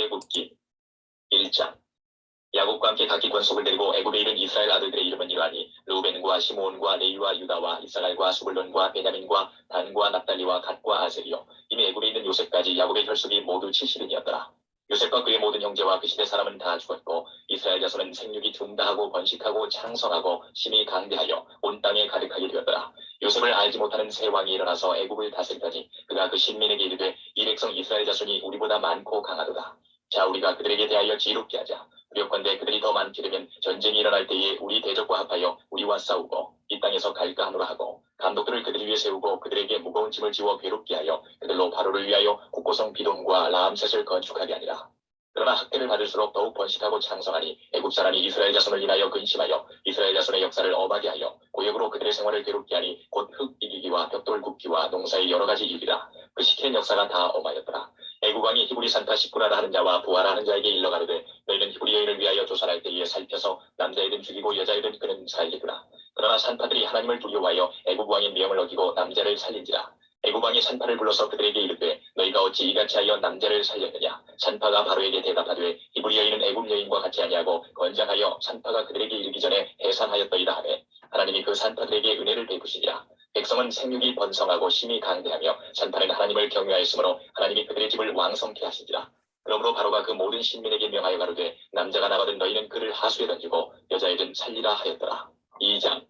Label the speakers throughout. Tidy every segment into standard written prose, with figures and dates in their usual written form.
Speaker 1: 출애굽기 1장. 야곱과 함께 각기 권속을 데리고 애굽에 이른 이스라엘 아들들의 이름은 이러하니 르우벤과 시므온과 레위와 유다와 이스라엘과 수불론과 베냐민과 단과 납달리와 갓과 아셀이요. 이미 애굽에 있는 요셉까지 야곱의 혈속이 모두 70인이었더라. 요셉과 그의 모든 형제와 그 시대 사람은 다 죽었고 이스라엘 자손은 생육이 둔다하고 번식하고 창성하고 심히 강대하여 온 땅에 가득하게 되었더라. 요셉을 알지 못하는 새 왕이 일어나서 애굽을 다스리더니 그가 그 신민에게 이르되 이 백성 이스라엘 자손이 우리보다 많고 강하도다. 자, 우리가 그들에게 대하여 지혜롭게 하자. 두렵건대 그들이 더 많게 되면 전쟁이 일어날 때에 우리 대적과 합하여 우리와 싸우고 이 땅에서 갈까 하노라 하고 감독들을 그들 위에 세우고 그들에게 무거운 짐을 지워 괴롭게 하여 그들로 바로를 위하여 국고성 비돔과 라암셋을 건축하게 하니라. 그러나 학대를 받을수록 더욱 번식하고 창성하니 애굽 사람이 이스라엘 자손을 인하여 근심하여 이스라엘 자손의 역사를 엄하게 하여 고역으로 그들의 생활을 괴롭게 하니 곧 흙 이기기와 벽돌 굽기와 농사의 여러 가지 일이라. 그 시키는 역사가 다 엄하였더라. 애굽 왕이 히브리 산파 십구라라 하는 자와 부하라 하는 자에게 일러 가로되 너희는 히브리 여인을 위하여 조사할 때에 살펴서 남자이든 죽이고 여자이든 그는 살리구나. 그러나 산파들이 하나님을 두려워하여 애굽 왕의 명을 어기고 남자를 살린지라. 애굽 왕이 산파를 불러서 그들에게 이르되 너희가 어찌 이같이 하여 남자를 살렸느냐. 산파가 바로에게 대답하되 히브리 여인은 애굽 여인과 같이 아니하고 건장하여 산파가 그들에게 이르기 전에 해산하였더이다 하매 하나님이 그 산파들에게 은혜를 베푸시니라. 백성은 생육이 번성하고 심히 강대하며 산파는 하나님을 경외하였으므로 하나님이 그들의 집을 왕성케 하시니라. 그러므로 바로가 그 모든 신민에게 명하여 가로되 남자가 나거든 너희는 그를 하수에 던지고 여자애든 살리라 하였더라. 2장.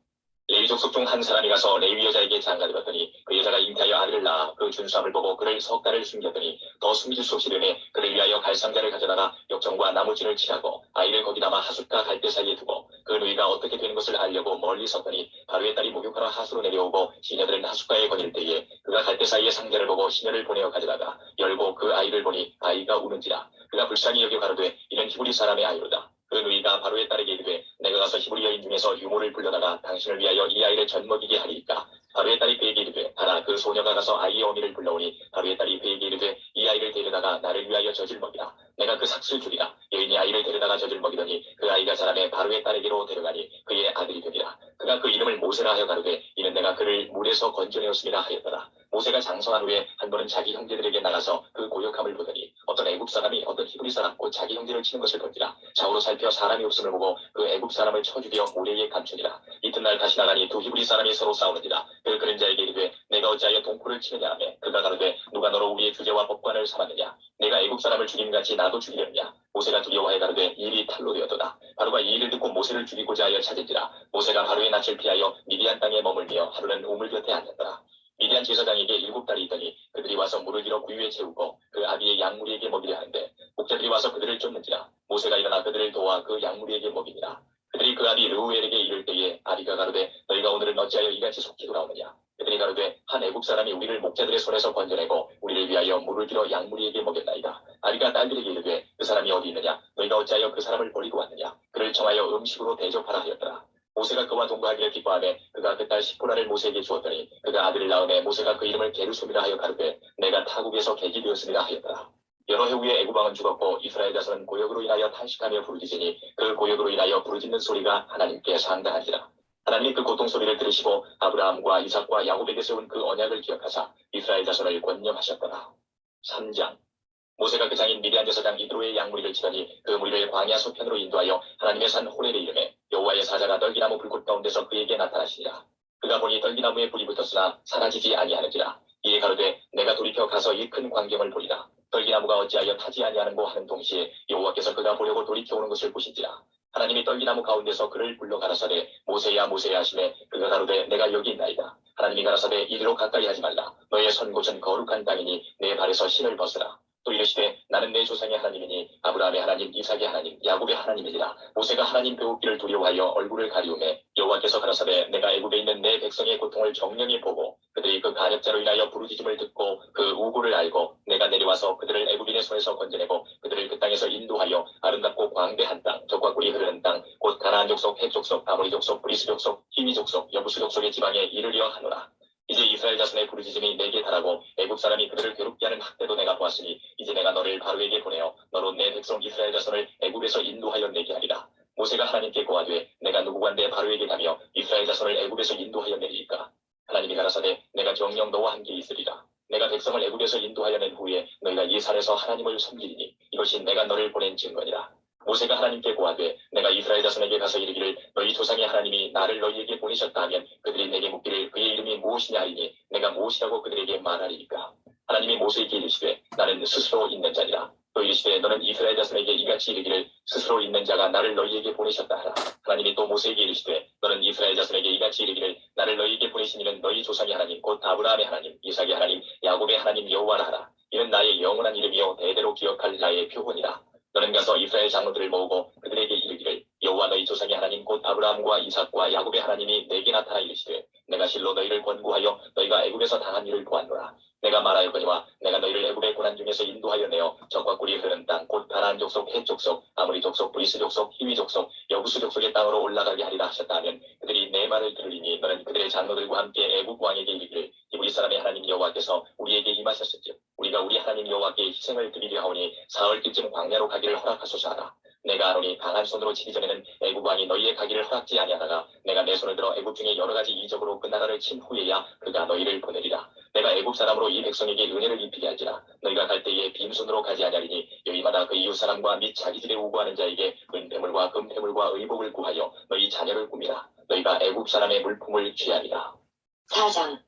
Speaker 1: 레위 족속 중 한 사람이 가서 레위 여자에게 장가들었더니 그 여자가 잉태하여 아들을 낳아 그 준수함을 보고 그를 석 달을 숨겼더니 더 숨길 수 없이 되매 그를 위하여 갈상자를 가져다가 역청과 나무진을 칠하고 아이를 거기 담아 하숫과 갈대 사이에 두고 그 누이가 어떻게 되는 것을 알려고 멀리 섰더니 바로의 딸이 목욕하러 하수로 내려오고 시녀들은 하숫가에 거닐 때에 그가 갈대 사이에 상자를 보고 시녀를 보내어 가져다가 열고 그 아이를 보니 아이가 우는지라. 그가 불쌍히 여겨 가로되 이는 히브리 사람의 아이로다. 그 누이가 바로의 딸에게 이르되 내가 가서 히브리 여인 중에서 유모를 불러다가 당신을 위하여 이 아이를 젖먹이게 하리이까. 바로의 딸이 그에게 이르되 가라. 그 소녀가 가서 아이의 어미를 불러오니 바로의 딸이 그에게 이르되 이 아이를 데려다가 나를 위하여 젖을 먹이라. 내가 그 삭슬 주리라. 여인이 아이를 데려다가 젖을 먹이더니 그 아이가 자라매 바로의 딸에게로 데려가니 그의 아들이 되리라. 그가 그 이름을 모세라 하여 가로되 이는 내가 그를 물에서 건져내었음이라 하였더라. 모세가 장성한 후에 한 번은 자기 형제들에게 나가서 그 고역함을 보더니 어떤 애굽 사람이 어떤 히브리 사람 곧 자기 형제를 치는 것을 본지라. 좌우로 살펴 사람이 없음을 보고 그 애굽 사람을 쳐 죽여 모래에 감추니라. 이튿날 다시 나가니 두 히브리 사람이 서로 싸우느니라. 그 그런 자에게 이르되 내가 어찌하여 동코를 치느냐 하매 그가 가로되 누가 너로 우리의 주제와 법관을 삼았느냐. 내가 애굽 사람을 죽임같이 나도 죽이려느냐. 모세가 두려워하여 가로되 이 일이 탈로 되었도다. 바로가 이 일을 듣고 모세를 죽이고자 하여 찾은지라. 모세가 바로의 낯을 피하여 미디안 땅에 머물며 하루는 우물 곁에 앉았더라. 미디안 제사장에게 7달이 있더니 그들이 와서 물을 길어 구유에 채우고 그 아비의 양무리에게 먹이려 하는데 목자들이 와서 그들을 쫓는지라. 모세가 일어나 그들을 도와 그 양무리에게 먹이니라. 그들이 그 아비 르우엘에게 이를 때에 아비가 가로되 너희가 오늘은 어찌하여 이같이 속히 돌아오느냐. 그들이 가로되 한 애국 사람이 우리를 목자들의 손에서 건져내고 우리를 위하여 물을 길어 양무리에게 먹였나이다. 아비가 딸들에게 이르되 그 사람이 어디 있느냐. 너희가 어찌하여 그 사람을 버리고 왔느냐. 그를 청하여 음식으로 대접하라 하였더라. 모세가 그와 동거하기를 기뻐하며 그가 그 딸 시포라를 모세에게 주었더니 그가 아들을 낳음에 모세가 그 이름을 게르솜이라 하여 가르되 내가 타국에서 객이 되었음이라 하였더라. 여러 해 후에 애굽 왕은 죽었고 이스라엘 자손은 고역으로 인하여 탄식하며 부르짖으니 그 고역으로 인하여 부르짖는 소리가 하나님께 상당하니라. 하나님이 그 고통 소리를 들으시고 아브라함과 이삭과 야곱에게 세운 그 언약을 기억하사 이스라엘 자손을 권념하셨더라. 3장. 모세가 그 장인 미디안 제사장 이드로의 양무리를 치더니 그 무리를 광야 소편으로 인도하여 하나님의 산 호렙에 이르매 여호와의 사자가 떨기나무 불꽃 가운데서 그에게 나타나시니라. 그가 보니 떨기나무에 불이 붙었으나 사라지지 아니하는지라. 이에 가로되 내가 돌이켜 가서 이 큰 광경을 보리라. 떨기나무가 어찌하여 타지 아니하는고 하는 동시에 여호와께서 그가 보려고 돌이켜 오는 것을 보신지라. 하나님이 떨기나무 가운데서 그를 불러 가라사대 모세야 모세야 하시매 그가 가로되 내가 여기 있나이다. 하나님이 가라사대 이리로 가까이 하지 말라. 너의 선 곳은 거룩한 땅이니 내 발에서 신을 벗으라. 또 이르시되 나는 내 조상의 하나님이니 아브라함의 하나님 이삭의 하나님 야곱의 하나님이니라. 모세가 하나님 배우기를 두려워하여 얼굴을 가리우매 여호와께서 가라사대 내가 애굽에 있는 내 백성의 고통을 정령히 보고 그들이 그 간역자로 인하여 부르짖음을 듣고 그 우고를 알고 내가 내려와서 그들을 애굽인의 손에서 건져내고 그들을 그 땅에서 인도하여 아름답고 광대한 땅 적과 꿀이 흐르는 땅 곧 가나안 족속 헷 족속 아모리 족속 브리스 족속 히위 족속 여부스 족속의 지방에 이르려 하노라. 이제 이스라엘 자손의 부르짖음이 내게 달하고 애굽 사람이 그들을 괴롭게 하는 학대도 내가 보았으니 이제 내가 너를 바로에게 보내어 너로 내 백성 이스라엘 자손을 애굽에서 인도하여 내게 하리라. 모세가 하나님께 고하되 내가 누구간데 바로에게 가며 이스라엘 자손을 애굽에서 인도하여 내리이까. 하나님이 가라사대 내가 정녕 너와 함께 있으리라. 내가 백성을 애굽에서 인도하여 낸 후에 너희가 이 산에서 하나님을 섬기리니 이것은 이것이 내가 너를 보낸 증거니라. 모세가 하나님께 고하되 내가 이스라엘 자손에게 가서 이르기를 너희 조상의 하나님이 나를 너희에게 보내셨다 하면 그들이 내게 묻기를 그의 이름이 무엇이냐 하리니 내가 무엇이라고 그들에게 말하리이까. 하나님이 모세에게 이르시되 나는 스스로 있는 자니라. 또 이르시되 너는 이스라엘 자손에게 이같이 이르기를 스스로 있는 자가 나를 너희에게 보내셨다 하라. 하나님이 또 모세에게 이르시되 너는 이스라엘 자손에게 이같이 이르기를 나를 너희에게 보내신 이는 너희 조상의 하나님 곧 아브라함의 하나님 이삭의 하나님 야곱의 하나님 여호와라 하라. 이는 나의 영원한 이름이요 대대로 기억할 나의 표본이라. 너는 가서 이스라엘 장로들을 모으고 그들에게 이르기를 여호와 너희 조상의 하나님 곧 아브라함과 이삭과 야곱의 하나님이 내게 나타나 이르시되 내가 실로 너희를 권고하여 너희가 애굽에서 당한 일을 보았노라. 내가 말하였거니와 내가 너희를 애굽의 고난 중에서 인도하여 내어 적과 꿀이 흐르는 땅 곧 가나안 족속 헷 족속 아모리 족속 브리스 족속 히위 족속 여부수 족속의 땅으로 올라가게 하리라 하셨다 하면 그들이 내 말을 들으리니 너는 그들의 장로들과 함께 애굽 왕에게 이르기를 히브리 사람의 하나님 여호와께서 우리에게 임하셨은즉 우리가 우리 하나님 여호와께 희생을 드리려 하오니 사흘쯤 광야로 가기를 허락하소서 하라. 내가 아론이 강한 손으로 치기 전에는 애굽 왕이 너희의 가기를 허락지 아니하다가 내가 내 손을 들어 애굽 중에 여러 가지 이적으로 그 나라를 친 후에야 그가 너희를 보내리라. 내가 애굽 사람으로 이 백성에게 은혜를 입히게 할지라. 너희가 갈 때에 빈손으로 가지 아니하리니 여기마다 그 이웃 사람과 및 자기 집에 우고하는 자에게 은폐물과 금폐물과 의복을 구하여 너희 자녀를 꾸미라. 너희가 애굽 사람의 물품을 취하리라.
Speaker 2: 4장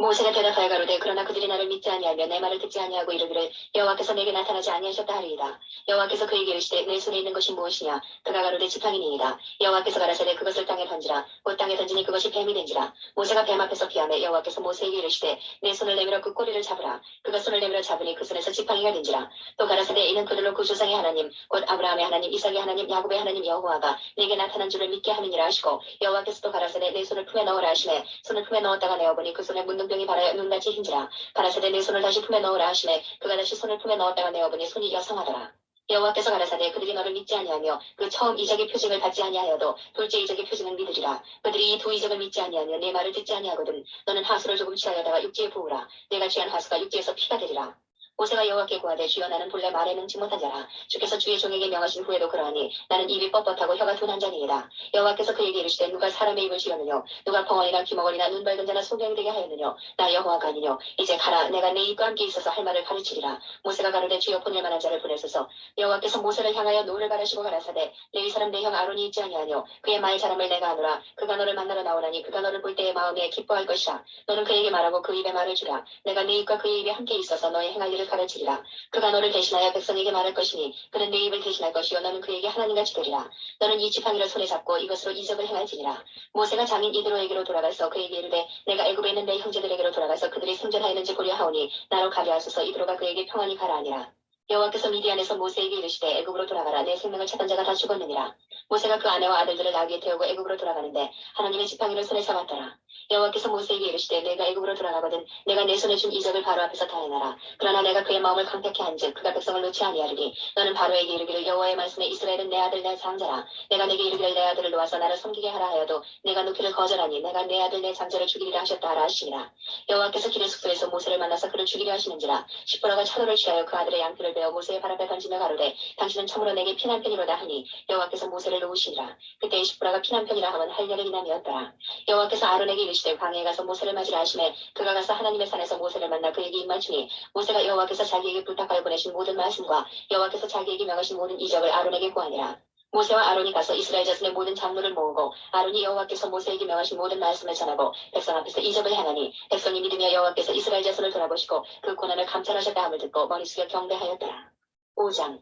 Speaker 2: 모세가 대답하여 가로되 그러나 그들이 나를 믿지 아니하며 내 말을 듣지 아니하고 이르기를 여호와께서 내게 나타나지 아니하셨다 하리이다. 여호와께서 그에게 이르시되 내 손에 있는 것이 무엇이냐. 그가 가로되 지팡이니이다. 여호와께서 가라사대 그것을 땅에 던지라. 곧 땅에 던지니 그것이 뱀이 된지라. 모세가 뱀 앞에서 피하매 여호와께서 모세에게 이르시되 내 손을 내밀어 그 꼬리를 잡으라. 그가 손을 내밀어 잡으니 그 손에서 지팡이가 된지라. 또 가라사대 이는 그들로 그 조상의 하나님 곧 아브라함의 하나님 이삭의 하나님 야곱의 하나님 여호와가 내게 나타난 줄을 믿게 함이니라 하시고 여호와께서 또 가라사대 내 손을 품에 넣으라 하시매 손을 품에 넣었다가 내어보니 그 손에 묻는 병이 발하여 눈같이 흰지라. 가라사대 내 손을 다시 품에 넣으라 하시매 그가 다시 손을 품에 넣었다가 내어보니 손이 여성하더라. 여호와께서 가라사대 그들이 너를 믿지 아니하며 그 처음 이적의 표징을 받지 아니하여도 둘째 이적의 표징을 믿으리라. 그들이 이 두 이적을 믿지 아니하며 내 말을 듣지 아니하거든 너는 하수를 조금 취하여다가 육지에 부으라. 내가 취한 하수가 육지에서 피가 되리라. 모세가 여호와께 구하되 주여 나는 본래 말에 능지 못한 자라. 주께서 주의 종에게 명하신 후에도 그러하니 나는 입이 뻣뻣하고 혀가 둔한 자니이다. 여호와께서 그에게 이르시되 누가 사람의 입을 지었느뇨. 누가 벙어리나 귀머거리나 눈 밝은 자나 소경되게 하였느뇨. 나 여호와가 아니뇨. 이제 가라. 내가 내 입과 함께 있어서 할 말을 가르치리라. 모세가 가로되 주여 보낼 만한 자를 보내소서. 여호와께서 모세를 향하여 노를 바라시고 가라사대 레위 사람 내 형 아론이 있지 아니하뇨. 그의 말 잘함을 내가 아노라. 그가 너를 만나러 나오나니 그가 너를 볼 때의 마음에 기뻐할 것이라. 너는 그에게 말하고 그 입에 말을 주라. 내가 내 입과 그의 입에 함께 있어서 너의 행할 일을 가르치리라. 그가 너를 대신하여 백성에게 말할 것이니 그는 내 입을 대신할 것이요 너는 그에게 하나님같이 되리라. 너는 이 지팡이를 손에 잡고 이것으로 이적을 행할지니라. 모세가 장인 이드로에게로 돌아가서 그에게 이르되 내가 애굽에 있는 내 형제들에게로 돌아가서 그들이 생존하였는지 보려 하오니 나로 가게 하소서. 이드로가 그에게 평안히 가라 하니라. 여호와께서 미디안에서 모세에게 이르시되 애굽으로 돌아가라. 내 생명을 찾던 자가 다 죽었느니라. 모세가 그 아내와 아들들을 나귀에 태우고 애굽으로 돌아가는데 하나님의 지팡이를 손에 잡았더라. 여호와께서 모세에게 이르시되 내가 애굽으로 돌아가거든 내가 내 손에 준 이적을 바로 앞에서 다 행하라. 그러나 내가 그의 마음을 강팍케 한즉 그가 백성을 놓지 아니하리니 너는 바로에게 이르기를 여호와의 말씀에 이스라엘은 내 아들 내 장자라. 내가 내게 이르기를 내 아들을 놓아서 나를 섬기게 하라 하여도 내가 놓기를 거절하니 내가 내 아들 내 장자를 죽이리라 하셨다 하라 하시니라. 여호와께서 길의 숙소에서 모세를 만나서 그를 죽이려 하시는지라. 시므라가 차도를 취하여 그 아들의 양털을 베어 모세의 발 앞에 던지며 가로되 당신은 참으로 내게 피난 편이로다 하니 여호와께서 모세를 놓으시니라. 그때 시므라가 피난 편이라 하면 할례를 인함이었더라. 여호와께서 아론에게 이르시되 광야에 가서 모세를 맞으라 하시매 그가 가서 하나님의 산에서 모세를 만나 그에게 입맞추니 모세가 여호와께서 자기에게 부탁하여 보내신 모든 말씀과 여호와께서 자기에게 명하신 모든 이적을 아론에게 고하니라. 모세와 아론이 가서 이스라엘 자손의 모든 장로를 모으고 아론이 여호와께서 모세에게 명하신 모든 말씀을 전하고 백성 앞에서 이적을 행하니 백성이 믿으며 여호와께서 이스라엘 자손을 돌아보시고 그 고난을 감찰하셨다 함을 듣고 머리 숙여 경배하였더라. 5장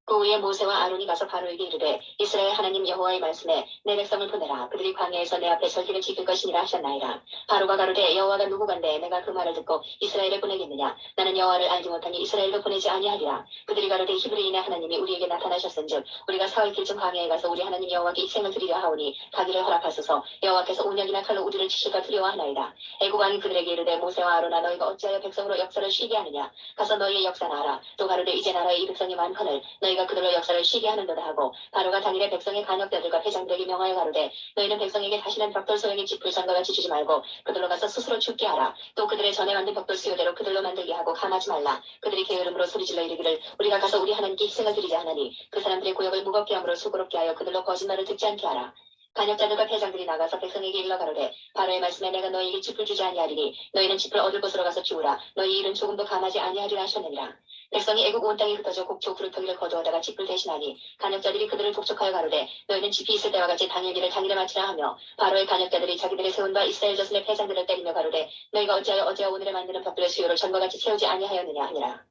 Speaker 2: 그 후에 모세와 아론이 가서 바로에게 이르되 이스라엘 하나님 여호와의 말씀에 내 백성을 보내라. 그들이 광야에서 내 앞에 절기를 지킬 것이니라 하셨나이다. 바로가 가로되 여호와가 누구간데 내가 그 말을 듣고 이스라엘을 보내겠느냐. 나는 여호와를 알지 못하니 이스라엘도 보내지 아니하리라. 그들이 가로되 히브리인의 하나님이 우리에게 나타나셨은즉 우리가 사흘길쯤 광야에 가서 우리 하나님 여호와께 희생을 드리려 하오니 가기를 허락하소서. 여호와께서 온약이나 칼로 우리를 치실까 두려워하나이다. 애굽 왕이 그들에게 이르되 모세와 아론아 너희가 어찌하여 백성으로 역사를 쉬게 하느냐. 가서 너희의 역사나 하라. 또 가로되 이제 나라의 이 백성이 많거늘 너희가 그들로 역사를 쉬게 하는도다 하고 바로가 당일에 백성의 간역자들과 회장들에게 명하여 가로되 너희는 백성에게 다시는 벽돌 소형의 집을 전과 같이 주지 말고 그들로 가서 스스로 죽게 하라. 또 그들의 전에 만든 벽돌 수요대로 그들로 만들게 하고 감하지 말라. 그들이 게으름으로 소리질러 이르기를 우리가 가서 우리 하나님께 희생을 드리자 하나니 그 사람들의 고역을 무겁게 함으로 수고롭게 하여 그들로 거짓말을 듣지 않게 하라. 간역자들과 회장들이 나가서 백성에게 일러 가로되 바로의 말씀에 내가 너희에게 짚을 주지 아니하리니 너희는 짚을 얻을 곳으로 가서 주우라. 너희 일은 조금도 감하지 아니하리라 하셨느니라. 백성이 애굽 온 땅에 흩어져 곡조 구루터기를 거두어다가 짚을 대신하니 간역자들이 그들을 독촉하여 가로되 너희는 짚이 있을 때와 같이 당일기를 당일에 마치라 하며 바로의 간역자들이 자기들의 세운 바 이스라엘 자손의 패장들을 때리며 가로되 너희가 어찌하여 어제와 오늘에 만드는 벽돌의 수요를 전과 같이 채우지 아니하였느냐 하니라.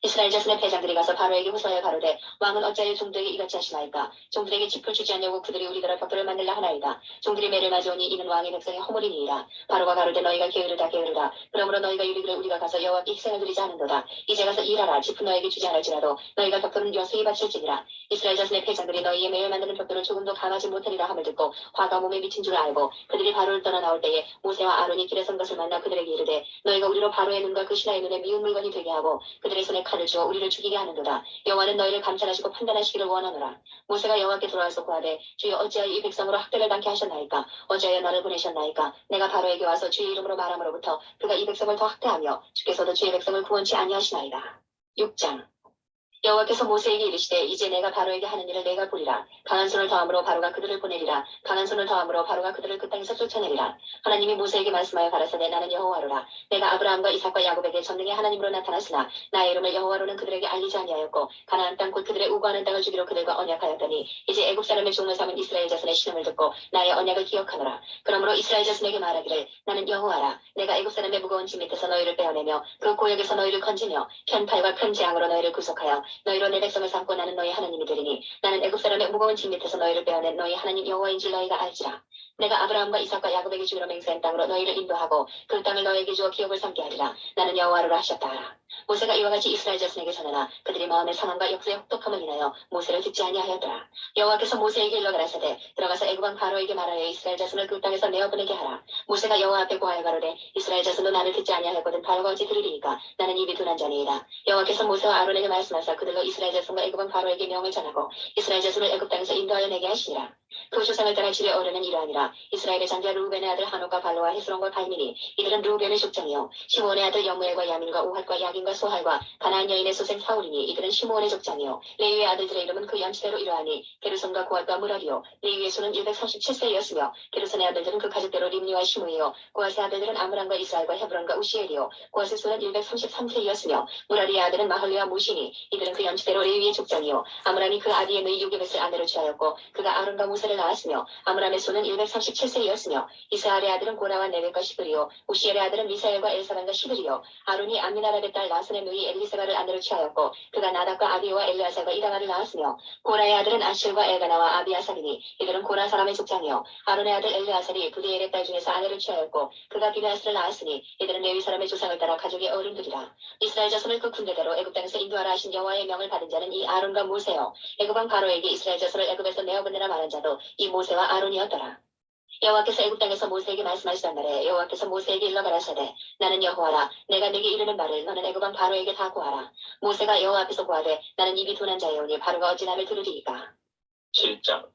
Speaker 2: 이스라엘 자손의 패장들이 가서 바로에게 호소하여 가로되 왕은 어찌하여 종들에게 이같이 하시나이까. 종들에게 짚을 주지 않냐고 그들이 우리더러 벽돌을 만들라 하나이다. 종들이 매를 맞으오니 이는 왕의 백성의 허물이니이다. 바로가 가로되 너희가 게으르다 게으르다. 그러므로 너희가 이르기를 우리가 가서 여호와께 희생을 드리지 않은도다. 이제 가서 일하라. 짚은 너에게 주지 않을지라도 너희가 벽돌은 여수히 바칠지니라. 이스라엘 자손의 패장들이 너희의 매를 만드는 벽돌을 조금도 감하지 못하리라 함을 듣고 화가 몸에 미친 줄 알고 그들이 바로를 떠나 나올 때에 모세와 아론이 길에 선 것을 만나 그들에게 이르되 너희가 우리로 바로의 눈과 그 신하의 눈에 미운 물건이 되게 하고 그들의 손에 칼을 주어 우리를 죽이게 하는도다. 여호와는 너희를 감찰하시고 판단하시기를 원하노라. 모세가 여호와께 돌아와서 구하되 주여 어찌하여 이 백성으로 학대를 당케 하셨나이까. 어찌하여 나를 보내셨나이까. 내가 바로에게 와서 주의 이름으로 말함으로부터 그가 이 백성을 더 학대하며 주께서도 주의 백성을 구원치 아니하시나이다. 6장. 여호와께서 모세에게 이르시되 이제 내가 바로에게 하는 일을 내가 보리라. 강한 손을 더함으로 바로가 그들을 보내리라. 강한 손을 더함으로 바로가 그들을 그 땅에서 쫓아내리라. 하나님이 모세에게 말씀하여 가라사대 나는 여호와로라. 내가 아브라함과 이삭과 야곱에게 전능의 하나님으로 나타났으나 나의 이름을 여호와로는 그들에게 알리지 아니하였고 가나안 땅 곧 그들의 우고하는 땅을 주기로 그들과 언약하였더니 이제 애굽 사람의 종을 삼은 이스라엘 자손의 신음을 듣고 나의 언약을 기억하노라. 그러므로 이스라엘 자손에게 말하기를 나는 여호와라. 내가 애굽 사람의 무거운 짐 밑에서 너희를 빼어내며 그 고역에서 너희를 건지며 편팔과 큰 재앙으로 너희를 구속하여 너희로 내 백성을 삼고 나는 너희 하나님이 되리니 나는 애굽 사람의 무거운 짐 밑에서 너희를 빼어낸 너희 하나님 여호와인 줄 너희가 알지라. 내가 아브라함과 이삭과 야곱에게 주기로 맹세한 땅으로 너희를 인도하고 그 땅을 너희에게 주어 기업을 삼게 하리라. 나는 여호와로라 하셨다 하라. 모세가 이와 같이 이스라엘 자손에게 전하나 그들이 마음의 상함과 역사의 혹독함을 인하여 모세를 듣지 아니하였더라. 여호와께서 모세에게 일러 가라사대 들어가서 애굽 왕 바로에게 말하여 이스라엘 자손을 그 땅에서 내어 보내게 하라. 모세가 여호와 앞에 고하여 가로되 이스라엘 자손도 나를 듣지 아니하였거든 바로가 어찌 들으리이까. 나는 입이 둔한 자니이다. 여호와께서 모세와 아론에게 말씀하사 그들로 이스라엘 자손과 애굽 왕 바로에게 명을 전하고 이스라엘 자손을 애굽 땅에서 인도하여 내게 하시니라. 그 조상을 따라 지레 어른은 이러하니라. 이스라엘의 장자 루벤의 아들 하노과 발로와 헤스론과 갈미니 이들은 루벤의 족장이요 시므온의 아들 여무엘과 야민과 오핫과 야긴과 소할과 가나안 여인의 소생 사울이니 이들은 시므온의 족장이요 레위의 아들들의 이름은 그 연치대로 이러하니 게르손과 고핫과 무라리요 레위의 수는 137세였으며 게르손의 아들들은 그 가족대로 림니와 시므이요 고핫의 아들들은 아므람과 이스라엘과 헤브론과 우시엘이요 고핫의 수는 133세였으며 무라리의 아들은 마헐리와 무시니 이들은 그 연치대로 레위의 족장이요 아므람이 그 아비의 누이 요게벳을 아내로 취하였고 그가 아론과 모세를 낳았으며 아므람의 수는 137세였으며 이스라엘의 아들은 고라와 네벡과 시브리요 우시엘의 아들은 미사엘과 엘사반과 시브리요 아론이 암미나답의 딸 나손의 누이 엘리세바를 아내로 취하였고 그가 나답과 아비오와 엘르아살과 이다마를 낳았으며 고라의 아들은 아실과 엘가나와 아비아살이니 이들은 고라 사람의 족장이요 아론의 아들 엘르아살이 부디엘의 딸 중에서 아내를 취하였고 그가 비나스를 낳았으니 이들은 레위 사람의 조상을 따라 가족의 어른들이라. 이스라엘 자손을 그 군대대로 애굽 땅에서 인도하라 하신 여호와의 명을 받은 자는 이 아론과 모세요 애굽 왕 바로에게 이스라엘 자손을 애굽에서 내어보내라 말한 자도 이 모세와 아론이었더라. 여호와께서 애굽 땅에서 모세에게 말씀하시던 날에 여호와께서 모세에게 일러 가라사대 나는 여호와라. 내가 네게 이르는 말을 너는 애굽 왕 바로에게 다 고하라. 모세가 여호와 앞에서 고하되 나는 입이 둔한 자여오니 바로가 어찌 나를 들으리이까.
Speaker 1: 7장.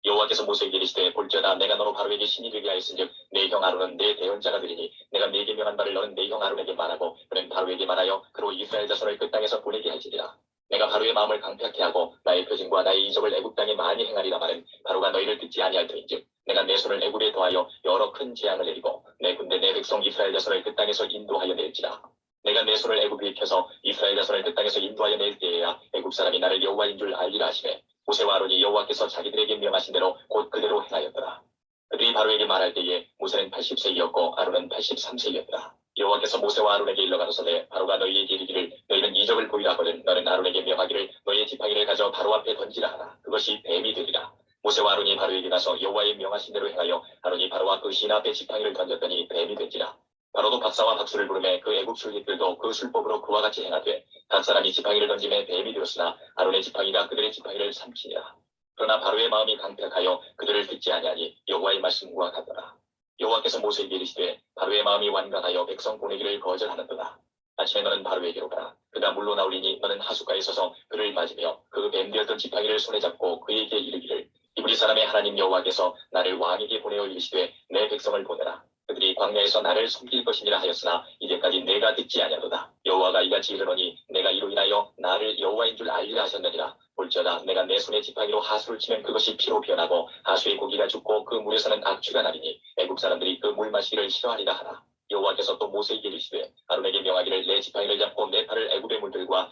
Speaker 1: 여호와께서 모세에게 이르시되 볼지어다 내가 너로 바로에게 신이 되게 하였은즉 내 형 아론은 내 대언자가 되리니 내가 네게 명한 바를 너는 내 형 아론에게 말하고 그는 바로에게 말하여 그로 이스라엘 자손을 그 땅에서 보내게 할지니라. 내가 바로의 마음을 강팍케 하고 나의 표징과 나의 이적을 애굽 땅에 많이 행하리라 마는 바로가 너희를 듣지 아니할 터인즉 내가 내 손을 애굽에 더하여 여러 큰 재앙을 내리고 내 군대 내 백성 이스라엘 자손을 그 땅에서 인도하여 낼지라. 내가 내 손을 애굽 위에 펴서 이스라엘 자손을 그 땅에서 인도하여 낼 때에야 애굽 사람이 나를 여호와인 줄 알리라 하시매 모세와 아론이 여호와께서 자기들에게 명하신 대로 곧 그대로 행하였더라. 그들이 바로에게 말할 때에 모세는 80세이었고 아론은 83세이었더라. 여호와께서 모세와 아론에게 일러 가로사대 바로가 너희에게 이르기를 너희는 이적을 보이라 하거든 너는 아론에게 명하기를 너희의 지팡이를 가져 바로 앞에 던지라 하라. 그것이 뱀이 되리라. 모세와 아론이 바로에게 가서 여호와의 명하신 대로 행하여 아론이 바로와 그 신 앞에 지팡이를 던졌더니 뱀이 된지라. 바로도 박사와 박수를 부르매 그 애굽 술객들도 그 술법으로 그와 같이 행하되 각 사람이 지팡이를 던짐에 뱀이 되었으나 아론의 지팡이가 그들의 지팡이를 삼키니라. 그러나 바로의 마음이 강팍하여 그들을 듣지 아니하니 여호와의 말씀과 같더라. 여호와께서 모세에게 이르시되 바로의 마음이 완강하여 백성 보내기를 거절하는도다. 아침에 너는 바로에게로 가라. 그가 물로 나오리니 너는 하숫가에 서서 그를 맞으며 그 뱀 되었던 지팡이를 손에 잡고 그에게 이르기를 이브리 사람의 하나님 여호와께서 나를 왕에게 보내어 이르시되 내 백성을 보내라. 그들이 광야에서 나를 섬길 것이니라 하였으나 이제까지 내가 듣지 아니하도다. 여호와가 이같이 이르노니 내가 이로 인하여 나를 여호와인 줄 알리라 하셨느니라. 볼지어다 내가 내 손에 지팡이로 하수를 치면 그것이 피로 변하고 하수의 고기가 죽고 그 물에서는 악취가 나리니 애굽 사람들이 그 물 마시기를 싫어하리라 하라. 여호와께서 또 모세에게 이르시되 아론에게 명하기를 내 지팡이를 잡고 내 팔을 애굽의 물들과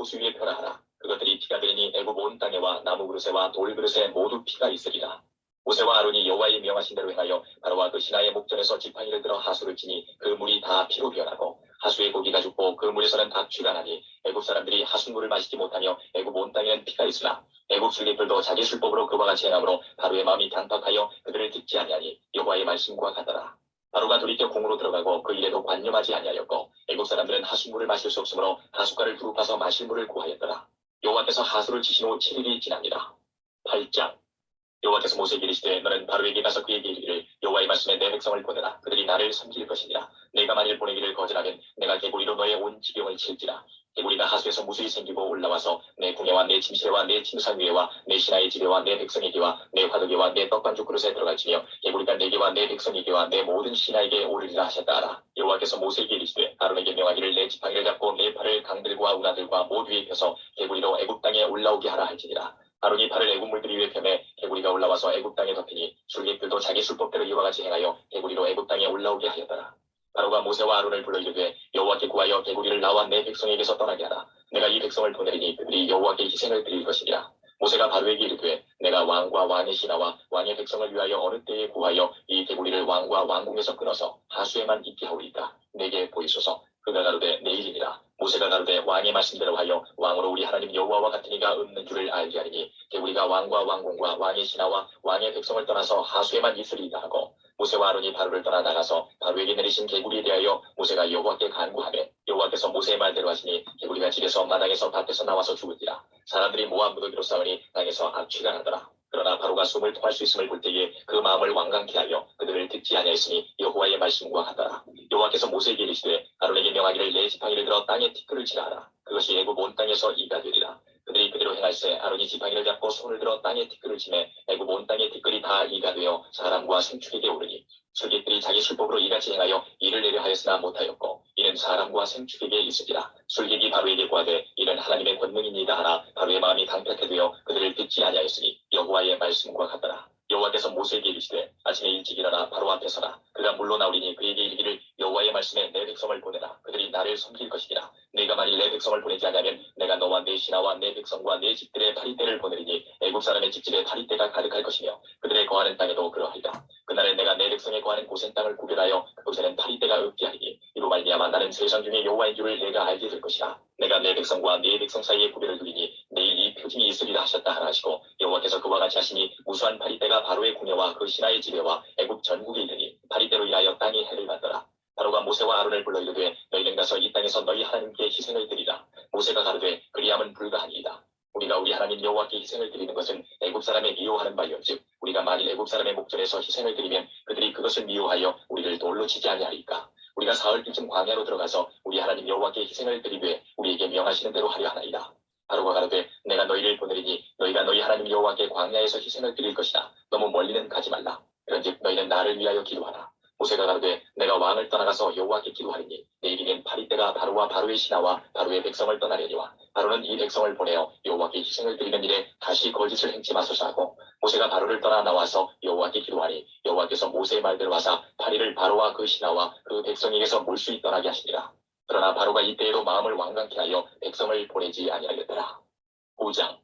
Speaker 1: 호수 위에 펴라 하라. 그것들이 피가 되니 애굽 온 땅에와 나무 그릇에와 돌 그릇에 모두 피가 있으리라. 모세와 아론이 여호와의 명하신 대로 행하여 바로와 그 신하의 목전에서 지팡이를 들어 하수를 치니 그 물이 다 피로 변하고 하수의 고기가 죽고 그 물에서는 닭쥐가 나니 애굽 사람들이 하수물을 마시지 못하며 애굽 온 땅에는 피가 있으나 애굽 술객들도 자기 술법으로 그와 같이 행함으로 바로의 마음이 강팍하여 그들을 듣지 아니하니 여호와의 말씀과 같더라. 바로가 돌이켜 궁으로 들어가고 그 일에도 관념하지 아니하였고 애굽 사람들은 하수물을 마실 수 없으므로 하숫가를 두루 파서 마실 물을 구하였더라. 여호와께서 하수를 치신 후 7일이 지납니다. 8장 여호와께서 모세에게 이르시되 너는 바로에게 가서 그에게 이르기를 여호와의 말씀에 내 백성을 보내라. 그들이 나를 섬길 것이니라. 내가 만일 보내기를 거절하면 내가 개구리로 너의 온 지경을 칠지라. 개구리가 하수에서 무수히 생기고 올라와서 내 궁예와 내 침실과 내 침상 위에와 내 신하의 집에와 내 백성에게와 내 화덕에와 내 떡반죽 그릇에 들어갈지며 개구리가 내게와 내 백성에게와 내 모든 신하에게 오르리라 하셨다 하라. 여호와께서 모세에게 이르시되 아론에게 명하기를 내 지팡이를 잡고 내 팔을 강들과 운하들과 모두에 펴서 개구리로 애굽 땅에 올라오게 하라 할지니라. 아론이 팔을 애굽 물들이 위에 펴매 개구리가 올라와서 애굽 땅에 덮이니 술객들도 자기 술법대로 이와 같이 행하여 개구리로 애굽 땅에 올라오게 하였더라. 바로가 모세와 아론을 불러 이르되 여호와께 구하여 개구리를 나와 내 백성에게서 떠나게 하라. 내가 이 백성을 보내리니 그들이 여호와께 희생을 드릴 것이니라. 모세가 바로에게 이르되 내가 왕과 왕의 신하와 왕의 백성을 위하여 어느 때에 구하여 이 개구리를 왕과 왕궁에서 끊어서 하수에만 있게 하오리까. 내게 보이소서. 그가 가로되 내일이니라. 모세가 가로되 왕의 말씀대로 하여 왕으로 우리 하나님 여호와와 같은 이가 없는 줄을 알게 하리니 개구리가 왕과 왕궁과 왕의 신하와 왕의 백성을 떠나서 하수에만 있으리이다 하고 모세와 아론이 바로를 떠나 나가서 바로에게 내리신 개구리에 대하여 모세가 여호와께 간구하되 여호와께서 모세의 말대로 하시니 개구리가 집에서 마당에서 밭에서 나와서 죽은지라. 사람들이 모아 무더기로 싸우니 땅에서 악취가 나더라. 그러나 바로가 숨을 토할 수 있음을 볼 때에 그 마음을 완강케 하여 그들을 듣지 아니하였으니 여호와의 말씀과 같더라. 여호와께서 모세에게 이르시되 아론에게 명하기를 내 지팡이를 들어 땅에 티끌을 치라 하라. 그것이 애굽 온 땅에서 이가 되리라. 그들이 그대로 행할세 아론이 지팡이를 잡고 손을 들어 땅에 티끌을 치매 애굽 온 땅의 티끌이 다 이가 되어 사람과 생축에게 오르니 술객들이 자기 술법으로 이같이 행하여 이를 내려 하였으나 못하였고 이는 사람과 생축에게 있으리라. 술객이 바로에게 구하되 이는 하나님의 권능이니이다 하나 바로의 마음이 강팍해 되어 그들을 듣지 아니하였으니 여호와의 말씀과 같더라. 여호와께서 모세에게 이르시되 아침에 일찍 일어나 바로 앞에 서라. 그가 물러 나오리니 그에게 이르기를 여호와의 말씀에 내 백성을 보내라. 그들이 나를 섬길 것이니라. 내가 만일 내 백성을 보내지 아니하면 내가 너와 내 신하와 내 백성과 내 집들의 파리떼를 보내리니 애굽 사람의 집집에 파리떼가 가득할 것이며 그들의 거하는 땅에도 그러하리라. 그날에 내가 내 백성의 거하는 고센 땅을 구별하여 그곳에는 파리떼가 없게 하리니 이로 말미암아 나는 세상 중에 여호와인 줄을 내가 알게 될 것이라. 내가 내 백성과 네 백성 사이에 구별을 두리니 내일 이 표징이 있으리라 하셨다 하라 하시고 여호와께서 그와 같이 하시니 무수한 파리떼가 바로의 궁예와 그 신하의 집에와 애굽 전국에 이르니 파리떼로 인하여 땅이 해를 받더라. 바로가 모세와 아론을 불러 이르되 너희는 가서 이 땅에서 너희 하나님께 희생을 드리라. 모세가 가로되 그리함은 불가하니이다. 우리가 우리 하나님 여호와께 희생을 드리는 것은 애굽 사람의 미워하는 바이온즉 우리가 만일 애굽 사람의 목전에서 희생을 드리면 그들이 그것을 미워하여 우리를 돌로 치지 아니하리까. 우리가 사흘쯤 광야로 들어가서 우리 하나님 여호와께 희생을 드리되 우리에게 명하시는 대로 하려 하나이다. 바로가 가로되 내가 너희를 보내리니 너희가 너희 하나님 여호와께 광야에서 희생을 드릴 것이다. 너무 멀리는 가지 말라. 그런즉 너희는 나를 위하여 기도하라. 모세가 가로되 내가 왕을 떠나가서 여호와께 기도하리니 내일이면 파리떼가 바로와 바로의 신하와 바로의 백성을 떠나려니와 바로는 이 백성을 보내어 여호와께 희생을 드리는 일에 다시 거짓을 행치 마소서 하고 모세가 바로를 떠나 나와서 여호와께 기도하니 여호와께서 모세의 말대로 하사 파리를 바로와 그 신하와 그 백성에게서 몰수히 떠나게 하시니라. 그러나 바로가 이때에도 마음을 완강케 하여 백성을 보내지 아니하였더라. 5장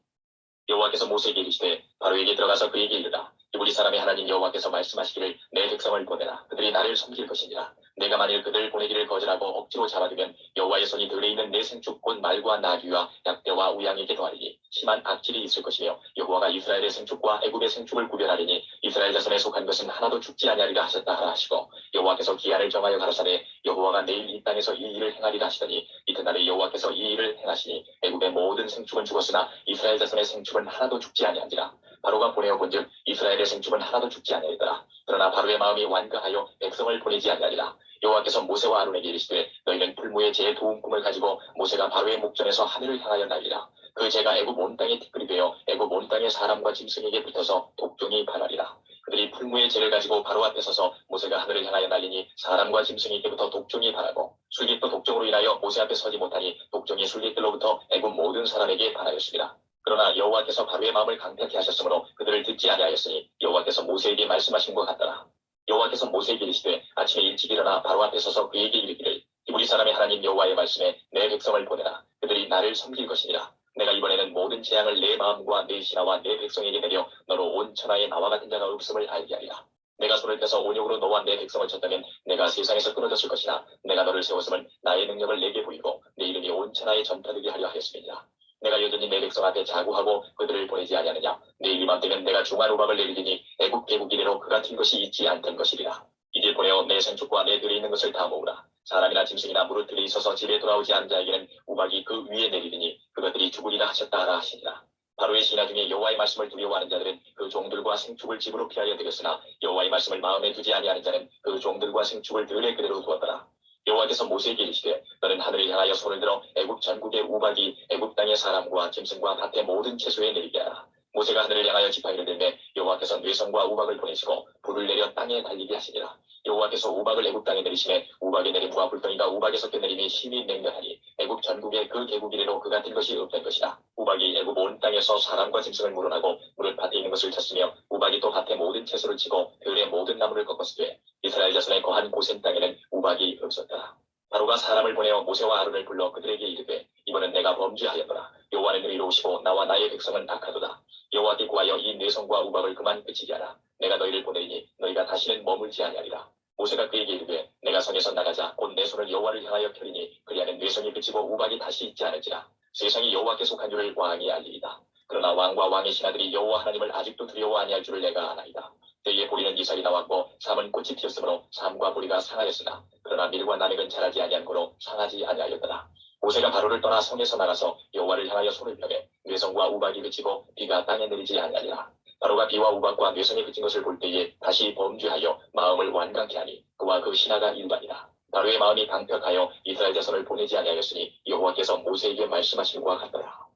Speaker 1: 여호와께서 모세에게 이르시되 바로에게 들어가서 그에게 이르라. 우리 사람의 하나님 여호와께서 말씀하시기를 내 백성을 보내라. 그들이 나를 섬길 것이니라. 내가 만일 그들을 보내기를 거절하고 억지로 잡아두면 여호와의 손이 들에 있는 내 생축 곧 말과 나귀와 약대와 우양에게 더하리니 심한 악질이 있을 것이며 여호와가 이스라엘의 생축과 애굽의 생축을 구별하리니 이스라엘 자손에 속한 것은 하나도 죽지 아니하리라 하셨다 하라 하시고 여호와께서 기한을 정하여 가라사대 여호와가 내일 이 땅에서 이 일을 행하리라 하시더니 이튿날에 여호와께서 이 일을 행하시니 애굽의 모든 생축은 죽었으나 이스라엘 자손의 생축은 하나도 죽지 아니하니라. 바로가 보내어 본즉 이스라엘의 생축은 하나도 죽지 아니하였더라. 그러나 바로의 마음이 완강하여 백성을 보내지 아니하리라. 여호와께서 모세와 아론에게 이르시되 너희는 풀무의 제 도움꿈을 가지고 모세가 바로의 목전에서 하늘을 향하여 날리라. 그 재가 애굽 온 땅에 티끌이 되어 애굽 온 땅의 사람과 짐승에게 붙어서 독종이 발하리라. 그들이 풀무의 재를 가지고 바로 앞에 서서 모세가 하늘을 향하여 날리니 사람과 짐승에게부터 독종이 발하고 술객도 독종으로 인하여 모세 앞에 서지 못하니 독종이 술객들로부터 애굽 모든 사람에게 발하였습니다. 그러나 여호와께서 바로의 마음을 강팍케 하셨으므로 그들을 듣지 아니하였으니 여호와께서 모세에게 말씀하신 것 같더라. 여호와께서 모세에게 이르시되 아침에 일찍 일어나 바로 앞에 서서 그에게 이르기를 히브리 사람의 하나님 여호와의 말씀에 내 백성을 보내라. 그들이 나를 섬길 것이니라. 내가 이번에는 모든 재앙을 내 마음과 내 신하와 내 백성에게 내려 너로 온 천하에 나와 같은 자가 없음을 알게 하리라. 내가 손을 펴서 온욕으로 너와 내 백성을 쳤다면 내가 세상에서 끊어졌을 것이나 내가 너를 세웠음은 나의 능력을 내게 보이고 내 이름이 온 천하에 전파되게 하려 하였음이니라. 내가 여전히 내 백성 앞에 자구하고 그들을 보내지 아니하느냐. 내일 이맘때면 내가 중한 우박을 내리리니 애국 개국 이래로 그 같은 것이 있지 않던 것이리라. 이제 보내어 내 생축과 내 들에 있는 것을 다 모으라. 사람이나 짐승이나 무릇 들에 있어서 집에 돌아오지 않은 자에게는 우박이 그 위에 내리리니 그것들이 죽으리라 하셨다 하라 하시니라. 바로의 신하 중에 여호와의 말씀을 두려워하는 자들은 그 종들과 생축을 집으로 피하여 들였으나 여호와의 말씀을 마음에 두지 아니하는 자는 그 종들과 생축을 들에 그대로 두었더라. 여호와께서 모세에게 이르시되 너는 하늘을 향하여 손을 들어 애굽 전국의 우박이 애굽 땅의 사람과 짐승과 밭의 모든 채소에 내리게 하라. 모세가 하늘을 향하여 지팡이를 들매 여호와께서 뇌성과 우박을 보내시고 불을 내려 땅에 달리게 하시니라. 여호와께서 우박을 애굽 땅에 내리시매 우박의 내림과 불덩이가 우박에서 껴내림이 심히 맹렬하니 애굽 전국에 그 계국 이래로 그 같은 것이 없던 것이라. 우박이 애굽 온 땅에서 사람과 짐승을 물어나고 무릇 밭에 있는 것을 쳤으며 우박이 또 밭의 모든 채소를 치고 들의 모든 나무를 꺾었으되 이스라엘 자손의 거한 고센 땅에는 우박이 없었더라. 바로가 사람을 보내어 모세와 아론을 불러 그들에게 이르되 이번은 내가 범죄하였노라. 여호와는 의로우시고 나와 나의 백성은 악하도다. 여호와께 구하여 이 뇌성과 우박을 그만 그치게 하라. 내가 너희를 보내리니 너희가 다시는 머물지 아니하리라. 모세가 그에게 이르되 내가 성에서 나가자 곧 내 손을 여호와를 향하여 펴리니 그리하면 뇌성이 그치고 우박이 다시 있지 않을지라. 세상이 여호와께 속한 줄을 왕이 알리이다. 그러나 왕과 왕의 신하들이 여호와 하나님을 아직도 두려워 아니할 줄을 내가 아나이다. 때에 보리는 이삭이 나왔고 삼은 꽃이 피었으므로 삼과 보리가 상하였으나 그러나 밀과 나맥은 자라지 아니한 고로 상하지 아니하였더라. 모세가 바로를 떠나 성에서 나가서 여호와를 향하여 손을 펴매 뇌성과 우박이 그치고 비가 땅에 내리지 아니하니라. 바로가 비와 우박과 뇌성이 그친 것을 볼 때에 다시 범죄하여 마음을 완강케 하니 그와 그 신하가 일반이라. 바로의 마음이 강팍하여 이스라엘 자손을 보내지 아니하였으니 여호와께서 모세에게 말씀하신 것과 같더라.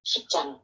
Speaker 2: 10장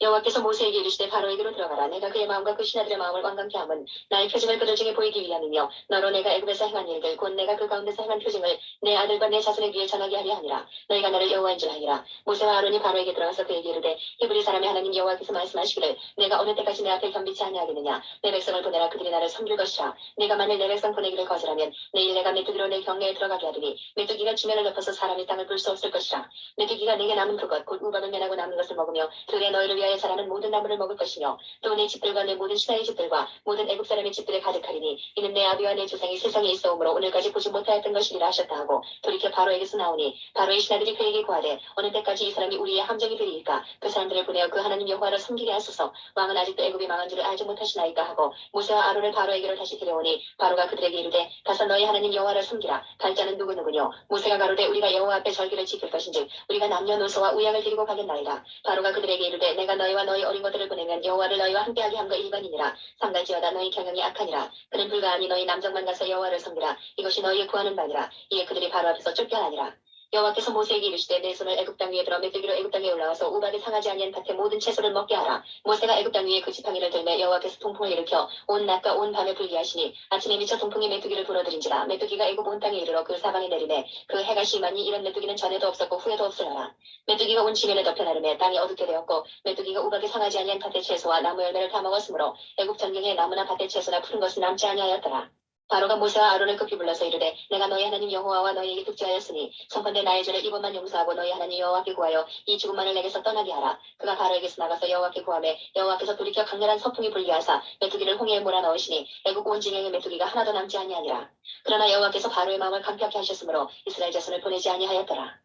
Speaker 2: 여호와께서 모세에게 이르시되 바로에게로 들어가라. 내가 그의 마음과 그 신하들의 마음을 완강케 함은 나의 표징을 그들 중에 보이기 위함이며 너로 내가 애굽에서 행한 일들 곧 내가 그 가운데서 행한 표징을 내 아들과 내 자손의 귀에 전하게 하려 하니라. 너희가 나를 여호와인 줄 아니라. 모세와 아론이 바로에게 들어가서 그에게 이르되 히브리 사람의 하나님 여호와께서 말씀하시기를 내가 어느 때까지 내 앞에 겸비치 아니하겠느냐. 내 백성을 보내라. 그들이 나를 섬길 것이라. 내가 만일 내 백성 보내기를 거절하면 내일 내가 메뚜기로 내 경내에 들어가게 하리니 메뚜기가 지면을 덮어서 사람이 땅을 볼 수 없을 것이라. 메뚜기가 내게 남은 그것 곧 우박을 매나고 남은 것을 먹으며 들에 너희를 위하여 자라는 모든 나무를 먹을 것이며 또 내 집들과 내 모든 신하의 집들과 모든 애굽 사람의 집들에 가득하리니 이는 내 아비와 내 조상이 세상에 있어오므로 오늘까지 보지 못하였던 것이리라 하셨다 하고 돌이켜 바로에게서 나오니 바로의 신하들이 그에게 구하되 어느 때까지 이 사람이 우리의 함정이 되리이까. 그 사람들을 보내어 그 하나님 여호와를 섬기게 하소서. 왕은 아직도 애굽이 망한 줄을 알지 못하시나이까 하고 모세와 아론을 바로에게로 다시 데려오니 바로가 그들에게 이르되 가서 너희 하나님 여호와를 섬기라. 갈 자는 누구누구뇨. 모세가 가로되 우리가 여호와 앞에 절기를 지킬 것인즉 우리가 남녀노소와 우양을 데리고 가겠나이다. 바로가 그들에게 이르되 내가 너희와 너희 어린 것들을 보내면 여호와를 너희와 함께하게 함과 일반이니라. 상갈지어다 너희 경영이 악하니라. 그는 불가하니 너희 남정만 가서 여호와를 섬기라. 이것이 너희의 구하는 바니라. 이에 그들이 바로 앞에서 쫓겨나니라. 여호와께서 모세에게 이르시되 내 손을 애굽 땅 위에 들어 메뚜기로 애굽 땅에 올라와서 우박이 상하지 아니한 밭의 모든 채소를 먹게 하라. 모세가 애굽 땅 위에 그 지팡이를 들매 여호와께서 통풍을 일으켜 온 낮과 온 밤에 불게 하시니 아침에 미쳐 통풍이 메뚜기를 불어들인지라. 메뚜기가 애굽 온 땅에 이르러 그 사방에 내리매 그 해가 심하니 이런 메뚜기는 전에도 없었고 후에도 없으려라. 메뚜기가 온 지면에 덮여 나르매 땅이 어둡게 되었고 메뚜기가 우박이 상하지 아니한 밭의 채소와 나무 열매를 다 먹었으므로 애굽 전경에 나무나 밭의 채소나 푸른 것은 남지 아니하였더라. 바로가 모세와 아론을 급히 불러서 이르되 내가 너희 하나님 여호와와 너희에게 득죄하였으니 성컨대 나의 죄를 이번만 용서하고 너희 하나님 여호와께 구하여 이 죽음만을 내게서 떠나게 하라. 그가 바로에게서 나가서 여호와께 구하매 여호와께서 돌이켜 강렬한 서풍이 불게 하사 메뚜기를 홍해에 몰아 넣으시니 애국 온 진영의 메뚜기가 하나도 남지 아니하니라. 그러나 여호와께서 바로의 마음을 강팍케 하셨으므로 이스라엘 자손을 보내지 아니하였더라.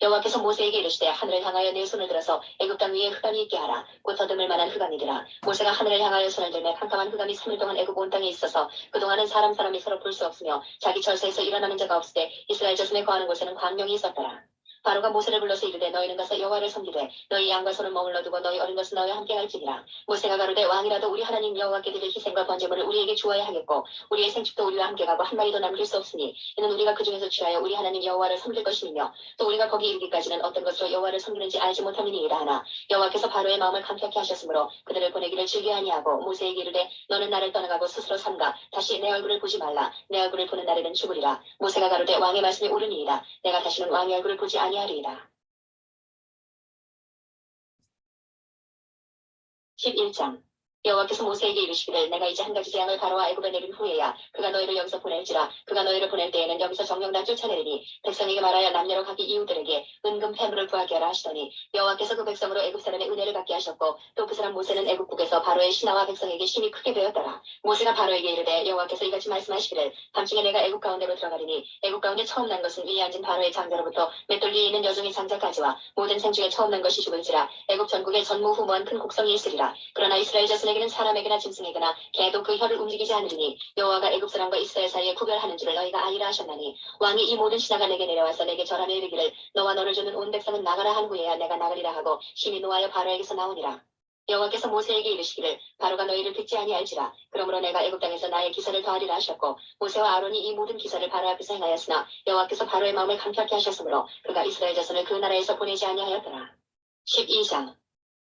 Speaker 2: 여호와께서 모세에게 이르시되 하늘을 향하여 내 손을 들어서 애굽 땅 위에 흑암이 있게 하라. 곧 더듬을 만한 흑암이더라. 모세가 하늘을 향하여 손을 들매 캄캄한 흑암이 3일 동안 애굽 온 땅에 있어서 그동안은 사람이 서로 볼 수 없으며 자기 절세에서 일어나는 자가 없으되 이스라엘 자손에 거하는 곳에는 광명이 있었더라. 바로가 모세를 불러서 이르되 너희는 가서 여호와를 섬기되 너희 양과 소는 머물러 두고 너희 어린 것은 너희와 함께 갈지니라. 모세가 가로되 왕이라도 우리 하나님 여호와께 드릴 희생과 번제물을 우리에게 주어야 하겠고 우리의 생축도 우리와 함께 가고 한 마리도 남길 수 없으니 이는 우리가 그 중에서 취하여 우리 하나님 여호와를 섬길 것이며 또 우리가 거기 이르기까지는 어떤 것으로 여호와를 섬기는지 알지 못함이니이다 하나 여호와께서 바로의 마음을 강팍케 하셨으므로 그들을 보내기를 즐겨 아니하고 모세에게 이르되 너는 나를 떠나가고 스스로 삼가 다시 내 얼굴을 보지 말라. 내 얼굴을 보는 날에는 죽으리라. 모세가 가로되 왕의 말씀이 옳으니이다. 내가 다시는 왕의 얼굴을 보지 아니하리이다. 11장 여호와께서 모세에게 이르시기를 내가 이제 한 가지 재앙을 바로와 애굽에 내린 후에야 그가 너희를 여기서 보낼지라. 그가 너희를 보낼 때에는 여기서 정령 다 쫓아내리니 백성에게 말하여 남녀로 각기 이웃들에게 은금 패물을 구하게 하라 하시더니 여호와께서 그 백성으로 애굽 사람의 은혜를 받게 하셨고 또 그 사람 모세는 애굽국에서 바로의 신하와 백성에게 심히 크게 되었더라. 모세가 바로에게 이르되 여호와께서 이같이 말씀하시기를 밤중에 내가 애굽 가운데로 들어가리니 애굽 가운데 처음 난 것은 위에 앉은 바로의 장자로부터 맷돌 위에 있는 여종의 장자까지와 모든 생 중에 처음 난 것이 죽을지라. 애굽 전국에 전무후무한 큰 곡성이 있으리라. 그러나 이스라엘 자손에게는 사람에게나 짐승에게나 개도 그 혀를 움직이지 않으리니 여호와가 애굽 사람과 이스라엘 사이에 구별하는 줄을 너희가 아니라 하셨나니 왕이 이 모든 신하가 내게 내려와서 내게 절하며 이르기를 너와 너를 주는 온 백성은 나가라 한 후에야 내가 나가리라 하고 심히 노하여 바로에게서 나오니라. 여호와께서 모세에게 이르시기를 바로가 너희를 듣지 아니할지라. 그러므로 내가 애굽 땅에서 나의 기사를 더하리라 하셨고 모세와 아론이 이 모든 기사를 바로 앞에서 행하였으나 여호와께서 바로의 마음을 강팍케 하셨으므로 그가 이스라엘 자손을 그 나라에서 보내지 아니하였더라. 12장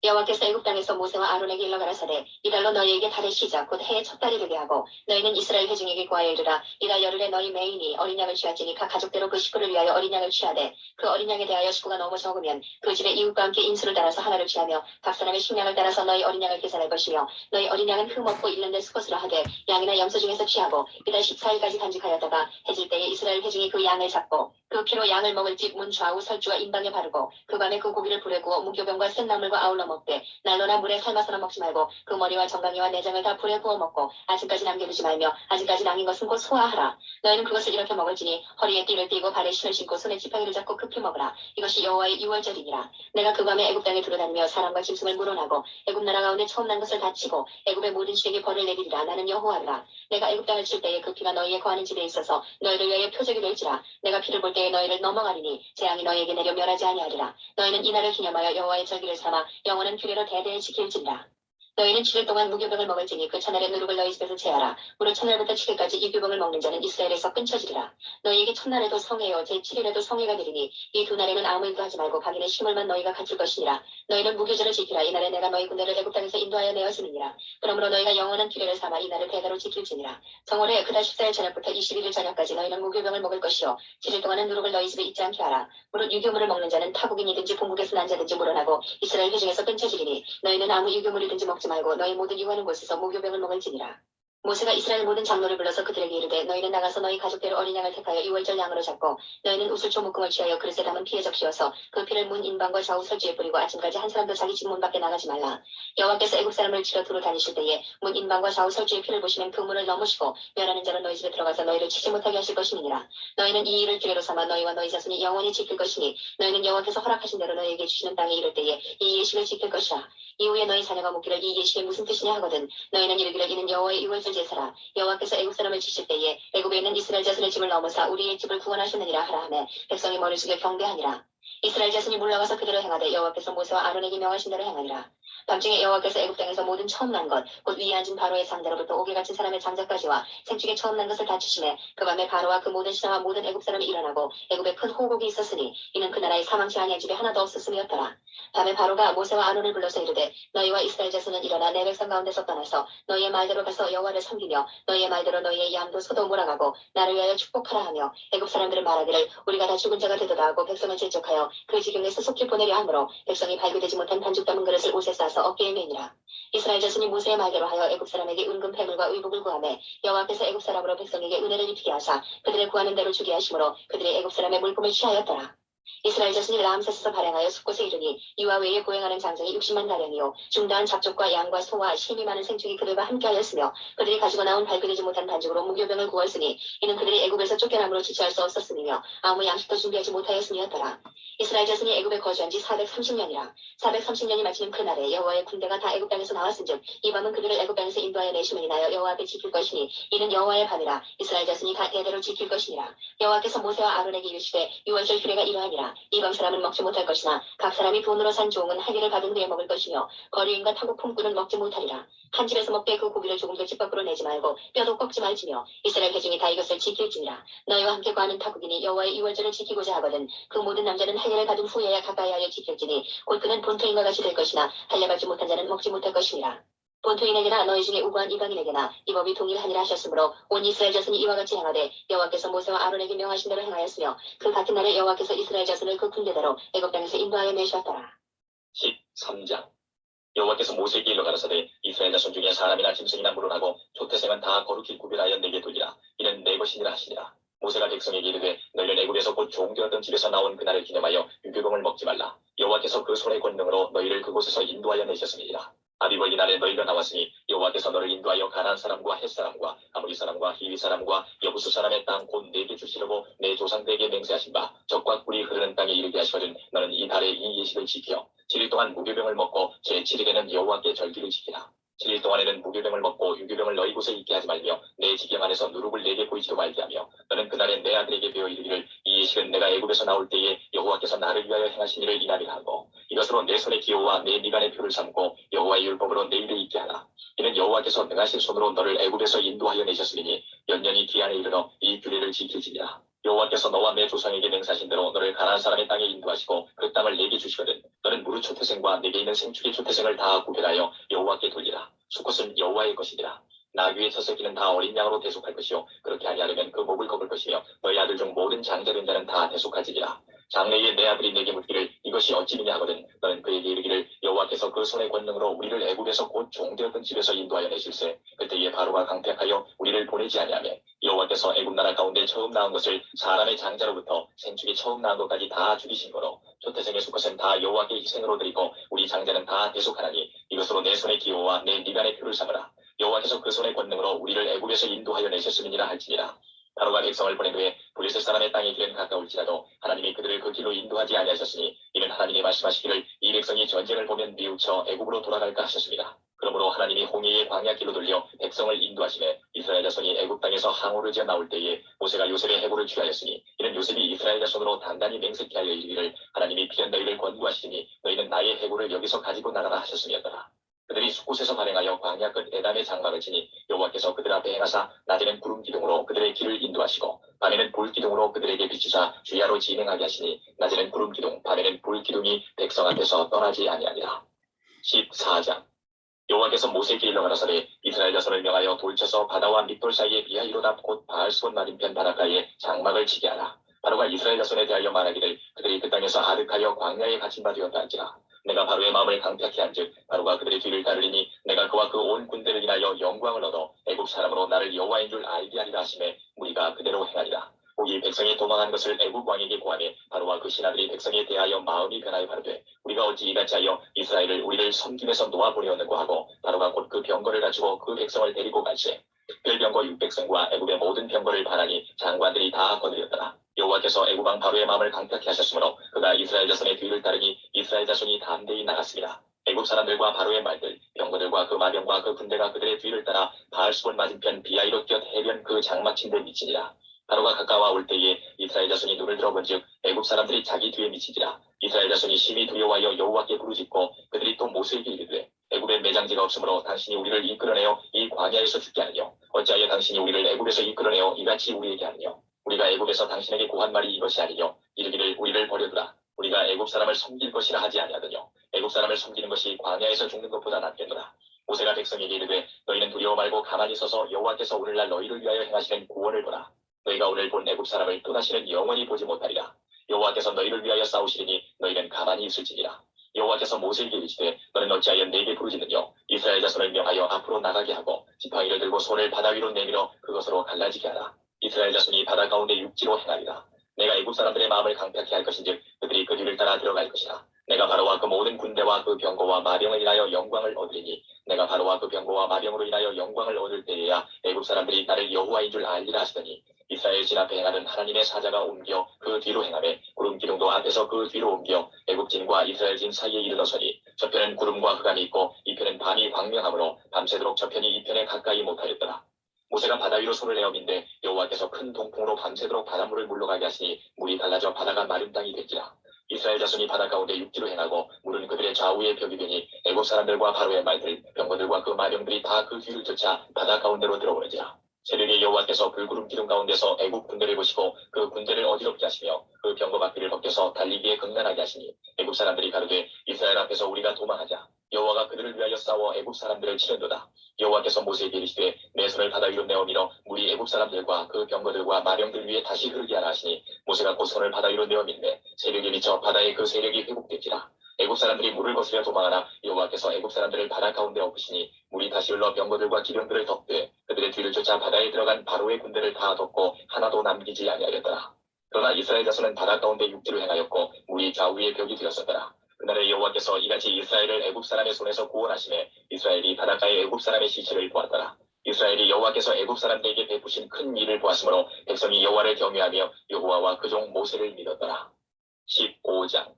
Speaker 2: 여호와께서 애굽 땅에서 모세와 아론에게 일러 가라사대 이달로 너희에게 달의 시작 곧 해의 첫 달이 되게 하고 너희는 이스라엘 회중에게 구하여 이르라. 이달 열흘에 너희 매인이 어린 양을 취할지니 각 가족대로 그 식구를 위하여 어린 양을 취하되 그 어린 양에 대하여 식구가 너무 적으면 그 집의 이웃과 함께 인수를 따라서 하나를 취하며 각 사람의 식량을 따라서 너희 어린 양을 계산할 것이며 너희 어린 양은 흠 없고 일년된 수컷으로 하되 양이나 염소 중에서 취하고 이달 14일까지 간직하였다가 해질 때에 이스라엘 회중이 그 양을 잡고 그 피로 양을 먹을 집 문 좌우 설주와 임방에 바르고 그 밤에 그 고기를 불에 구워 무교병과 쓴나물과 아울러 먹되 날로나 물에 삶아서나 먹지 말고 그 머리와 정강이와 내장을 다 불에 구워 먹고 아직까지 남겨두지 말며 아직까지 남긴 것은 곧 소화하라. 너희는 그것을 이렇게 먹을지니 허리에 띠를 띠고 발에 신을 신고 손에 지팡이를 잡고 급히 먹으라. 이것이 여호와의 유월절이니라. 내가 그 밤에 애굽 땅에 두루다니며 사람과 짐승을 물어나고 애굽 나라 가운데 처음 난 것을 다 치고 애굽의 모든 신에게 벌을 내리리라. 나는 여호와라. 내가 애굽 땅을 칠 때에 그 피가 너희의 거하는 집에 있어서 너희를 위하여 표적이 될지라. 내가 피를 볼 때에 너희를 넘어가리니 재앙이 너희에게 내려 멸하지 아니하리라. 너희는 이 날을 기념하여 여호와의 절기를 삼아 영원한 규례로 대대에 지킬지니라. 너희는 7일 동안 무교병을 먹을지니 그 첫날의 누룩을 너희 집에서 제하라. 무릇 첫날부터 7일까지 이 교병을 먹는 자는 이스라엘에서 끊쳐지리라. 너희에게 첫날에도 성회요 제7일에도 성회가 되리니 이 두 날에는 아무 일도 하지 말고 각인의 식물만 너희가 갖출 것이니라. 너희는 무교절을 지키라. 이 날에 내가 너희 군대를 애굽 땅에서 인도하여 내었음이니라. 그러므로 너희가 영원한 규례를 삼아 이 날을 대대로 지킬지니라. 정월에 그달 14일 저녁부터 21일 저녁까지 너희는 무교병을 먹을 것이요 7일 동안은 누룩을 너희 집에 잊지 않게 하라. 무릇 유교물을 먹는 자는 타국인이든지 본국에서 난 자든지 물어나고 이스라엘 회중에서 끊쳐지리니 너희는 아무 유교물이든지 먹지 말고 너희 모든 유하는 곳에서 무교병을 먹을지니라. 모세가 이스라엘 모든 장로를 불러서 그들에게 이르되 너희는 나가서 너희 가족대로 어린 양을 택하여 유월절 양으로 잡고 너희는 우슬초 묶음을 취하여 그릇에 담은 피에 적시어서 그 피를 문 인방과 좌우 설주에 뿌리고 아침까지 한 사람도 자기 집 문 밖에 나가지 말라. 여호와께서 애굽 사람을 치러 두루 다니실 때에 문 인방과 좌우 설주의 피를 보시면 그 문을 넘으시고 멸하는 자는 너희 집에 들어가서 너희를 치지 못하게 하실 것임이니라. 너희는 이 일을 규례로 삼아 너희와 너희 자손이 영원히 지킬 것이니 너희는 여호와께서 허락하신 대로 너희에게 주시는 땅에 이를 때에 이 예식을 지킬 것이라. 이후에 너희 자녀가 묻기를 이 예식이 무슨 뜻이냐 하거든 너희는 이르기를 이는 여호와의 유월절 제사라. 여호와께서 애굽 사람을 치실 때에 애굽에 있는 이스라엘 자손의 집을 넘어사 우리의 집을 구원하셨느니라 하라 하매 백성이 머리 숙여 경배하니라. 이스라엘 자손이 물러가서 그대로 행하되 여호와께서 모세와 아론에게 명하신 대로 행하니라. 밤중에 여호와께서 애굽 땅에서 모든 처음 난 것 곧 위에 앉은 바로의 상대로부터 옥에 갇힌 사람의 장자까지와 생중에 처음 난 것을 다 치심에 그 밤에 바로와 그 모든 신하와 모든 애굽 사람이 일어나고 애굽에 큰 호곡이 있었으니 이는 그 나라에 사망치 아니한 집에 하나도 없었음이었더라. 밤에 바로가 모세와 아론을 불러서 이르되 너희와 이스라엘 자손은 일어나 내 백성 가운데서 떠나서 너희의 말대로 가서 여호와를 섬기며 너희의 말대로 너희의 양도 소도 몰아가고 나를 위하여 축복하라 하며 애굽 사람들은 말하기를 우리가 다 죽은 자가 되도다 하고 백성을 재촉하여 그 지경에서 속히 보내려 하므로 백성이 발교되지 못한 반죽 담은 그릇을 옷에 싸서 어깨에 매니라. 이스라엘 자손이 모세의 말대로 하여 애굽 사람에게 은금 패물과 의복을 구하매 여호와께서 애굽 사람으로 백성에게 은혜를 입히게 하사 그들의 구하는 대로 주게 하심으로 그들이 애굽 사람의 물품을 취하였더라. 이스라엘 자손이 라암셋에서 발행하여 숫곳에 이르니 이와 외에 보행하는 장정이 60만 가량이요 중다한 잡족과 양과 소와 힘이 많은 생축이 그들과 함께하였으며 그들이 가지고 나온 발견되지 못한 반죽으로 무교병을 구웠으니 이는 그들이 애굽에서 쫓겨남으로 지체할 수 없었음이며 아무 양식도 준비하지 못하였음이었더라. 이스라엘 자손이 애굽에 거주한 지 430년이라. 430년이 마치는 그날에 여호와의 군대가 다 애굽 땅에서 나왔은즉 이 밤은 그들을 애굽 땅에서 인도하여 내심을 인하여 여호와 앞에 지킬 것이니 이는 여호와의 밤이라. 이스라엘 자손이 다 대대로 지킬 것이니라. 여호와께서 모세와 아론에게 이르시되 유월절 규례가 이러하니라. 이 밤 사람은 먹지 못할 것이나 각 사람이 돈으로 산 종은 할례를 받은 후에 먹을 것이며 거류인과 타국 품꾼은 먹지 못하리라. 한 집에서 먹되 그 고기를 조금도 집 밖으로 내지 말고 뼈도 꺾지 말지며 이스라엘 회중이 다 이것을 지킬지니라. 너희와 함께 거하는 타국인이 여호와의 유월절을 지키고자 하거든 그 모든 남자는 할례를 받은 후에야 가까이하여 지킬지니 곧 그는 본토인과 같이 될 것이나 할례 받지 못한 자는 먹지 못할 것이니라. 본토인에게나 너희 중에 우고한 이방인에게나 이 법이 동일하니라 하셨으므로 온 이스라엘 자손이 이와 같이 행하되 여호와께서 모세와 아론에게 명하신 대로 행하였으며 그 같은 날에 여호와께서 이스라엘 자손을 그 군대대로 애굽 땅에서 인도하여 내셨더라.
Speaker 1: 13장 여호와께서 모세에게 일러 가라사대 이스라엘 자손 중에 사람이나 짐승이나 물어나고 조태생은 다 거룩히 구별하여 내게 돌리라. 이는 내 것이니라 하시니라. 모세가 백성에게 이르되 너희는 애굽에서 곧 종되었던 집에서 나온 그날을 기념하여 유교병을 먹지 말라. 여호와께서 그 손의 권능으로 너희를 그곳에서 인도하여 내셨음이니라. 아비벌리 날에 너희가 나왔으니 여호와께서 너를 인도하여 가나안 사람과 헷 사람과 아모리 사람과 히위 사람과 여부수 사람의 땅 곧 내게 주시려고 내 조상들에게 맹세하신 바 적과 꿀이 흐르는 땅에 이르게 하시거든 너는 이 달에 이 예식을 지켜 7일 동안 무교병을 먹고 제7일에는 여호와께 절기를 지키라. 7일 동안에는 무교병을 먹고 유교병을 너희 곳에 있게 하지 말며 내 지경 안에서 누룩을 내게 보이지도 말게 하며 너는 그날에 내 아들에게 배워 이르기를 이 예식은 내가 애굽에서 나올 때에 여호와께서 나를 위하여 행하신 일을 인하리라 하고 이것으로 내 손의 기호와 내 미간의 표를 삼고 여호와의 율법으로 내 입에 있게 하라. 이는 여호와께서 능하신 손으로 너를 애굽에서 인도하여 내셨으니 연년이 기한에 이르러 이 규례를 지킬지니라. 여호와께서 너와 내 조상에게 맹세하신 대로 너를 가나안 사람의 땅에 인도하시고 그 땅을 내게 주시거든 너는 무릇 초태생과 내게 있는 생축의 초태생을 다 구별하여 여호와께 돌리라. 수컷은 여호와의 것이니라. 나귀의 첫 새끼는 다 어린 양으로 대속할 것이요 그렇게 하려면 그 목을 꺾을 것이며 너희 아들 중 모든 장자된 자는 다 대속할지니라. 장래에 내 아들이 내게 묻기를 이것이 어찌미냐 하거든 너는 그에게 이르기를 여호와께서 그 손의 권능으로 우리를 애굽에서 곧 종되었던 집에서 인도하여 내실세 그때에 바로가 강택하여 우리를 보내지 아니하며 여호와께서 애굽 나라 가운데 처음 낳은 것을 사람의 장자로부터 생축이 처음 낳은 것까지 다 죽이신 거로 초태생의 수컷은 다 여호와께 희생으로 드리고 우리 장자는 다 대속하나니 이것으로 내 손의 기호와 내 미간의 표를 삼으라. 여호와께서 그 손의 권능으로 우리를 애굽에서 인도하여 내셨음이니라 할지니라. 바로가 백성을 보낸 후에 블레셋 사람의 땅의 길은 가까울지라도 하나님이 그들을 그 길로 인도하지 아니하셨으니 이는 하나님이 말씀하시기를 이 백성이 전쟁을 보면 뉘우쳐 애굽으로 돌아갈까 하셨습니다. 그러므로 하나님이 홍해의 광야 길로 돌려 백성을 인도하시매 이스라엘 자손이 애굽 땅에서 항우를 지어 나올 때에 모세가 요셉의 해골을 취하였으니 이는 요셉이 이스라엘 자손으로 단단히 맹세케 하여 이르기를 하나님이 피한 너희를 권고하시니 너희는 나의 해골을 여기서 가지고 나가라 하셨음이었더라. 그들이 숲곳에서 발행하여 광야 끝 에담의 장막을 치니 여호와께서 그들 앞에 행하사 낮에는 구름 기둥으로 그들의 길을 인도하시고 밤에는 불 기둥으로 그들에게 비추사 주야로 진행하게 하시니 낮에는 구름 기둥 밤에는 불 기둥이 백성 앞에서 떠나지 아니하니라. 14장 여호와께서 모세에게 일러 가라사대 이스라엘 자손을 명하여 돌쳐서 바다와 밑돌 사이에 비하이로다 곧 바알수온 맞은편 바닷가에 장막을 치게 하라. 바로가 이스라엘 자손에 대하여 말하기를 그들이 그 땅에서 아득하여 광야에 갇힌 바 되었다 한지라. 내가 바로의 마음을 강팍케 한즉 바로가 그들의 뒤를 따르리니 내가 그와 그 온 군대를 인하여 영광을 얻어 애굽 사람으로 나를 여호와인 줄 알게 하리라 하시매 우리가 그대로 행하리라. 이 백성이 도망한 것을 애굽 왕에게 고하매 바로와 그 신하들이 백성에 대하여 마음이 변하여 가로되 우리가 어찌 이같이 하여 이스라엘을 우리를 섬김에서 놓아보려는고 하고 바로가 곧 그 병거를 가지고 그 백성을 데리고 갈세 특별병거 600성과 애굽의 모든 병거를 반하니 장관들이 다 거느렸더라. 여호와께서 애굽 왕 바로의 마음을 강팍케 하셨으므로 그가 이스라엘 자손의 뒤를 따르니 이스라엘 자손이 담대히 나갔습니다. 애굽 사람들과 바로의 말들 병거들과 그 마병과 그 군대가 그들의 뒤를 따라 바알수온 맞은편 비하이롯 곁 해변 그 장막친 데 미치니라. 바로가 가까워 올 때에 이스라엘 자손이 눈을 들어본즉 애굽 사람들이 자기 뒤에 미치지라. 이스라엘 자손이 심히 두려워하여 여호와께 부르짖고 그들이 또 모세에게 이르되 애굽에 매장지가 없으므로 당신이 우리를 이끌어내어 이 광야에서 죽게 하느뇨 어찌하여 당신이 우리를 애굽에서 이끌어내어 이같이 우리에게 하느뇨 우리가 애굽에서 당신에게 고한 말이 이것이 아니뇨 이르기를 우리를 버려두라 우리가 애굽 사람을 섬길 것이라 하지 아니하더뇨 애굽 사람을 섬기는 것이 광야에서 죽는 것보다 낫겠노라. 모세가 백성에게 이르되 너희는 두려워 말고 가만히 서서 여호와께서 오늘날 너희를 위하여 행하시는 구원을 보라. 너희가 오늘 본 애굽 사람을 또다시는 영원히 보지 못하리라. 여호와께서 너희를 위하여 싸우시리니 너희는 가만히 있을지니라. 여호와께서 모세에게 이르시되 너는 어찌하여 내게 부르짖느뇨 이스라엘 자손을 명하여 앞으로 나가게 하고 지팡이를 들고 손을 바다 위로 내밀어 그것으로 갈라지게 하라. 이스라엘 자손이 바다 가운데 육지로 행하리라. 내가 애굽 사람들의 마음을 강팍케 할 것인즉 그들이 그 뒤를 따라 들어갈 것이라. 내가 바로와 그 모든 군대와 그 병거와 마병을 인하여 영광을 얻으리니 내가 바로와 그 병거와 마병으로 인하여 영광을 얻을 때에야 애굽 사람들이 나를 여호와인 줄 알리라 하시더니 이스라엘 진 앞에 행하는 하나님의 사자가 옮겨 그 뒤로 행하매 구름 기둥도 앞에서 그 뒤로 옮겨 애굽 진과 이스라엘 진 사이에 이르러서니 저편은 구름과 흑암이 있고 이편은 밤이 광명하므로 밤새도록 저편이 이편에 가까이 못하였더라. 모세가 바다 위로 손을 내어 민데 여호와께서 큰 동풍으로 밤새도록 바닷물을 물러가게 하시니 물이 갈라져 바다가 마른 땅이 됐지라. 이스라엘 자손이 바다 가운데 육지로 행하고 물은 그들의 좌우에 벽이 되니 애굽 사람들과 바로의 말들 병거들과 그 마병들이 다 그 뒤를 쫓아 바다 가운데로 들어오는지라. 새벽에 여호와께서 불구름 기둥 가운데서 애굽 군대를 보시고 그 군대를 어지럽게 하시며 그 병거 바퀴를 벗겨서 달리기에 극난하게 하시니 애굽 사람들이 가로되 이스라엘 앞에서 우리가 도망하자. 여호와가 그들을 위하여 싸워 애굽 사람들을 치려도다. 여호와께서 모세에게 이르시되 내 손을 바다 위로 내어 밀어 물이 애굽 사람들과 그 병거들과 마병들 위에 다시 흐르게 하라 하시니 모세가 곧 손을 바다 위로 내어 밀매 세력이 미쳐 바다에 그 세력이 회복되지라. 애굽 사람들이 물을 거스려 도망하나 여호와께서 애굽 사람들을 바다 가운데 엎으시니 물이 다시 흘러 병거들과 기병들을 덮되 그들의 뒤를 쫓아 바다에 들어간 바로의 군대를 다 덮고 하나도 남기지 아니하였더라. 그러나 이스라엘 자손은 바다 가운데 육지를 행하였고 물이 좌우에 벽이 되었었더라. 그날에 여호와께서 이같이 이스라엘을 애굽 사람의 손에서 구원하시매 이스라엘이 바닷가에 애굽 사람의 시체를 보았더라. 이스라엘이 여호와께서 애굽 사람들에게 베푸신 큰 일을 보았으므로 백성이 여호와를 경외하며 여호와와 그 종 모세를 믿었더라. 15장.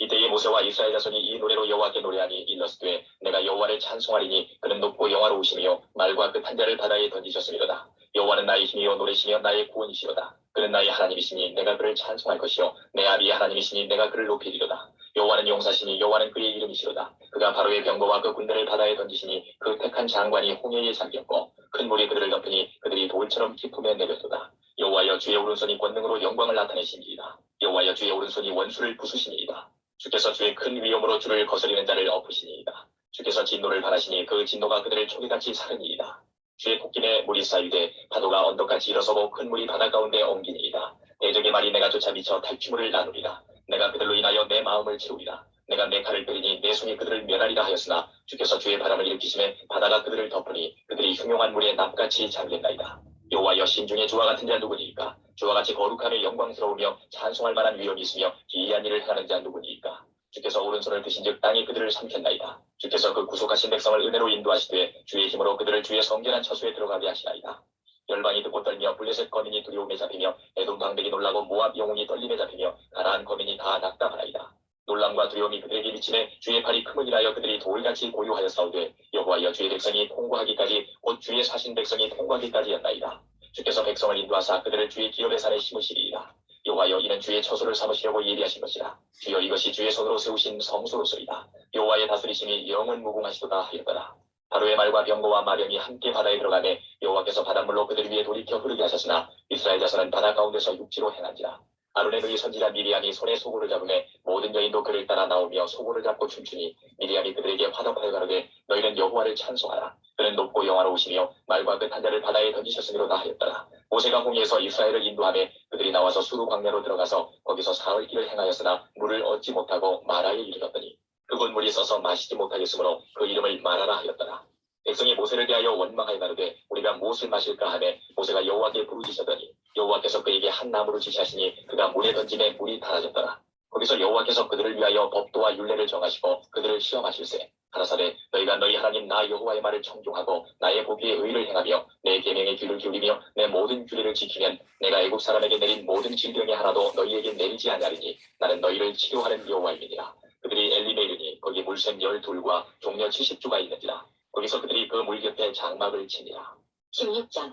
Speaker 1: 이때에 모세와 이스라엘 자손이 이 노래로 여호와께 노래하니 일렀으되 내가 여호와를 찬송하리니 그는 높고 영화로우시며 말과 그 탄자를 바다에 던지셨음이로다. 여호와는 나의 힘이요 노래시며 나의 구원이시로다. 그는 나의 하나님이시니 내가 그를 찬송할 것이요 내 아비의 하나님이시니 내가 그를 높이리로다. 여호와는 용사시니 여호와는 그의 이름이시로다. 그가 바로의 병거와 그 군대를 바다에 던지시니 그 택한 장관이 홍해에 잠겼고 큰 물이 그들을 덮으니 그들이 돌처럼 깊음에 내렸도다. 여호와여 주의 오른손이 권능으로 영광을 나타내시니이다. 여호와여 주의 오른손이 원수를 부수시니이다. 주께서 주의 큰 위엄으로 주를 거스리는 자를 엎으시니이다. 주께서 진노를 바라시니 그 진노가 그들을 초기같이 사르니이다. 주의 콧김에 물이 쌓이되 파도가 언덕같이 일어서고 큰 물이 바다 가운데 옮기니이다. 대적의 말이 내가 쫓아 미쳐 탈취물을 나누리라. 내가 그들로 인하여 내 마음을 채우리라. 내가 내 칼을 빼리니 내 손이 그들을 멸하리라 하였으나 주께서 주의 바람을 일으키심에 바다가 그들을 덮으니 그들이 흉용한 물에 납같이 잠겼나이다. 여호와여 신중에 주와 같은 자 누구니이까? 주와 같이 거룩하며 영광스러우며 찬송할 만한 위엄이 있으며 기이한 일을 행하는 자 누구니이까? 주께서 오른손을 드신즉 땅이 그들을 삼켰나이다. 주께서 그 구속하신 백성을 은혜로 인도하시되 주의 힘으로 그들을 주의 성결한 처소에 들어가게 하시나이다. 열방이 듣고 떨며 블레셋 거민이 두려움에 잡히며 에돔 방백이 놀라고 모압 영웅이 떨림에 잡히며 가나안 거민이 다 낙담하나이다. 놀람과 두려움이 그들에게 미치매 주의 팔이 크면 인하여 그들이 돌같이 고요하여 싸우되 여호와여 주의 백성이 통과하기까지 곧 주의 사신 백성이 통과하기까지였나이다. 주께서 백성을 인도하사 그들을 주의 기업의 산에 심으시리이다. 여호와여 이는 주의 처소를 삼으시려고 예비하신 것이라. 주여 이것이 주의 손으로 세우신 성소로소이다. 여호와의 다스리심이 영원 무궁하시도다 하였더라. 바로의 말과 병거와 마령이 함께 바다에 들어가매 여호와께서 바닷물로 그들 위에 돌이켜 흐르게 하셨으나 이스라엘 자손은 바다 가운데서 육지로 행한지라. 아론의 누이 선지자 미리암이 손에 소고를 잡으매 모든 여인도 그를 따라 나오며 소고를 잡고 춤추니 미리암이 그들에게 화답하여 가로되 너희는 여호와를 찬송하라. 그는 높고 영화로우시며 말과 그 탄자를 바다에 던지셨으므로다 하였더라. 모세가 홍해에서 이스라엘을 인도하매 그들이 나와서 수루 광야로 들어가서 거기서 사흘 길을 행하였으나 물을 얻지 못하고 마라에 이르렀더니 그곳 물이 써서 마시지 못하겠으므로 그 이름을 마라라 하였더라. 백성이 모세를 대하여 원망하여 가로되 우리가 무엇을 마실까 하매 모세가 여호와께 부르짖으더니 여호와께서 그에게 한 나무를 지시하시니 그가 물에 던짐에 물이 달아졌더라. 거기서 여호와께서 그들을 위하여 법도와 율례를 정하시고 그들을 시험하실세. 가라사대 너희가 너희 하나님 나 여호와의 말을 청종하고 나의 보기에 의를 행하며 내 계명에 귀를 기울이며 내 모든 규례를 지키면 내가 애굽 사람에게 내린 모든 질병의 하나도 너희에게 내리지 아니하리니 나는 너희를 치료하는 여호와임이니라. 그들이 엘림에 이르니 거기 물샘 12과 종려 70주가 있는지라. 거기서 그들이 그 물 곁에 장막을 치니라.
Speaker 2: 16장.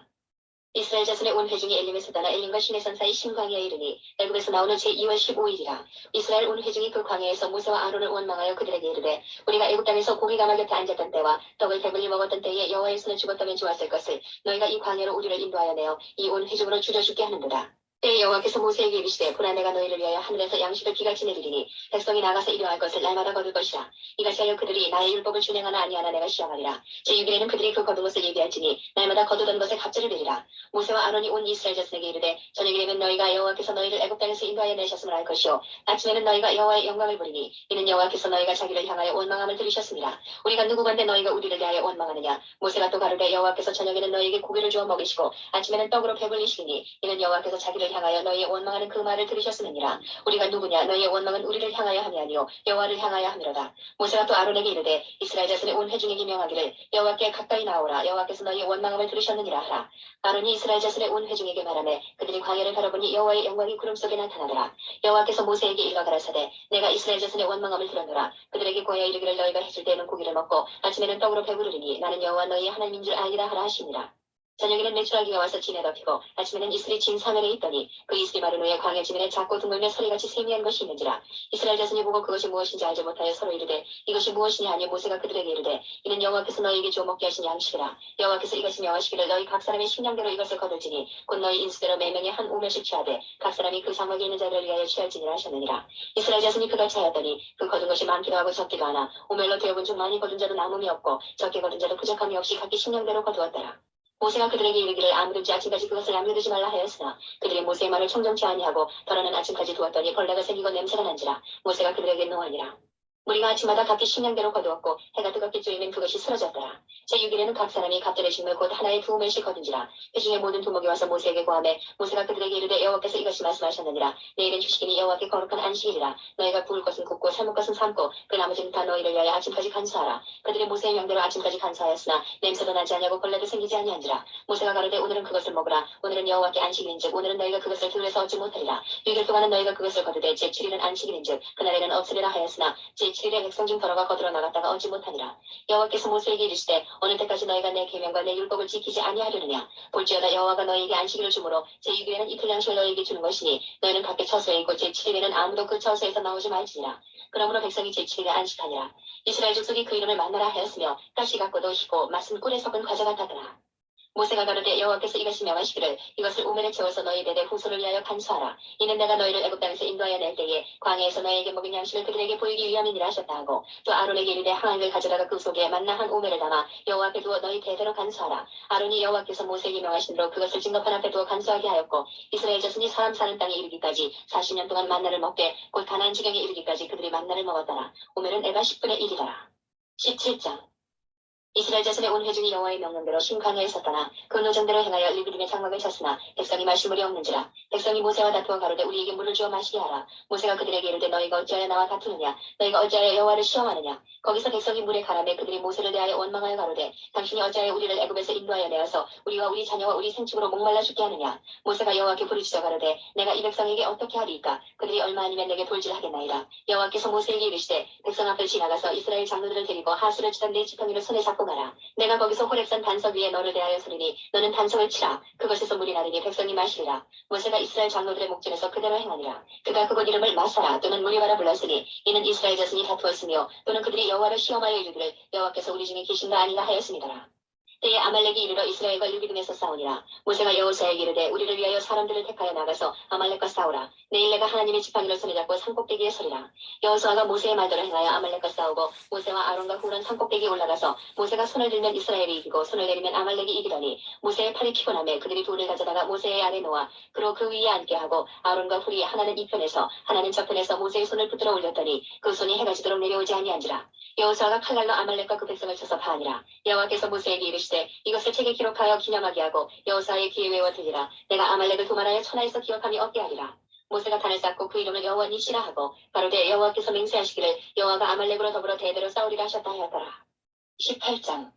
Speaker 2: 이스라엘 자손의 온 회중이 엘림에서 떠나 엘림과 시내산 사이 신광야에 이르니 애굽에서 나오는 제2월 15일이라. 이스라엘 온 회중이 그 광야에서 모세와 아론을 원망하여 그들에게 이르되 우리가 애굽 땅에서 고기 가마 곁에 앉았던 때와 떡을 배불리 먹었던 때에 여호와의 손에 죽었다면 좋았을 것을 너희가 이 광야로 우리를 인도하여 내어 이 온 회중으로 줄여 죽게 하는도다. 때에 여호와께서 모세에게 이르시되 보라 내가 너희를 위하여 하늘에서 양식을 비같이 내리리니 백성이 나가서 일용할 것을 날마다 거둘 것이라. 이같이 하여 그들이 나의 율법을 준행하나 아니하나 내가 시험하리라. 제6일에는 그들이 그 거둔 것을 예비할지니 날마다 거두던 것에 갑절을 베리라. 모세와 아론이 온 이스라엘 자손에게 이르되 저녁이 되면 너희가 여호와께서 너희를 애굽 땅에서 인도하여 내셨음을 알 것이요 아침에는 너희가 여호와의 영광을 보리니 이는 여호와께서 너희가 자기를 향하여 원망함을 들으셨습니다. 우리가 누구건대 너희가 우리를 대하여 원망하느냐. 모세가 또 가로되 여호와께서 저녁에는 너희에게 고기를 주어 먹이시고 아침에는 떡으로 배불리시리니 이는 여호와께서 자기를 향하여 너희의 원망하는 그 말을 들으셨음이니라. 우리가 누구냐. 너희의 원망은 우리를 향하여 함이 아니요 여호와를 향하여 함이로다. 모세가 또 아론에게 이르되 이스라엘 자손의 온 회중에게 명하기를 여호와께 가까이 나오라. 여호와께서 너희의 원망함을 들으셨느니라 하라. 아론이 이스라엘 자손의 온 회중에게 말하매 그들이 광야를 바라보니 여호와의 영광이 구름 속에 나타나더라. 여호와께서 모세에게 일러 가라사대 내가 이스라엘 자손의 원망함을 들었노라. 그들에게 고하여 이르기를 너희가 해줄 때에는 고기를 먹고 아침에는 떡으로 배부르리니 나는 여호와 너희의 하나님인 줄 알리라 하라 하시니라. 저녁에는 메추라기가 와서 진에 덮이고 아침에는 이슬이 진 사면에 있더니 그 이슬이 마른 후에 광야 지면에 작고 둥글며 서리같이 세미한 것이 있는지라. 이스라엘 자손이 보고 그것이 무엇인지 알지 못하여 서로 이르되 이것이 무엇이냐 하니 모세가 그들에게 이르되 이는 여호와께서 너희에게 주어 먹게 하신 양식이라. 여호와께서 이것이 명하시기를 너희 각 사람의 식량대로 이것을 거둘지니 곧 너희 인수대로 매명에 한 오멜씩 취하되 각 사람이 그 장막에 있는 자들을 위하여 취할지니라 하셨느니라. 이스라엘 자손이 그걸 차였더니 그 거둔 것이 많기도 하고 적기도 하나 오멜로 되어본 중 많이 거둔 자도 남음이 없고 적게 거둔 자도 부족함이 없이 각기 식량대로 거두었더라. 모세가 그들에게 이르기를 아무든지 아침까지 그것을 남겨두지 말라 하였으나 그들이 모세의 말을 청정치 아니하고 더러는 아침까지 두었더니 벌레가 생기고 냄새가 난지라. 모세가 그들에게 노하니라. 무리가 아침마다 각기 식량대로 거두었고 해가 뜨겁게 쬐이면 그것이 쓰러졌더라. 제6일에는 각 사람이 갑절의 식물 곧 하나에 2오멜씩 거둔지라. 그 중에 모든 두목이 와서 모세에게 고하매 모세가 그들에게 이르되 여호와께서 이것이 말씀하셨느니라. 내일은 휴식이니 여호와께 거룩한 안식일이라. 너희가 구울 것은 굽고 삶을 것은 삶고 그 나머지는 다 너희를 위하여 아침까지 간수하라. 그들이 모세의 명대로 아침까지 간수하였으나 냄새도 나지 아니하고 벌레도 생기지 아니한지라. 모세가 가로되 오늘은 그것을 먹으라. 오늘은 여호와께 안식일인즉 오늘은 너희가 그것을 들에서 얻지 못하리라. 6일 동안은 너희가 그것을 거두되 제7일은 안식일인즉 그날에는 없으리라 하였으나 제7일에 백성 중 더러가 거두러 나갔다가 얻지 못하니라. 여호와께서 모세에게 이르시되 어느 때까지 너희가 내 계명과 내 율법을 지키지 아니하려느냐. 볼지어다 여호와가 너희에게 안식일을 주므로 제6일에는 이틀 양식을 너희에게 주는 것이니 너희는 밖에 처소에 있고 제7일에는 아무도 그 처소에서 나오지 말지니라. 그러므로 백성이 제7일에 안식하니라. 이스라엘 족속이 그 이름을 만나라 하였으며 가시 같고도 희고 맛은 꿀에 섞은 과자 같았더라. 모세가 가로되 여호와께서 이것이 명하시기를 이것을 오멜에 채워서 너희 대대 후손을 위하여 간수하라. 이는 내가 너희를 애굽 땅에서 인도하여 낼 때에 광야에서 너희에게 먹인 양식을 그들에게 보이기 위함이니라 하셨다 하고 또 아론에게 이르되 항아리를 가져다가 그 속에 만나 한 오멜을 담아 여호와 앞에 두어 너희 대대로 간수하라. 아론이 여호와께서 모세에게 명하신 대로 그것을 증거판 앞에 두어 간수하게 하였고 이스라엘 자손이 사람 사는 땅에 이르기까지 40년 동안 만나를 먹되 곧 가나안 지경에 이르기까지 그들이 만나를 먹었더라. 오멜은 에바 10분의 1이더라. 17장 이스라엘 자손의 온 회중이 여호와의 명령대로 흰 광야에 섰더나 그 노정대로 행하여 리브림의 장막을 쳤으나 백성이 마실 물이 없는지라. 백성이 모세와 다투어 가로되 우리에게 물을 주어 마시게 하라. 모세가 그들에게 이르되 너희가 어찌하여 나와 다투느냐. 너희가 어찌하여 여호와를 시험하느냐. 거기서 백성이 물에 가라매 그들이 모세를 대하여 원망하여 가로되 당신이 어찌하여 우리를 애굽에서 인도하여 내어서 우리와 우리 자녀와 우리 생축으로 목말라 죽게 하느냐. 모세가 여호와께 부르짖어 가로되 내가 이 백성에게 어떻게 하리이까. 그들이 얼마 아니면 내게 돌질하겠나이다. 여호와께서 모세에게 이르시되 백성 앞을 지나가서 이스라엘 장로들을 데리고 하수를 치던 네 지팡이를 손에 잡고 가라. 내가 거기서 호렙산 반석 위에 너를 대하여 서리니 너는 반석을 치라. 그것에서 물이 나르니 백성이 마시리라. 모세가 이스라엘 장로들의 목전에서 그대로 행하니라. 그가 그곳 이름을 마사라 또는 무리바라 불렀으니 이는 이스라엘 자손이 다투었으며 또는 그들이 여호와를 시험하여 이르기를 여호와께서 우리 중에 계신가 아닌가 하였음이더라. 때에 아말렉이 이르러 이스라엘과 르비딤에서 싸우니라. 모세가 여호수아에게 이르되 우리를 위하여 사람들을 택하여 나가서 아말렉과 싸우라. 내일 내가 하나님의 지팡이를 손에 잡고 산꼭대기에 서리라. 여호수아가 모세의 말대로 행하여 아말렉과 싸우고 모세와 아론과 훌은 산꼭대기에 올라가서 모세가 손을 들면 이스라엘이 이기고 손을 내리면 아말렉이 이기더니 모세의 팔이 피곤하며 그들이 돌을 가져다가 모세의 아래 놓아 그로 그 위에 앉게 하고 아론과 훌이 하나는 이 편에서 하나는 저 편에서 모세의 손을 붙들어 올렸더니 그 손이 해가 지도록 내려오지 아니한지라. 여호수아가 칼날로 아말렉과 그 백성을 쳐서 파하니라. 여호와께서 모세에게 이르시되 이것을 책에 기록하여 기념하게 하고 여호수아의 귀에 외워 들리라. 내가 아말렉을 도말하여 천하에서 기억함이 없게 하리라. 모세가 단을 쌓고 그 이름을 여호와 니시라 하고 가로되 여호와께서 맹세하시기를 여호와가 아말렉으로 더불어 대대로 싸우리라 하셨다 하였더라. 18장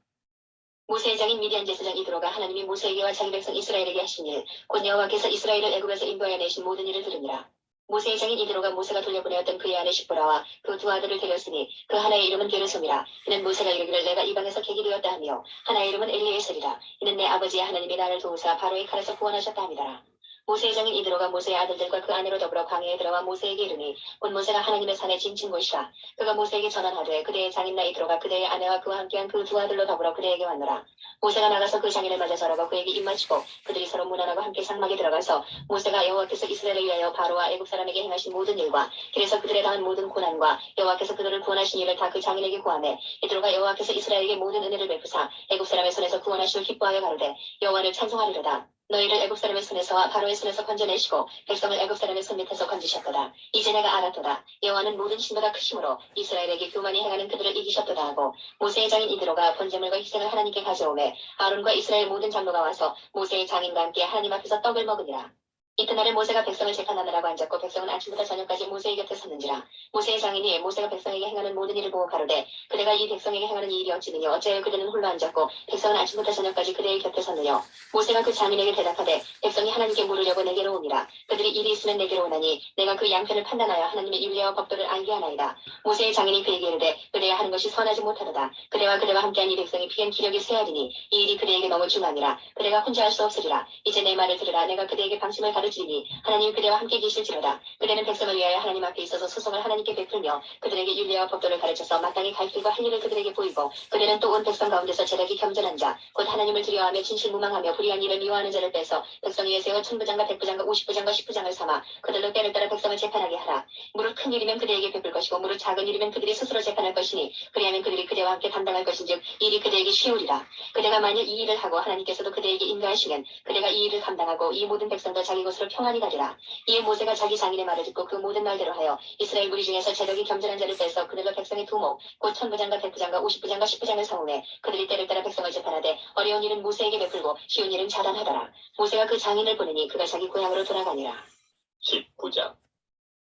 Speaker 2: 모세의 장인 미디안 제사장 이드로가 하나님이 모세에게와 자기 백성 이스라엘에게 하신 일 곧 여호와께서 이스라엘을 애굽에서 인도하여 내신 모든 일을 들으니라. 모세의 장인 이드로가 모세가 돌려보내었던 그의 아내 십보라와 그 두 아들을 데렸으니 그 하나의 이름은 게르솜이라. 이는 모세가 이르기를 내가 이방에서 객이 되었다 하며 하나의 이름은 엘리에셀이라. 이는 내 아버지의 하나님이 나를 도우사 바로의 칼에서 구원하셨다 함이더라. 모세의 장인 이드로가 모세의 아들들과 그 아내로 더불어 광야에 들어와 모세에게 이르니 곧 모세가 하나님의 산에 진친 곳이라. 그가 모세에게 전언하되 그대의 장인 나 이드로가 그대의 아내와 그와 함께한 그 두 아들로 더불어 그대에게 왔노라. 모세가 나가서 그 장인을 맞아 절하고 그에게 입맞추고 그들이 서로 문안하고 함께 상막에 들어가서 모세가 여호와께서 이스라엘을 위하여 바로와 애굽 사람에게 행하신 모든 일과 그래서 그들에 당한 모든 고난과 여호와께서 그들을 구원하신 일을 다 그 장인에게 구하매 이드로가 여호와께서 이스라엘에게 모든 은혜를 베푸사 애굽 사람의 손에서 구원하심을 기뻐하여 가로되 여호와를 찬송하리로다. 너희를 애굽 사람의 손에서와 바로의 손에서 건져내시고 백성을 애굽 사람의 손 밑에서 건지셨도다. 이제 내가 알았도다. 여호와는 모든 신보다 크심으로 이스라엘에게 교만히 행하는 그들을 이기셨도다 하고 모세의 장인 이드로가 번제물과 희생을 하나님께 가져오매 아론과 이스라엘 모든 장로가 와서 모세의 장인과 함께 하나님 앞에서 떡을 먹으니라. 이튿날에 모세가 백성을 재판하느라고 앉았고 백성은 아침부터 저녁까지 모세의 곁에 섰는지라. 모세의 장인이 모세가 백성에게 행하는 모든 일을 보고 가로되 그대가 이 백성에게 행하는 이 일이 어찌느냐 어찌하여 그대는 홀로 앉았고 백성은 아침부터 저녁까지 그대의 곁에 섰느냐. 모세가 그 장인에게 대답하되 백성이 하나님께 물으려고 내게로 오니라. 그들이 일이 있으면 내게로 오나니 내가 그 양편을 판단하여 하나님의 율례와 법도를 알게 하나이다. 모세의 장인이 그에게 이르되 그대야 하는 것이 선하지 못하도다. 그대와 그대와 함께한 이 백성이 피한 기력이 쇠하리니 이 일이 그대에게 너무 중하니라. 그대가 혼자 할 수 없으리라. 이제 내 말을 들으라. 내가 그대에게 방침을 가르치리니 하나님 그대와 함께 계실지로다. 그대는 백성을 위하여 하나님 앞에 있어서 소송을 하나님께 베풀며 그들에게 율례와 법도를 가르쳐서 마땅히 갈 길과 할 일을 그들에게 보이고 그대는 또 온 백성 가운데서 제력이 겸손한 자 곧 하나님을 두려워하며 진실무망하며 불의한 일을 미워하는 자를 빼서 백성 위에 세워 천부장과 백부장과 50부장과 10부장을 삼아 그들로 때를 따라 백성을 재판하게 하라. 무릇 큰 일이면 그대에게 베풀 것이고 무릇 작은 일이면 그들이 스스로 재판할 것이니 그리하면 그들이 그대와 함께 담당할 것인즉 일이 그대에게 쉬우리라. 그대가 만일 이 일을 하고 하나님께서도 그대에게 인도하시면 그대가 이 일을 감당하고 이 모든 백성도 자기 곳으로 것으로 평안이 가리라. 이에 모세가 자기 장인의 말을 듣고 그 모든 말대로 하여 이스라엘 무리 중에서 제덕이 겸손한 자를 빼서 그들과 백성의 두목 곧 1000부장과 100부장과 50부장과 10부장을 사오매 그들이 때를 따라 백성을 재판하되 어려운 일은 모세에게 베풀고 쉬운 일은 자단하더라. 모세가 그 장인을 보내니 그가 자기 고향으로 돌아가니라.
Speaker 1: 19장.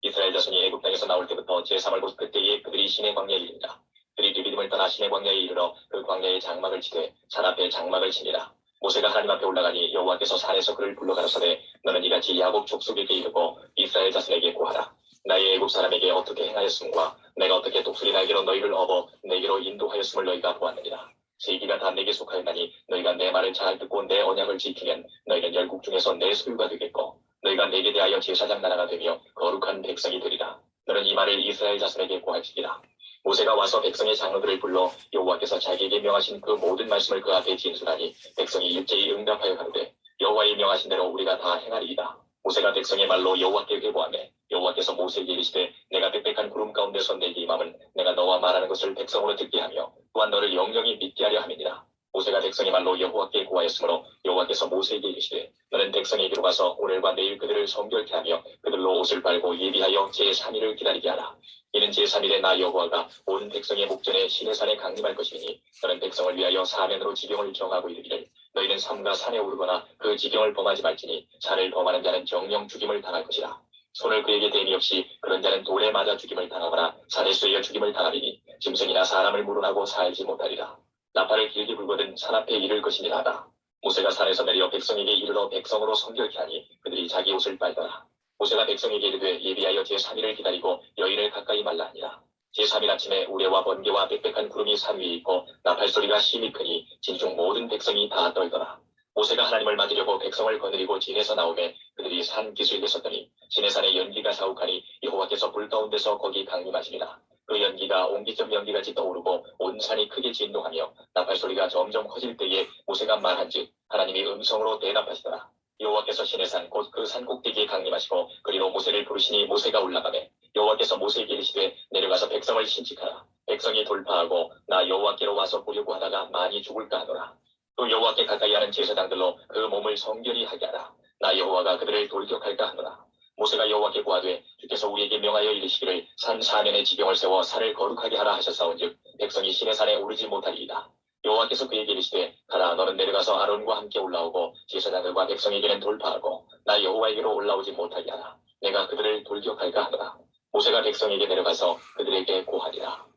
Speaker 1: 이스라엘 자손이 애굽 땅에서 나올 때부터 제3월 곧 그때에 그들이 시내 광야에 이르니라. 그들이 르비딤을 떠나 시내 광야에 이르러 그 광야에 장막을 치되 산 앞에 장막을 치니라. 모세가 하나님 앞에 올라가니 여호와께서 산에서 그를 불러 가라사대 너는 이같이 야곱 족속에게 이르고 이스라엘 자손에게 고하라. 나의 애굽 사람에게 어떻게 행하였음과 내가 어떻게 독수리 날개로 너희를 업어 내게로 인도하였음을 너희가 보았느니라. 세기가 다 내게 속하였나니 너희가 내 말을 잘 듣고 내 언약을 지키면 너희는 열국 중에서 내 소유가 되겠고 너희가 내게 대하여 제사장 나라가 되며 거룩한 백성이 되리라. 너는 이 말을 이스라엘 자손에게 고할지니라. 모세가 와서 백성의 장로들을 불러 여호와께서 자기에게 명하신 그 모든 말씀을 그 앞에 진술하니 백성이 일제히 응답하여 가로되 여호와의 명하신 대로 우리가 다 행하리이다. 모세가 백성의 말로 여호와께 회보하매 여호와께서 모세에게 이르시되 내가 빽빽한 구름 가운데서 내게 임함은 내가 너와 말하는 것을 백성으로 듣게 하며 또한 너를 영영히 믿게 하려 함이니라. 모세가 백성의 말로 여호와께 고하였으므로 여호와께서 모세에게 이르시되 너는 백성에게로 가서 오늘과 내일 그들을 성결케 하며 그들로 옷을 빨고 예비하여 제3일을 기다리게 하라. 이는 제3일에 나 여호와가 온 백성의 목전에 시내산에 강림할 것이니 너는 백성을 위하여 사면으로 지경을 정하고 이르기를 너희는 삼가 산에 오르거나 그 지경을 범하지 말지니 산을 범하는 자는 정령 죽임을 당할 것이라. 손을 그에게 댐이 없이 그런 자는 돌에 맞아 죽임을 당하거나 산에 쏘여 죽임을 당하리니 짐승이나 사람을 물어나고 살지 못하리라. 나팔을 길게 불거든 산 앞에 이를 것이니라 하다. 모세가 산에서 내려 백성에게 이르러 백성으로 성결케 하니 그들이 자기 옷을 빨더라. 모세가 백성에게 이르되 예비하여 제3일을 기다리고 여인을 가까이 말라 하니라. 제3일 아침에 우레와 번개와 빽빽한 구름이 산 위에 있고 나팔소리가 심히 크니 진중 모든 백성이 다 떨더라. 모세가 하나님을 맞으려고 백성을 거느리고 진에서 나오매 그들이 산 기슭에 섰더니 시내산에 연기가 사욱하니 여호와께서 불 가운데서 거기 강림하시니라. 그 연기가 옹기점 연기같이 떠오르고 온 산이 크게 진동하며 나팔소리가 점점 커질 때에 모세가 말한즉 하나님이 음성으로 대답하시더라. 여호와께서 시내산 곧 그 산 꼭대기에 강림하시고 그리로 모세를 부르시니 모세가 올라가매 여호와께서 모세에게 이르시되 내려가서 백성을 신칙하라. 백성이 돌파하고 나 여호와께로 와서 보려고 하다가 많이 죽을까 하노라. 또 여호와께 가까이 하는 제사장들로 그 몸을 성결히 하게 하라. 나 여호와가 그들을 돌격할까 하노라. 모세가 여호와께 고하되 주께서 우리에게 명하여 이르시기를 산 사면에 지경을 세워 산을 거룩하게 하라 하셨사온즉 백성이 시내산에 오르지 못하리이다. 여호와께서 그에게 이르시되 가라 너는 내려가서 아론과 함께 올라오고 제사장들과 백성에게는 돌파하고 나 여호와에게로 올라오지 못하게 하라. 내가 그들을 돌격할까 하노라. 모세가 백성에게 내려가서 그들에게 고하리라.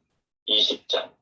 Speaker 1: 20장.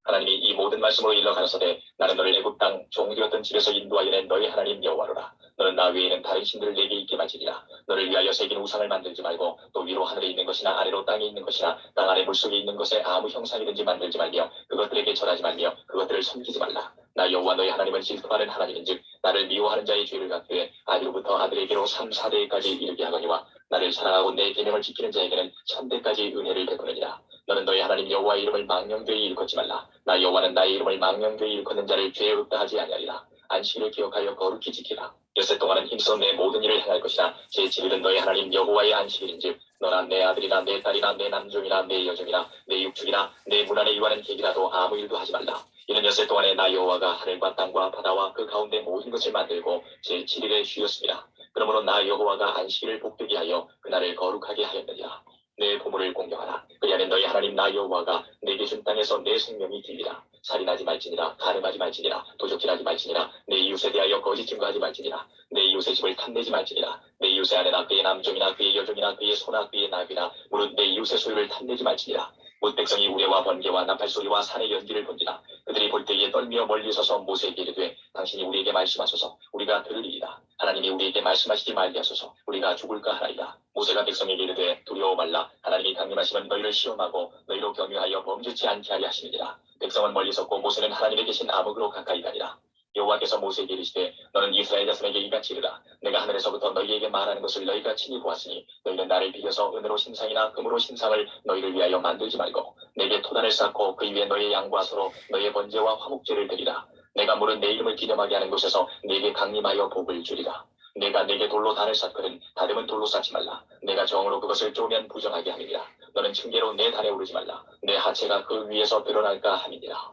Speaker 1: 하나님이 이 모든 말씀으로 일러 가라사대 나는 너를 애굽 땅 종되었던 집에서 인도하여 낸 너희 하나님 여호와로라. 너는 나 외에는 다른 신들을 내게 있게 만지리라. 너를 위하여 새긴 우상을 만들지 말고 또 위로 하늘에 있는 것이나 아래로 땅에 있는 것이나 땅 아래 물속에 있는 것에 아무 형상이든지 만들지 말며 그것들에게 절하지 말며 그것들을 섬기지 말라. 나 여호와 너희 하나님은 질투하는 하나님인즉 나를 미워하는 자의 죄를 갚되 아비로부터 아들에게로 3, 4대까지 이르게 하거니와 나를 사랑하고 내 계명을 지키는 자에게는 1000대까지 은혜를 베푸느니라. 너는 너희 하나님 여호와의 이름을 망령되이 일컫지 말라. 나 여호와는 나의 이름을 망령되이 일컫는 자를 죄에 없다 하지 아니하리라. 안식일을 기억하여 거룩히 지키라. 엿새 동안은 힘써 내 모든 일을 행할 것이나 제7일은 너희 하나님 여호와의 안식일인즉 너나 내 아들이나 내 딸이나 내 남종이나 내 여종이나 내 육축이나 내 문 안에 이와는 객이라도 아무 일도 하지 말라. 이는 엿새 동안에 나 여호와가 하늘과 땅과 바다와 그 가운데 모든 것을 만들고 제7일에 쉬었습니다. 그러므로 나 여호와가 안식일을 복되게 하여 그날을 거룩하게 하였느니라. 내 보물을 공경하라. 그리하면 너희 하나님 나 여호와가 내게 준 땅에서 내 생명이 길리라. 살인하지 말지니라. 간음하지 말지니라. 도적질하지 말지니라. 내 이웃에 대하여 거짓 증거하지 말지니라. 내 이웃의 집을 탐내지 말지니라. 내 이웃의 아내나 그의 남종이나 그의 여종이나 그의 소나 그의 나귀나 무릇 내 이웃의 소유를 탐내지 말지니라. 못 백성이 우레와 번개와 나팔소리와 산의 연기를 본지라. 그들이 볼 때에 떨며 멀리 서서 모세에게 이르되 당신이 우리에게 말씀하소서 우리가 들으리이다. 하나님이 우리에게 말씀하시지 말게 하소서 우리가 죽을까 하나이다. 모세가 백성에게 이르되 두려워 말라. 하나님이 강림하시면 너희를 시험하고 너희로 경유하여 범죄치 않게 하려 하시느니라. 백성은 멀리 섰고 모세는 하나님의 계신 암흑으로 가까이 가니라. 여호와께서 모세에게 이르시되 너는 이스라엘 자손에게 이같이 이르라. 내가 하늘에서부터 너희에게 말하는 것을 너희가 친히 보았으니 너희는 나를 비교서 은으로 신상이나 금으로 신상을 너희를 위하여 만들지 말고 내게 토단을 쌓고 그 위에 너희 양과 소로 너희의 번제와 화목제를 드리라. 내가 물은 내 이름을 기념하게 하는 곳에서 내게 강림하여 복을 주리라. 내가 내게 돌로 단을 쌓거든 다듬은 돌로 쌓지 말라. 내가 정으로 그것을 쪼면 부정하게 함이니라. 너는 층계로 내 단에 오르지 말라. 내 하체가 그 위에서 드러날까 함이니라.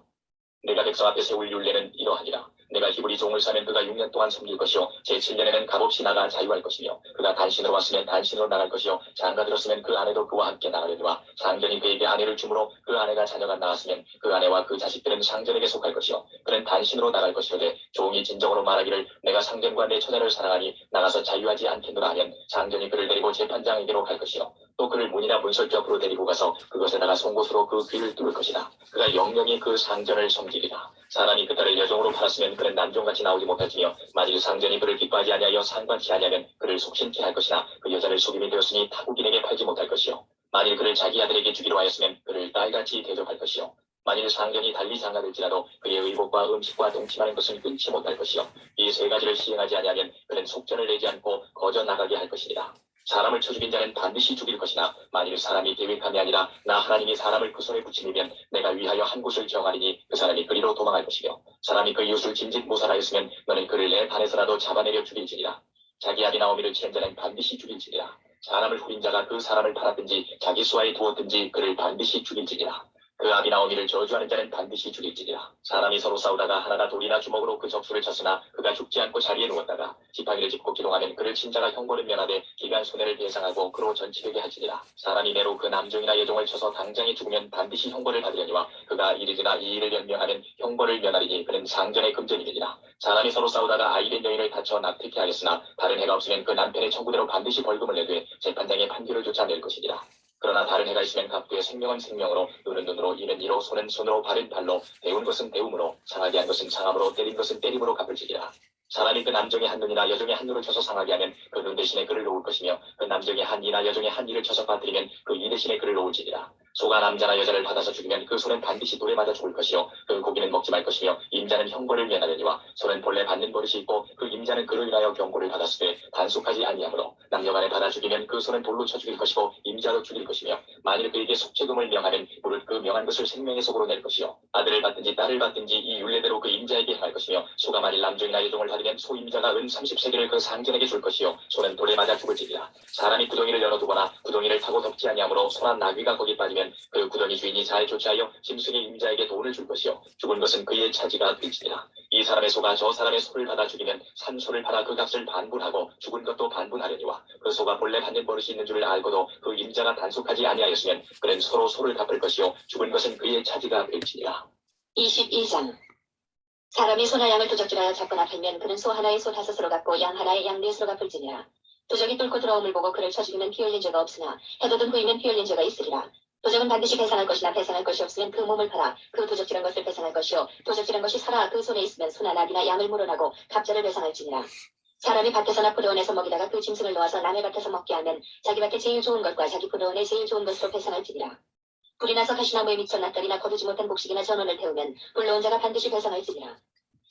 Speaker 1: 내가 백성 앞에 세울 율례는 이러하니라. 내가 히브리 종을 사면 그가 6년 동안 섬길 것이요 제7년에는 값없이 나가 자유할 것이며 그가 단신으로 왔으면 단신으로 나갈 것이요 장가 들었으면 그 아내도 그와 함께 나가려니와 상전이 그에게 아내를 주므로 그 아내가 자녀가 낳았으면 그 아내와 그 자식들은 상전에게 속할 것이요 그는 단신으로 나갈 것이로되 종이 진정으로 말하기를 내가 상전과 내 처자를 사랑하니 나가서 자유하지 않겠노라 하면 상전이 그를 데리고 재판장에게로 갈 것이요 또 그를 문이나 문설주 앞으로 데리고 가서 그것에다가 송곳으로 그 귀를 뚫을 것이다. 그가 영영이 그 상전을 섬기리라. 사람이 그 딸을 여종으로 팔았으면 그는 남종같이 나오지 못할지며 만일 상전이 그를 기뻐하지 아니하여 상관치 아니하면 그를 속신케 할 것이나 그 여자를 속임이 되었으니 타국인에게 팔지 못할 것이요 만일 그를 자기 아들에게 주기로 하였으면 그를 딸같이 대접할 것이요 만일 상전이 달리 장가들지라도 그의 의복과 음식과 동침하는 것은 끊지 못할 것이요 이 세 가지를 시행하지 아니하면 그는 속전을 내지 않고 거저 나가게 할 것이니라. 사람을 쳐 죽인 자는 반드시 죽일 것이나 만일 사람이 계획함이 아니라 나 하나님이 사람을 그 손에 붙임이면 내가 위하여 한 곳을 정하리니 그 사람이 그리로 도망할 것이며 사람이 그 이웃을 짐짓 모살하였으면 너는 그를 내 반에서라도 잡아내려 죽일지니라. 자기 아비 나오미를 취한 자는 반드시 죽일지니라. 사람을 후린 자가 그 사람을 팔았든지 자기 수하에 두었든지 그를 반드시 죽일지니라. 그 아비 나오미를 저주하는 자는 반드시 죽일지니라. 사람이 서로 싸우다가 하나가 돌이나 주먹으로 그 적수를 쳤으나 그가 죽지 않고 자리에 누웠다가 지팡이를 짚고 기동하면 그를 친 자가 형벌을 면하되 기간 손해를 배상하고 그로 전치되게 할지니라. 사람이 매로 그 남종이나 여종을 쳐서 당장에 죽으면 반드시 형벌을 받으려니와 그가 이르지나 이 일을 연명하면 형벌을 면하리니 그는 상전의 금전이니라. 사람이 서로 싸우다가 아이된 여인을 다쳐 낙태케 하였으나 다른 해가 없으면 그 남편의 청구대로 반드시 벌금을 내되 재판장의 판결을 조차 낼 것이니라. 그러나 다른 해가 있으면 갑두의 생명은 생명으로 눈은 눈으로 이는 이로 손은 손으로 발은 발로 배운 것은 배움으로 상하게 한 것은 상함으로 때린 것은 때림으로 갚을지니라. 사람이 그 남종의 한 눈이나 여종의 한 눈을 쳐서 상하게 하면 그 눈 대신에 그를 놓을 것이며 그 남종의 한 이나 여종의 한 이를 쳐서 빠뜨리면 그 이 대신에 그를 놓을지니라. 소가 남자나 여자를 받아서 죽이면 그 소는 반드시 돌에 맞아 죽을 것이요 그 고기는 먹지 말 것이며 임자는 형벌을 면하려니와 소는 본래 받는 버릇이 있고 그 임자는 그로 인하여 경고를 받았으되 단속하지 아니하므로 남녀간에 받아 죽이면 그 소는 돌로 쳐 죽일 것이고 임자도 죽일 것이며 만일 그에게 속죄금을 명하면 무릇 그 명한 것을 생명의 속으로 낼 것이요 아들을 받든지 딸을 받든지 이 율례대로 그 임자에게 행할 것이며 소가 만일 남종이나 여종을 받으면 소 임자가 은 30세겔을 그 상전에게 줄 것이요 소는 돌에 맞아 죽을지니라. 사람이 구덩이를 열어두거나 구덩이를 타고 덮지 아니하므로 소나 나귀가 거기 빠지면 그 구덩이 주인이 잘 조치하여 짐승의 임자에게 돈을 줄 것이요 죽은 것은 그의 차지가 될지니라. 이 사람의 소가 저 사람의 소를 받아 죽이면 산 소를 받아 그 값을 반분하고 죽은 것도 반분하려니와 그 소가 본래 받는 버릇이 있는 줄을 알고도 그 임자가 단속하지 아니하였으면 그는 서로 소를 갚을 것이요 죽은 것은 그의 차지가 될지니라.
Speaker 2: 22장 사람이 소나 양을 도적질하여 잡거나 팔면 그는 소 하나에 소 다섯으로 갚고 양 하나에 양 넷으로 갚을지니라. 도적이 뚫고 들어옴을 보고 그를 쳐 죽이면 피 흘린 죄가 없으나 해돋은 후이면 피 흘린 죄가 있으리라. 도적은 반드시 배상할 것이나 배상할 것이 없으면 그 몸을 팔아 그 도적질한 것을 배상할 것이요 도적질한 것이 살아 그 손에 있으면 소나 나귀나 양을 물어나고 갑자를 배상할지니라. 사람이 밭에서나 포도원에서 먹이다가 그 짐승을 놓아서 남의 밭에서 먹게 하면 자기 밭에 제일 좋은 것과 자기 포도원에 제일 좋은 것으로 배상할지니라. 불이 나서 가시나무에 미쳐 낫다리나 거두지 못한 곡식이나 전원을 태우면 불러온 자가 반드시 배상할지니라.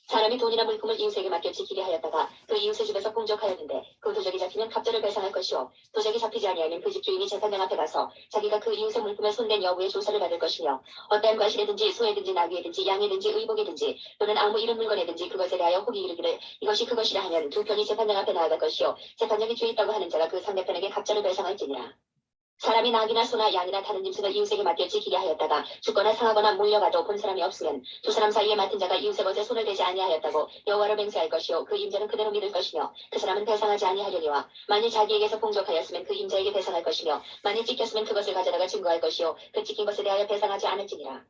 Speaker 2: 사람이 돈이나 물품을 이웃에게 맡겨 지키게 하였다가 그 이웃의 집에서 풍족하였는데 그 도적이 잡히면 갑절을 배상할 것이요 도적이 잡히지 아니하면 그 집 주인이 재판장 앞에 가서 자기가 그 이웃의 물품에 손댄 여부의 조사를 받을 것이며 어떠한 과실이든지 소에든지 나귀에든지 양에든지 의복이든지 또는 아무 이런 물건이든지 그것에 대하여 혹이 이르기를 이것이 그것이라 하면 두 편이 재판장 앞에 나아갈 것이요 재판장이 죄 있다고 하는 자가 그 상대편에게 갑절을 배상할지니라. 사람이 낙이나 소나 양이나 다른 짐승을 이웃에게 맡겨 지키게 하였다가 죽거나 상하거나 물려가도 본 사람이 없으면 두 사람 사이에 맡은 자가 이웃의 것에 손을 대지 아니하였다고 여호와를 맹세할 것이요 그 임자는 그대로 믿을 것이며 그 사람은 배상하지 아니하려니와 만일 자기에게서 풍족하였으면 그 임자에게 배상할 것이며 만일 찢겼으면 그것을 가져다가 증거할 것이요 그 찢긴 것에 대하여 배상하지 않을지니라.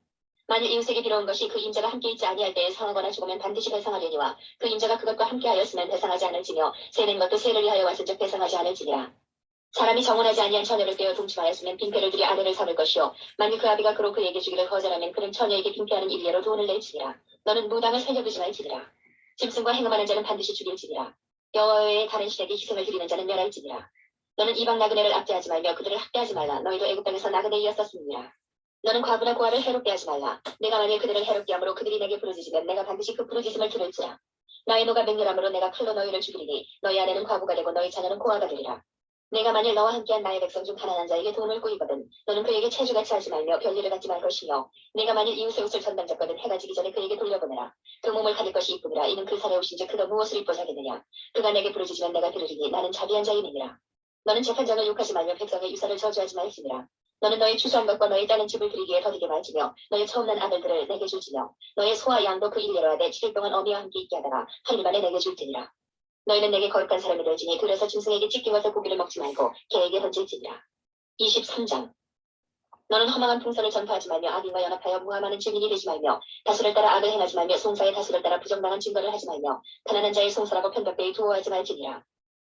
Speaker 2: 만일 이웃에게 빌어온 것이 그 임자가 함께 있지 아니할 때에 상하거나 죽으면 반드시 배상하려니와 그 임자가 그것과 함께 하였으면 배상하지 않을지며 세낸 것도 세를 위하여 왔은즉 배상하지 않을지니라. 사람이 정혼하지 아니한 처녀를 떼어 동침하였으면 빈패를 들이 아내를 삼을 것이요 만일 그 아비가 그로 그에게 주기를 거절하면 그는 처녀에게 빈패하는 일례로 돈을 낼지니라. 너는 무당을 살려두지 말지니라. 짐승과 행음하는 자는 반드시 죽일지니라. 여호와 외에 다른 신에게 희생을 드리는 자는 멸할지니라. 너는 이방 나그네를 압제하지 말며 그들을 학대하지 말라. 너희도 애굽 땅에서 나그네이었었습니다. 너는 과부나 고아를 해롭게 하지 말라. 내가 만일 그들을 해롭게 함으로 그들이 내게 부르짖으면 내가 반드시 그 부르짖음을 들을지라. 나의 노가 맹렬함으로 내가 칼로 너희를 죽이리니 너희 아내는 과부가 되고 너희 자녀는 고아가 되리라. 내가 만일 너와 함께한 나의 백성 중 가난한 자에게 돈을 꾸이거든 너는 그에게 체주같이 하지 말며 별일을 갖지 말 것이며 내가 만일 이웃의 옷을 전당잡거든 해가 지기 전에 그에게 돌려보내라. 그 몸을 가릴 것이 이쁘니라. 이는 그 살에 오신즉 그가 무엇을 입고자겠느냐. 그가 내게 부르짖으면 내가 들으리니 나는 자비한 자임이니라. 너는 재판장을 욕하지 말며 백성의 유사를 저주하지 말지니라. 너는 너의 추수한 것과 너의 따는 집을 드리기에 더디게 말지며 너의 처음 난 아들들을 내게 줄지며 너의 소와 양도 그 일례로 하되 7일 동안 어미와 함께 있게 하다가 8일 만에 내게 줄 테니라. 너희는 내게 거룩한 사람이 될지니 들에서 짐승에게 찢긴 것을 고기를 먹지 말고 개에게 던질지니라. 23장. 너는 허망한 풍선을 전파하지 말며 악인과 연합하여 무함하는 증인이 되지 말며 다수를 따라 악을 행하지 말며 송사의 다수를 따라 부정당한 증거를 하지 말며 가난한 자의 송사라고 편덕되이 두어하지 말지니라.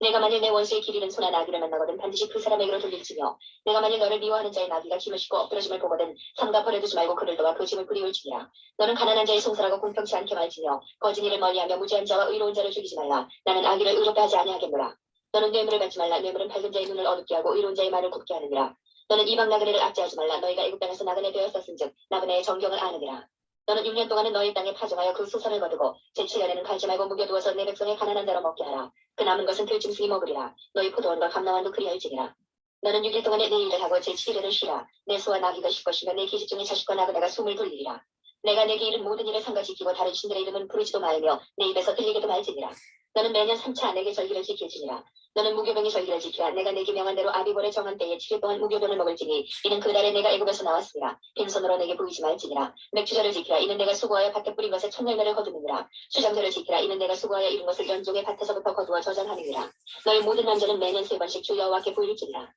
Speaker 2: 내가 만일 내 원수의 길 잃은 소나 나귀를 만나거든 반드시 그 사람에게로 돌릴지며 내가 만일 너를 미워하는 자의 나귀가 힘을 싣고 엎드러짐을 보거든 삼가 버려두지 말고 그를 도와 그 짐을 부리울지니라. 너는 가난한 자의 송사라고 공평치 않게 말지며 거짓 일을 멀리하며 무죄한 자와 의로운 자를 죽이지 말라. 나는 악인을 의롭다 하지 아니하겠노라. 너는 뇌물을 받지 말라. 뇌물은 밝은 자의 눈을 어둡게 하고 의로운 자의 말을 굽게 하느니라. 너는 이방 나그네를 압제하지 말라. 너희가 애굽 땅에서 나그네 되었었은즉 나그네의 정경을 아느니라. 너는 6년 동안은 너희 땅에 파종하여 그 수선을 거두고 제7년에는 갈지 말고 묵여두어서 내 백성의 가난한 자로 먹게 하라. 그 남은 것은 들짐승이 먹으리라. 너희 포도원과 감람원도 그리할지니라. 너는 6일 동안에 내 일을 하고 제7일을 쉬라. 내 소와 나귀가 쉴 것이며 내 기지 중에 자식과 나그네가 숨을 돌리리라. 내가 내게 이른 모든 일을 삼가 지키고 다른 신들의 이름은 부르지도 말며 내 입에서 들리게도 말지니라. 너는 매년 3차 내게 절기를 지킬지니라. 너는 무교병의 절기를 지키라. 내가 내게 명한 대로 아비벌의 정한 때에 7일 동안 무교병을 먹을지니 이는 그 달에 내가 애굽에서 나왔으니라. 빈손으로 내게 보이지 말지니라. 맥주절을 지키라. 이는 내가 수고하여 밭에 뿌린 것에 첫 열매를 거두느니라. 수장절을 지키라. 이는 내가 수고하여 이룬 것을 연종의 밭에서부터 거두어 저장하느니라. 너희 모든 남자는 매년 3번씩 주 여호와께 보일지니라.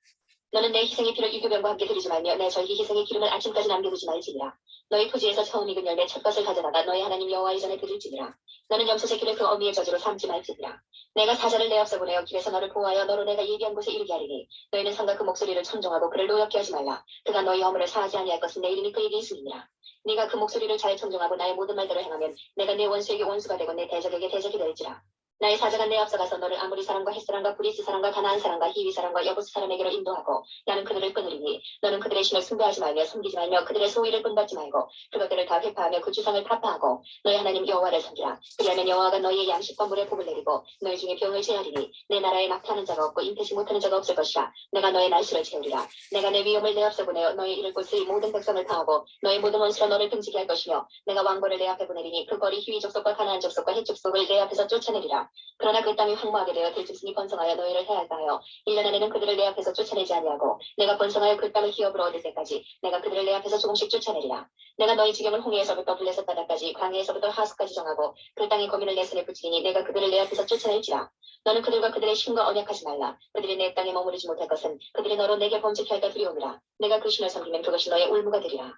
Speaker 2: 너는 내 희생의 피를 유교병과 함께 드리지 말며 내 절기 희생의 기름을 아침까지 남겨두지 말지니라. 너희 토지에서 처음 익은 열매 첫 것을 가져다가 너희 하나님 여호와 이전에 드릴지니라. 너는 염소 새끼를 그 어미의 저주로 삼지 말지니라. 내가 사자를 내 앞서 보내어 길에서 너를 보호하여 너로 내가 예비한 곳에 이르게 하리니 너희는 상과 그 목소리를 청종하고 그를 노엽게 하지 말라. 그가 너희 허물을 사하지 아니할 것은 내 이름이 그에게 있음이니라. 네가 그 목소리를 잘 청종하고 나의 모든 말대로 행하면 내가 내 원수에게 원수가 되고 내 대적에게 대적이 될지라. 나의 사자가 내 앞서가서 너를 아모리 사람과 헷 사람과 브리스 사람과 가나안 사람과 히위 사람과 여부스 사람에게로 인도하고 나는 그들을 끊으리니 너는 그들의 신을 숭배하지 말며 섬기지 말며 그들의 소위를 본받지 말고 그것들을 다 회파하며 그 주상을 타파하고 너희 하나님 여호와를 섬기라. 그리하면 여호와가 너희의 양식과 물에 복을 내리고 너희 중에 병을 제하리니 내 나라에 낙타하는 자가 없고 잉태치 못하는 자가 없을 것이라. 내가 너의 날씨를 채우리라. 내가 내 위엄을 내 앞서 보내어 너희 이를 곳의 모든 백성을 파하고 너희 모든 원수로 너를 등지게 할 것이며 내가 왕벌을 내 앞에 보내리니 그 거리 히위 족속과 가나안 족속과 헷 족속을 내 앞에서 쫓아내리라. 그러나 그 땅이 황무하게 되어 들짐승이 번성하여 너희를 해할까 하여 1년 안에는 그들을 내 앞에서 쫓아내지 아니하고 내가 번성하여 그 땅을 기업으로 얻을 때까지 내가 그들을 내 앞에서 조금씩 쫓아내리라. 내가 너희 지경을 홍해에서부터 블레셋 바다까지 광해에서부터 하수까지 정하고 그 땅의 거민을 내 손에 붙이니 내가 그들을 내 앞에서 쫓아낼지라. 너는 그들과 그들의 신과 언약하지 말라. 그들이 내 땅에 머무르지 못할 것은 그들이 너로 내게 범죄케 할까 두려움이라. 내가 그 신을 섬기면 그것이 너의 올무가 되리라.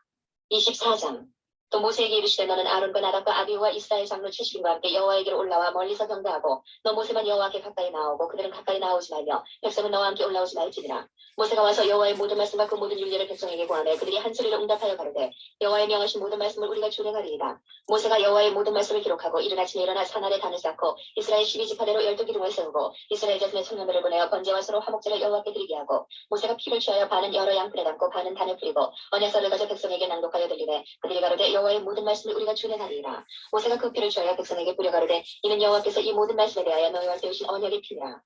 Speaker 2: 24장. 또 모세에게 이르시되 너는 아론과 나답과 아비후와 이스라엘 장로 70인과 함께 여호와에게로 올라와 멀리서 경배하고 너 모세만 여호와께 가까이 나오고 그들은 가까이 나오지 말며 백성은 너와 함께 올라오지 말지니라. 모세가 와서 여호와의 모든 말씀과 그 모든 윤례를 백성에게 고하매 그들이 한 소리로 응답하여 가로되 여호와의 명하신 모든 말씀을 우리가 준행하리이다. 모세가 여호와의 모든 말씀을 기록하고 이른 아침에 일어나 산 아래 단을 쌓고 이스라엘 12지파대로 12기둥을 세우고 이스라엘 자손의 청년들을 보내어 번제와 서로 화목제를 여호와께 드리게 하고 모세가 피를 취하여 반은 여러 양풀에 담고 반은 단에 뿌리고 언약서를 가져 백성에게 낭독하여 들리되 그들이 가로되 여호와의 모든 말씀을 우리가 준행하리이다. 모세가 그 피를 취하여 백성에게 뿌려 가로되 이는 여호와께서 이 모든 말씀에 대하여 너희와 세우신 언약의 피니라.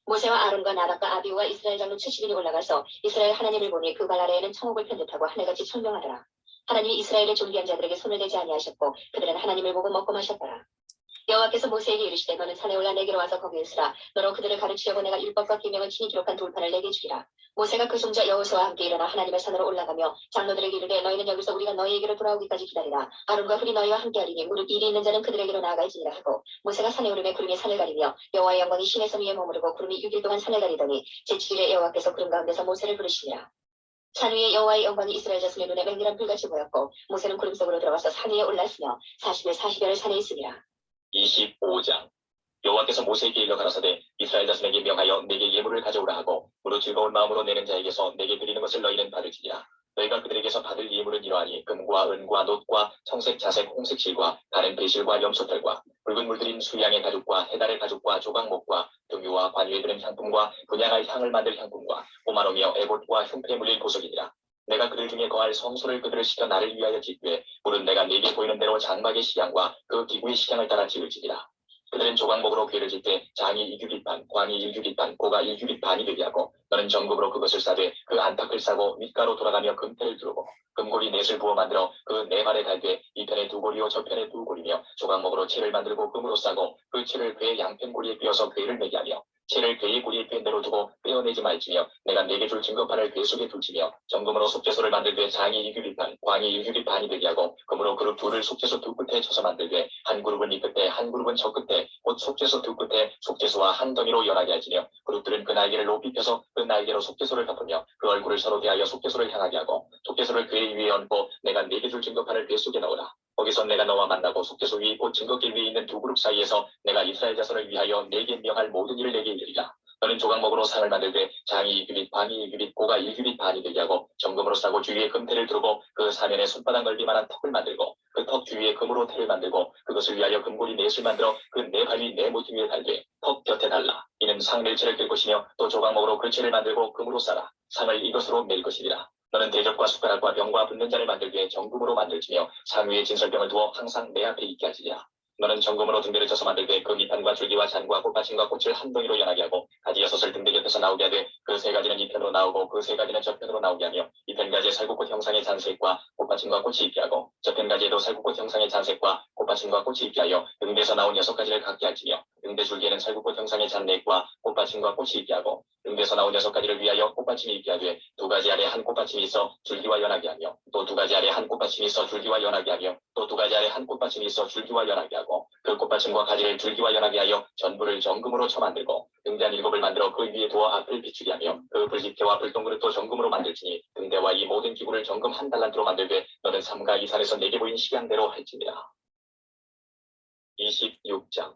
Speaker 2: 모세와 아론과 나답과 아비후와 이스라엘 장로 70인이 올라가서 이스라엘 하나님을 보니 그 발 아래에는 청옥을 편 듯하고 하늘같이 청명하더라. 하나님이 이스라엘의 존귀한 자들에게 손을 대지 아니하셨고 그들은 하나님을 보고 먹고 마셨더라. 여호와께서 모세에게 이르시되 너는 산에 올라 내게로 와서 거기에 있으라. 너로 그들을 가르치려고 내가 율법과 계명을 친히 기록한 돌판을 내게 주리라. 모세가 그 종자 여호수아와 함께 일어나 하나님의 산으로 올라가며 장로들에게 이르되 너희는 여기서 우리가 너희에게로 돌아오기까지 기다리라. 아론과 훌이 너희와 함께하리니 무릇 일이 있는 자는 그들에게로 나아갈지니라 하고 모세가 산에 오르매 구름이 산을 가리며 여호와의 영광이 신의 섬 위에 머무르고 구름이 6일 동안 산을 가리더니 제7일에 여호와께서 구름 가운데서 모세를 부르시니라. 산 위에 여호와의 영광이 이스라엘 자손의 눈에 맹렬한 불같이 보였고 모세는 구름 속으로 들어가서 산 위에 올랐으며 40일 40여를 산에 있으니라.
Speaker 1: 25장. 여호와께서 모세에게 일러 가라사대 이스라엘 자손에게 명하여 내게 예물을 가져오라 하고 무릇 즐거운 마음으로 내는 자에게서 내게 드리는 것을 너희는 받을지니라. 너희가 그들에게서 받을 예물은 이러하니 금과 은과 놋과 청색 자색 홍색 실과 다른 배실과 염소털과 붉은 물들인 수양의 가죽과 해달의 가죽과 조각목과 등유와 관유에 드는 향품과 분향할 향을 만들 향품과 꼬마로며 에봇과 흉패에 물릴 보석이니라. 내가 그들 중에 거할 성소를 그들을 시켜 나를 위하여 짓되 무릇 내가 네게 보이는 대로 장막의 식양과 그 기구의 식양을 따라 지을지니라. 그들은 조각목으로 궤를 짓되 장이 1규빗반, 광이 1규빗반, 고가 1규빗반이 되게 하고 너는 정금으로 그것을 싸되 그 안팎을 싸고 밑가로 돌아가며 금태를 두르고 금고리 넷을 부어 만들어 그 네 발에 달되 이 편에 2고리요 저 편에 2고리며 조각목으로 채를 만들고 금으로 싸고 그 채를 궤의 양편 고리에 꿰어서 궤를 매게 하며 채를 그의 꼬리에 뺀 대로 두고 떼어내지 말지며 내가 네게 줄 증거판을 그 속에 둘지며 정금으로 속죄소를 만들되 장이 1규빗 광이 1규빗 되게 하고 금으로 그룹 둘을 속죄소 두 끝에 쳐서 만들되 한 그룹은 이 끝에 한 그룹은 저 끝에 곧 속죄소 두 끝에 속죄소와 한 덩이로 연하게 할지며 그룹들은 그 날개를 높이 펴서 그 날개로 속죄소를 덮으며 그 얼굴을 서로 대하여 속죄소를 향하게 하고 속죄소를 그의 위에 얹고 내가 네게 줄 증거판을 그 속에 넣으라. 거기서 내가 너와 만나고 속죄소 위 곧 증거길 위에 있는 두 그룹 사이에서 내가 이스라엘 자손을 위하여 네게 명할 모든 일을 내게 이르리라. 너는 조각목으로 상을 만들되 장이 1규빗 광이 1규빗 고가 1규빗 반이 되게 하고 정금으로 싸고 주위에 금태를 두르고 그 사면에 손바닥 넓이만한 턱을 만들고 그 턱 주위에 금으로 태를 만들고 그것을 위하여 금고리 넷을 만들어 그 네 발이 네 모퉁 위에 달되 턱 곁에 달라. 이는 상 멜체를 낄 것이며 또 조각목으로 그 채를 만들고 금으로 싸라. 상을 이것으로 맬 것이니라. 너는 대접과 숟가락과 병과 붓는 잔을 만들기에 정금으로 만들지며 상 위에 진설병을 두어 항상 내 앞에 있게 하지니라. 너는 정금으로 등대를 쳐서 만들되 그 밑판과 줄기와 잔과 꽃받침과 꽃을 한 덩이로 연하게 하고 가지 6을 등대 곁에서 나오게 하되 그 3가지는 이 편으로 나오고 그 3가지는 저 편으로 나오게 하며 이 편 가지에 살구꽃 형상의 잔색과 꽃받침과 꽃이 있게 하고 저 편 가지에도 살구꽃 형상의 잔색과 꽃받침과 꽃이 있게 하여 등대에서 나온 6가지를 갖게 할지며 등대 줄기에는 살구꽃 형상의 잔넥과 꽃받침과 꽃이 있게 하고 등대에서 나온 6가지를 위하여 꽃받침이 있게 하되 2가지 아래 한 꽃받침이 있어 줄기와 연하게 하며 또 2가지 아래 한 꽃받침이 있어 줄기와 연하게 하며 또 2가지 아래 한 꽃받침이 있어 줄기와 연하게 하고 그 꽃받침과 가지를 줄기와 연하게 하여 전부를 정금으로 쳐 만들고 등잔 7을 만들어 그 위에 두어 앞을 비추게 하며 그 불집게와 불똥그릇도 정금으로 만들지니 등대와 이 모든 기구를 정금 한 달란트로 만들되 너는 삼가 이산에서 내게 보인 식양대로 할지니라. 26장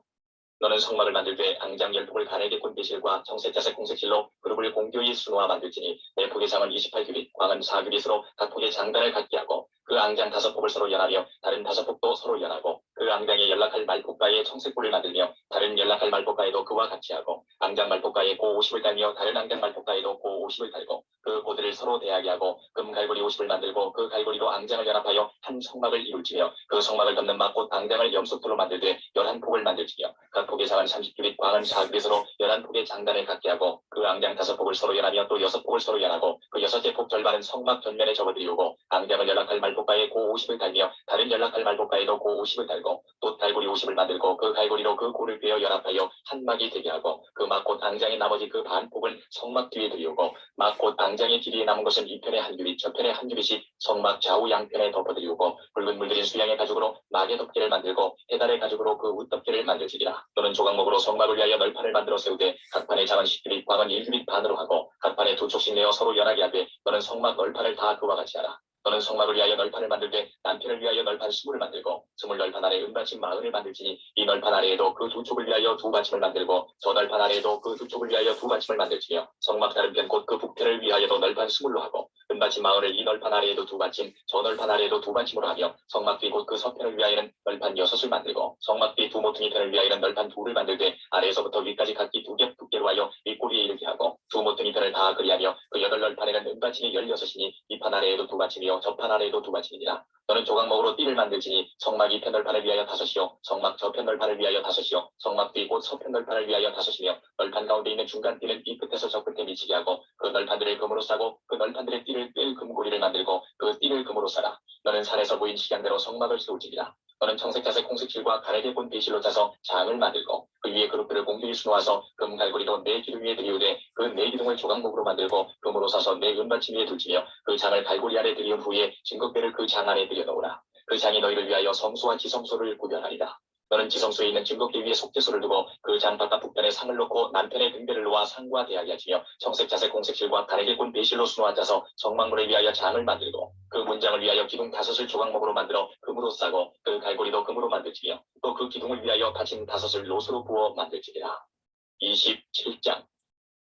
Speaker 1: 너는 성막을 만들되 앙장 10폭을 가늘게 꾼 비실과 청색자색 공색실로 그룹을 공교히 수놓아 만들지니 내 폭의 장은 28규빗 광은 4규빗으로 각 폭의 장단을 갖게 하고 그 앙장 5폭을 서로 연하며 다른 5폭도 서로 연하고 그 앙장에 연락할 말폭가에 청색불을 만들며 다른 연락할 말폭가에도 그와 같이 하고 앙장 말폭가에 고 50을 달며 다른 앙장 말폭가에도 고 50을 달고 그 고들을 서로 대하게 하고 금 갈고리 50을 만들고 그 갈고리로 앙장을 연합하여 한 성막을 이룰지며 그 성막을 덮는 막곧 앙장을 염소털로 만들되 11폭을 만들지며 각 폭의 장은 30규빗 광은 4규빗으로 11폭의 장단을 갖게 하고 그 앙장 5폭을 서로 연하며 또 6폭을 서로 연하고 그 6째 폭 절반은 성막 전면에 접어들이우고 앙장을 연락할 말폭가에 고 50을 달며 다른 연락할 말폭가에도 고 50을 달고 또 갈고리 50을 만들고 그 갈고리로 그 고를 베어 연합하여 한 막이 되게 하고 그 막곧 앙장의 나머지 그 반폭을 성막 뒤에 들이우고 막곧 앙장의 길이에 남은 것은 이 편에 한 규빗 저 편에 한 규빗이 성막 좌우 양편에 덮어들이우고 붉은 물들인 수양의 가죽으로 막의 덮개를 만들고 해달의 가죽으로 그 웃덮개를 만들지니라. 너는 조각목으로 성막을 위하여 널판을 만들어 세우되 각 판의 장은 10규빗 광은 1규빗 반으로 하고 각 판에 2촉씩 내어 서로 연하게 하되 너는 성막 널판을 다 그와 같이 하라. 너는 성막을 위하여 널판을 만들되 남편을 위하여 널판 20을 만들고 20 널판 아래 은받침 40을 만들지니 이 널판 아래에도 그 2촉을 위하여 2받침을 만들고 저 널판 아래에도 그 2촉을 위하여 2받침을 만들지며 성막 다른 편 곧 그 북편을 위하여도 널판 20로 하고 은받침 40을 이 널판 아래에도 2받침 저 널판 아래에도 2받침으로 하며 성막 뒤 곧 그 서편을 위하여는 널판 6을 만들고 성막 뒤 두 모퉁이 편을 위하여는 널판 2를 만들되 아래에서부터 위까지 각기 2겹 두께로 하여 윗꼬리에 이르게 하고 두 모퉁이 편을 다 그리하며 그 8널판에는 은받침이 16이니 이 판 아래에도 2받침이요 저 판 아래에도 2받침이니라. 너는 조각목으로 띠를 만들지니 성막 이 편 널판을 위하여 5이요 성막 저편 널판을 위하여 5이요 성막 뒤 곧 서편 널판을 위하여 5이며 널판 가운데 있는 중간 띠는 이 끝에서 저 끝에 미치게 하고 그 널판들을 금으로 싸고 그 널판들의 띠를 꿰 금고리를 만들고 그 띠를 금으로 싸라. 너는 산에서 보인 식양대로 성막을 세울지니라. 너는 청색자색 홍색실과 가늘게 꾼 비실로 짜서 장을 만들고 그 위에 그룹들을 공중히 수놓아서 금 갈고리로 네 기둥 위에 들이우되 그 네 기둥을 조각목으로 만들고 금으로 사서 네 은받침 위에 둘지며 그 장을 갈고리 아래 들이운 후에 증거배를 그 장 안에 들여놓으라. 그 장이 너희를 위하여 성소와 지성소를 구별하리라. 너는 지성소에 있는 증거기 위에 속죄소를 두고 그 장 바깥 북편에 상을 놓고 남편에 등대를 놓아 상과 대하게 하시며 청색자색 공색실과 가늘게 꾼 배실로 수놓아 짜서 성막문을 위하여 장을 만들고 그 문장을 위하여 기둥 5을 조각목으로 만들어 금으로 싸고 그 갈고리도 금으로 만들지며 또 그 기둥을 위하여 받침 5을 롯으로 부어 만들지니라. 27장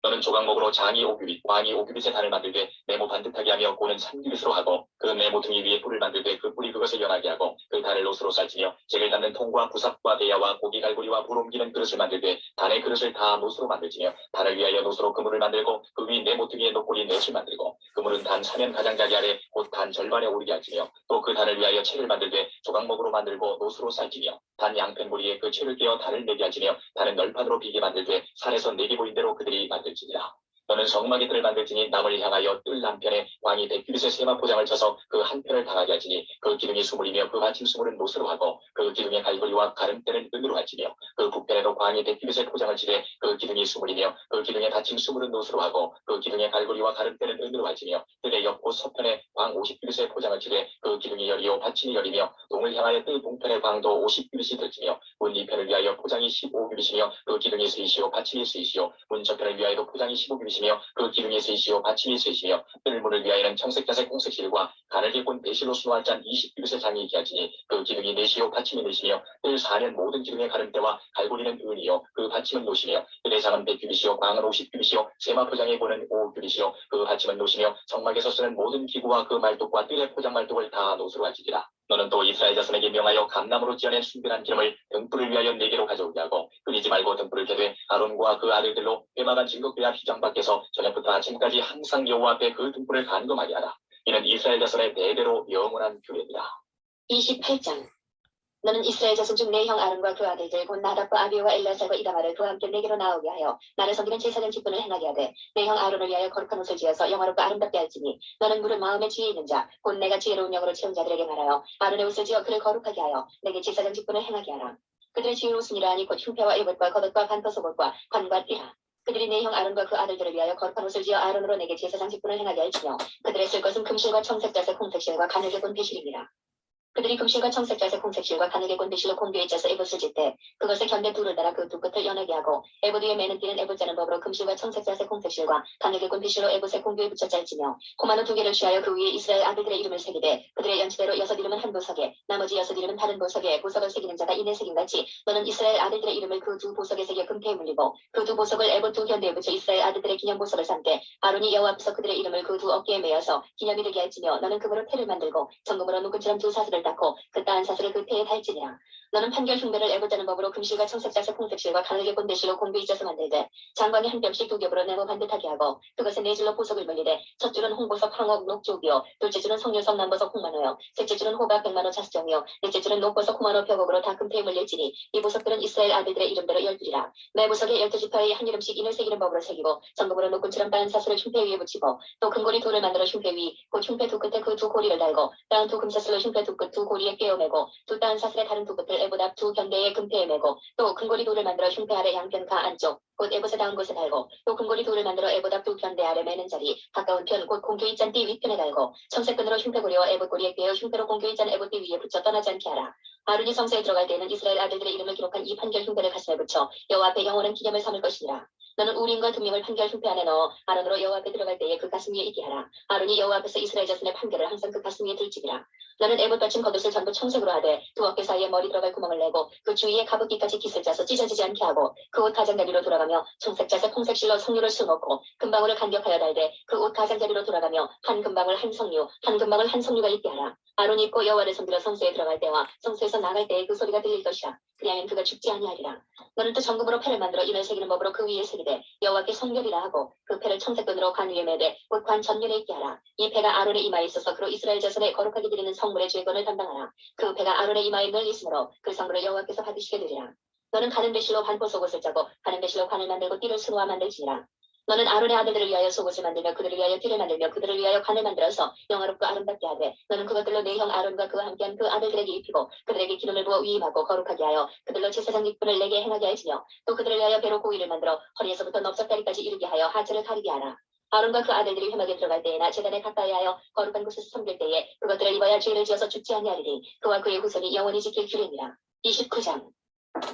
Speaker 1: 너는 조각목으로 장이 5규빗, 광이 5규빗의 단을 만들되 네모 반듯하게 하며 고는 3규빗으로 하고 그 네모퉁이 위에 뿔을 만들되 그 뿔이 그것을 연하게 하고 그 단을 롯으로 쌀지며 잭을 담는 통과 부삽과 대야와 고기 갈고리와 불 옮기는 그릇을 만들되 단의 그릇을 다 롯으로 만들지며 단을 위하여 롯으로 그물을 만들고 그 위 네모퉁이에 노꼬리 넷을 만들고 그물은 단 사면 가장자리 아래 곧 단 절반에 오르게 할지며 또 그 단을 위하여 채를 만들되 조각목으로 만들고 롯으로 쌀지며 단 양편 고리에 그 채를 꿰어 단을 내게 할지며 단은 널판으로 비게 만들되 산에서 내게 보인 대로 그들이 만들지니라. 너는 성막의 뜰을 만들지니 남을 향하여 뜰 남편에 왕이 100규빗의 세마 포장을 쳐서 그 한 편을 당하게 하지니 그 기둥이 수물이며 그 받침 수물은 노스로 하고 그 기둥의 갈고리와 가름대는 은으로 할지며 그 북편에도 광이 100규빗의 포장을 치되 그 기둥이 수물이며 그 기둥의 받침 수물은 노스로 하고 그 기둥의 갈고리와 가름대는 은으로 할지며 뜰의 옆고 서편에 광 50규빗의 포장을 치되 그 기둥이 열이요 받침이 열이며 동을 향하여 뜰 동편의 광도 50규빗이 들지며 문 이편을 위하여 포장이 15규빗이며 그 기둥이 스이시요 받침이 스이시요 문 저편을 위하여도 포장이 15규빗이며 그 기둥이 스이시요 받침이 스이시며 뜰문을 위하여는 청색자색 홍색실과 가늘게 꼰 배실로 수놓을 짠 20규빗의 장이 있게 하지니 그 기둥이 네시요 받침이 네시며 뜰 사는 모든 기둥의 가름대와 갈고리는 은이요 그 받침은 노시며 뜰의 장은 100규빗이요 광은 50규빗이요 세마 포장의 고는 5규빗이요 그 받침은 노시며 성막에서 쓰는 모든 기구와 그 말뚝과 뜰의 포장 말뚝을 다 노수로 할지니라. 너는 또 이스라엘 자손에게 명하여 감나무로 지어낸 순결한 기름을 등불을 위하여 4개로 가져오게 하고 끓이지 말고 등불을 켜되 아론과 그 아들들로 회막한 증거궤야 휘장 밖에서 저녁부터 아침까지 항상 여호와 앞에 그 등불을 간검하게 하라. 이는 이스라엘 자손의 대대로 영원한 규례니라.
Speaker 2: 28장. 너는 이스라엘 자손 중 내 형 아론과 그 아들들 곧 나답과 아비오와 엘라살과 이다말을 그와 함께 내게로 나오게 하여 나를 섬기는 제사장 직분을 행하게 하되 내 형 아론을 위하여 거룩한 옷을 지어서 영화롭고 아름답게 할지니 너는 무릇 마음에 지혜 있는 자 곧 내가 지혜로운 영으로 채운 자들에게 말하여 아론의 옷을 지어 그를 거룩하게 하여 내게 제사장 직분을 행하게 하라. 그들의 지은 옷은 이러하니 곧 흉패와 에봇과 겉옷과 반터 속옷과 관과 띠라. 그들이 내 형 아론과 그 아들들을 위하여 거룩한 옷을 지어 아론으로 내게 제사장 직분을 행하게 할지며 그들의 쓸 것은 금실과 청색자색 홍색실과 가늘게 꼰 배실이니라. 그들이 금실과 청색자색 홍색실과 가늘게 꼰 배실로 공교에 짜서 에봇을 짓되 그것을 견대 둘을 달아 그 두 끝을 연하게 하고 에봇 위에 매는 띠는 에봇 짜는 법으로 금실과 청색자색 홍색실과 가늘게 꼰 배실로 에봇의 공교에 붙여 짤지며 고마노 2개를 취하여 그 위에 이스라엘 아들들의 이름을 새기되 그들의 연치대로 6 이름은 한 보석에 나머지 6 이름은 다른 보석에 보석을 새기는 자가 이내 새김같이 너는 이스라엘 아들들의 이름을 그 두 보석에 새겨 금태에 물리고 그 두 보석을 에봇 두 견대에 붙여 이스라엘 아들들의 기념 보석을 삼되 아론이 여호와 앞에서 그들의 이름을 그 두 어깨에 매어서 기념이 되게 할지며 너는 금으로 태를 만들고 정금으로 누군처럼 두 사슬을 닦고 그 따은 사슬을 그 태에 달지니라. 너는 판결 흉배를 에봇자는 법으로 금실과 청색자색 홍색실과 가늘게 꼰 배실로 공교에 짜서 만들되 장광에 한 뼘씩 2겹으로 네모 반듯하게 하고 그것에 4줄로 보석을 물리되 첫 줄은 홍보석 황옥 녹쪽이요 둘째 줄은 석류석 남보석 홍만호요 셋째 줄은 호박 백만호 자수정이요 넷째 줄은 녹보석 홍만호 벽옥으로 다 금태에 물릴지니 이 보석들은 이스라엘 아들들의 이름대로 12이라. 매 보석에 12지파에 한 이름씩 인을 새기는 법으로 새기고 정금으로 녹군처럼 따은 사슬을 흉패 위에 붙이고 또 금고리 돌을 만들어 흉패 위 곧 흉패 두 끝에 그 두 고리를 달고 따은 두 금사슬로 흉패 두 끝 두 고리에 꿰어매고 두 따은 사슬의 다른 두 끝을 에봇 앞 두 견대에 금태에 매고 또 금고리 돌을 만들어 흉패 아래 양편 가 안쪽 곧 에봇에 닿은 곳에 달고 또 금고리 돌을 만들어 에봇 앞 두 견대 아래 매는 자리 가까운 편 곧 공교의 짠띠 윗편에 달고 청색끈으로 흉패고리와 에봇 고리에 꿰어 흉패로 공교의 짠 에봇 띠 위에 붙여 떠나지 않게 하라. 아론이 성소에 들어갈 때에는 이스라엘 아들들의 이름을 기록한 이 판결 흉패를 가슴에 붙여 여호와 앞에 영원한 기념을 삼을 것이니라. 너는 우림과 둠밈을 판결 흉패 안에 넣어 아론으로 여호와 앞에 들어갈 때에 그 가슴 위에 있게 하라. 아론이 여호와 앞에서 이스라엘 자손의 판결을 항상 그 가슴 위에 들지니라. 너는 에봇 받침 겉옷을 전부 청색으로 하되 두 어깨 사이에 머리 들어갈 구멍을 내고 그 주위에 가부끼까지 깃을 짜서 찢어지지 않게 하고 그 옷 가장자리로 돌아가며 청색자색 홍색실로 석류를 수놓고 금방울을 간격하여 달되 그 옷 가장자리로 돌아가며 한 금방울 한 석류 한 금방울 한 석류가 있게 하라. 아론이 입고 여호와를 섬기러 성소에 들어갈 때와 성소에서 나갈 때에 그 소리가 들릴 것이라. 그리하면 그가 죽지 아니하리라. 너는 또 정금으로 패를 만들어 인을 새기는 법으로 그 위에 새기되 여호와께 성결이라 하고 그 패를 청색끈으로 관 위에 매되 곧 관 전면에 있게 하라. 이 패가 아론의 이마에 있어서 그로 이스라엘 자손의 거룩하게 드리는 성물의 죄권을 담당하라. 그 패가 아론의 이마에 늘 있으므로 그 성물을 여호와께서 받으시게 되리라. 너는 가는 배실로 반포 속옷을 짜고 가는 배실로 관을 만들고 띠를 수놓아 만들지니라. 너는 아론의 아들들을 위하여 속옷을 만들며 그들을 위하여 띠를 만들며 그들을 위하여 관을 만들어서 영화롭고 아름답게 하되 너는 그것들로 내 형 아론과 그와 함께한 그 아들들에게 입히고 그들에게 기름을 부어 위임하고 거룩하게 하여 그들로 제사장 직분을 내게 행하게 할지며 또 그들을 위하여 배로 고위를 만들어 허리에서부터 넓적다리까지 이르게 하여 하체를 가리게 하라. 아론과 그 아들들이 회막에 들어갈 때에나 제단에 가까이 하여 거룩한 곳에서 섬길 때에 그것들을 입어야 죄를 지어서 죽지 아니하리니 그와 그의 후손이 영원히 지킬 규례니라. 29장.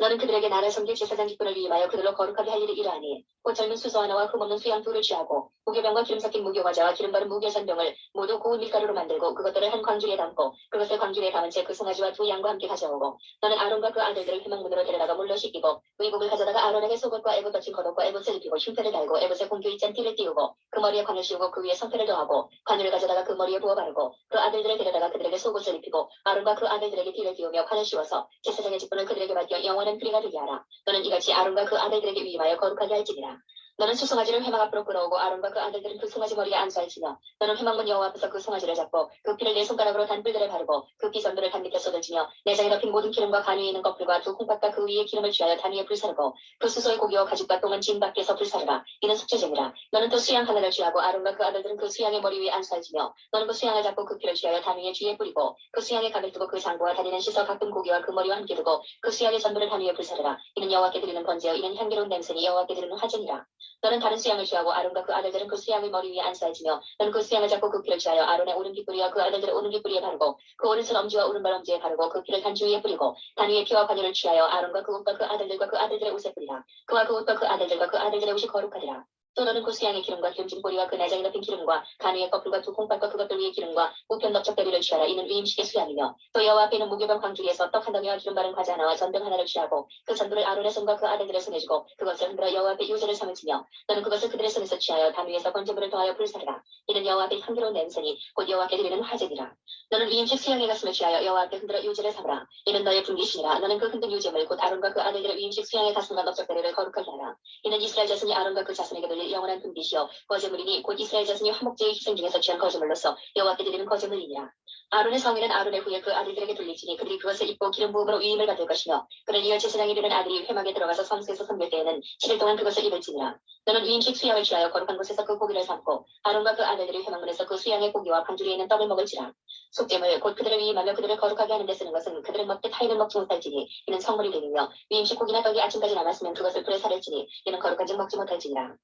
Speaker 2: 너는 그들에게 나를 섬길 제사장 직분을 위임하여 그들로 거룩하게 할 일이 이러하니 곧 젊은 수소 하나와 흠없는 수양 둘을 취하고 무교병과 기름 섞인 무교과자와 기름 바른 무교산병을 모두 고운 밀가루로 만들고 그것들을 한 광주리에 담고 그것을 광주리에 담은 채 그 송아지와 두 양과 함께 가져오고 너는 아론과 그 아들들을 회막문으로 데려다가 물로 씻기고 의복을 가져다가 아론에게 속옷과 에봇 받친 겉옷과 에봇을 입히고 흉패를 달고 에봇에 공교의 짠 띠를 띄우고 그 머리에 관을 씌우고 그 위에 성패를 더하고 관을 가져다가 그 머리에 부어 바르고 그 아들들을 데려다가 그들에게 속옷을 입히고 아론과 그 아들들에게 띠를 띄우며 관을 씌워서 제사장의 직분을 그들에게 맡겨 영원한 그리가 되게 하라. 너는 이같이 아론과 그 아들들에게 위임하여 거룩하게 할지니라. 너는 수송아지를 회막 앞으로 끌어오고 아론과 그 아들들은 그 송아지 머리에 안수할지며 너는 회막문 여호와 앞에서 그 송아지를 잡고 그 피를 내 손가락으로 단 뿔들에 바르고 그 피 전부를 단 밑에 쏟을지며 내장에 덮인 모든 기름과 간 위에 있는 껍질과 두 콩팥과 그 위에 기름을 취하여 단 위에 불사르고 그 수소의 고기와 가죽과 똥은 진 밖에서 불사르라. 이는 숙제제니라. 너는 또 수양 하나를 취하고 아론과 그 아들들은 그 수양의 머리 위에 안수할지며 너는 그 수양을 잡고 그 피를 취하여 단 위에 주위에 뿌리고 그 수양의 각을 두고 그 장부와 다리는 씻어 가끔 고기와 그 머리와 함께 두고 그 수양의 전부를 단 위에 불사르라. 이는 여호와께 드리는 번제요 이는 향기로운 냄새니 여호와께 드리는 화제니라. 너는 다른 수양을 취하고 아론과 그 아들들은 그 수양의 머리 위에 안수할지며 너는 그 수양을 잡고 그 피를 취하여 아론의 오른귀 뿌리와 그 아들들의 오른귀 뿌리에 바르고 그 오른손 엄지와 오른발 엄지에 바르고 그 피를 단 주위에 뿌리고 단 위에 피와 관유를 취하여 아론과 그 옷과 그 아들들과 그 아들들의 옷에 뿌리라. 그와 그 옷과 그 아들들과 그 아들들의 옷이 거룩하리라. 또 너는 그 수양의 기름과 기름진 꼬리와 그 내장에 덮인 기름과 간 위의 껍질과 두 콩팥과 그것들 위에 기름과 우편 넓적다리를 취하라. 이는 위임식의 수양이며 또 여호와 앞에 있는 무교병 광주리에서 떡 한 덩이와 기름 바른 과자 하나와 전등 하나를 취하고 그 전부를 아론의 손과 그 아들들의 손에 주고 그것을 흔들어 여호와 앞에 유제를 삼을지며 너는 그것을 그들의 손에서 취하여 단 위에서 번제물을 더하여 불사르라. 이는 여호와 앞에 향기로운 냄새니 곧 여호와께 드리는 화제니라. 너는 위임식 수양의 가슴을 취하여 여호와 앞에 흔들어 유제를 삼으라. 이는 너의 분깃이니라. 너는 그 흔든 유제물 곧 아론과 그 아들들의 위임식 수양의 가슴과 넓적다리를 거룩하게 하라. 이는 이스라엘 자손이 아론과 그 자손에게 돌릴 영원한 분깃이요 거제물이니 곧 이스라엘 자손이 화목제의 희생 중에서 취한 거제물로서 여호와께 드리는 거제물이니라. 아론의 성의는 아론의 후에 그 아들들에게 돌릴지니 그들이 그것을 입고 기름 부음으로 위임을 받을 것이며 그를 이어 제사장이 되는 아들이 회막에 들어가서 성소에서 섬길 때에는 7일 동안 그것을 입을지니라. 너는 위임식 수양을 취하여 거룩한 곳에서 그 고기를 삶고 아론과 그 아들들이 회막문에서 그 수양의 고기와 반주리에 있는 떡을 먹을지라. 속죄물 곧 그들을 위임하며 그들을 거룩하게 하는 데 쓰는 것은 그들은 먹되 타인은 먹지 못할지니 이는 성물이 되며 위임식 고기나 떡이 아침까지 남았으면 그것을 불에 사를지니 이는 거룩한 즉 먹지 못할지니라.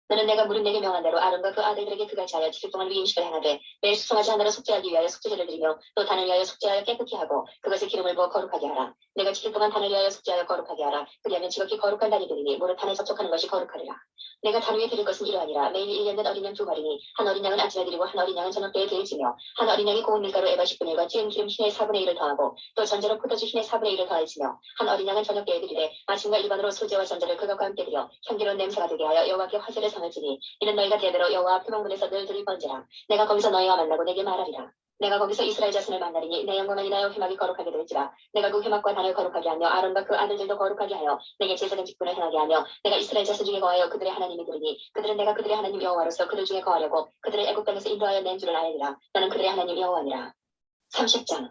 Speaker 2: 너는 내가 물은 내게 명한 대로 아론과 그 아들들에게 그같이 하여 7일 동안 위임식을 행하되 매일 수송아지 하나를 속죄하기 위하여 속죄제를 드리며 또 단을 위하여 속죄하여 깨끗이 하고 그것을 기름을 부어 거룩하게 하라. 내가 7일 동안 단을 위하여 속죄하여 거룩하게 하라. 그리하면 지극히 거룩한 단이 되리니 무릇 단에 접촉하는 것이 거룩하리라. 내가 단 위에 드릴 것은 이러하니라. 매일 1년 된 어린 양 2마리니 한 어린 양은 아침에 드리고 한 어린 양은 저녁 때에 드릴지며 한 어린 양이 고운 밀가루 에바 10분의 1과 찌은 기름 흰의 4분의 1을 더하고 또 전제로 포도주 흰의 4분의 1을 더할지며 한 어린 양은 저녁 때에 드리되 아침과 일반으로 소제와 전제를 그것과 함께 드려 향기로운 냄새가 되게 하여 여호와께 화제를 삼을지니 이는 너희가 대대로 여호와 앞 회막문에서 늘 드릴 번제라. 내가 거기서 너희와 만나고 내게 말하리라. 내가 거기서 이스라엘 자손을 만나리니 내 영광을 인하여 회막이 거룩하게 될지라. 내가 그 회막과 단을 거룩하게 하며 아론과 그 아들들도 거룩하게 하여 내게 제사장 직분을 행하게 하며 내가 이스라엘 자손 중에 거하여 그들의 하나님이 되리니 그들은 내가 그들의 하나님 여호와로서 그들 중에 거하려고 그들을 애굽 땅에서 인도하여 낸 줄을 알리라. 나는 그들의 하나님 여호와니라. 30장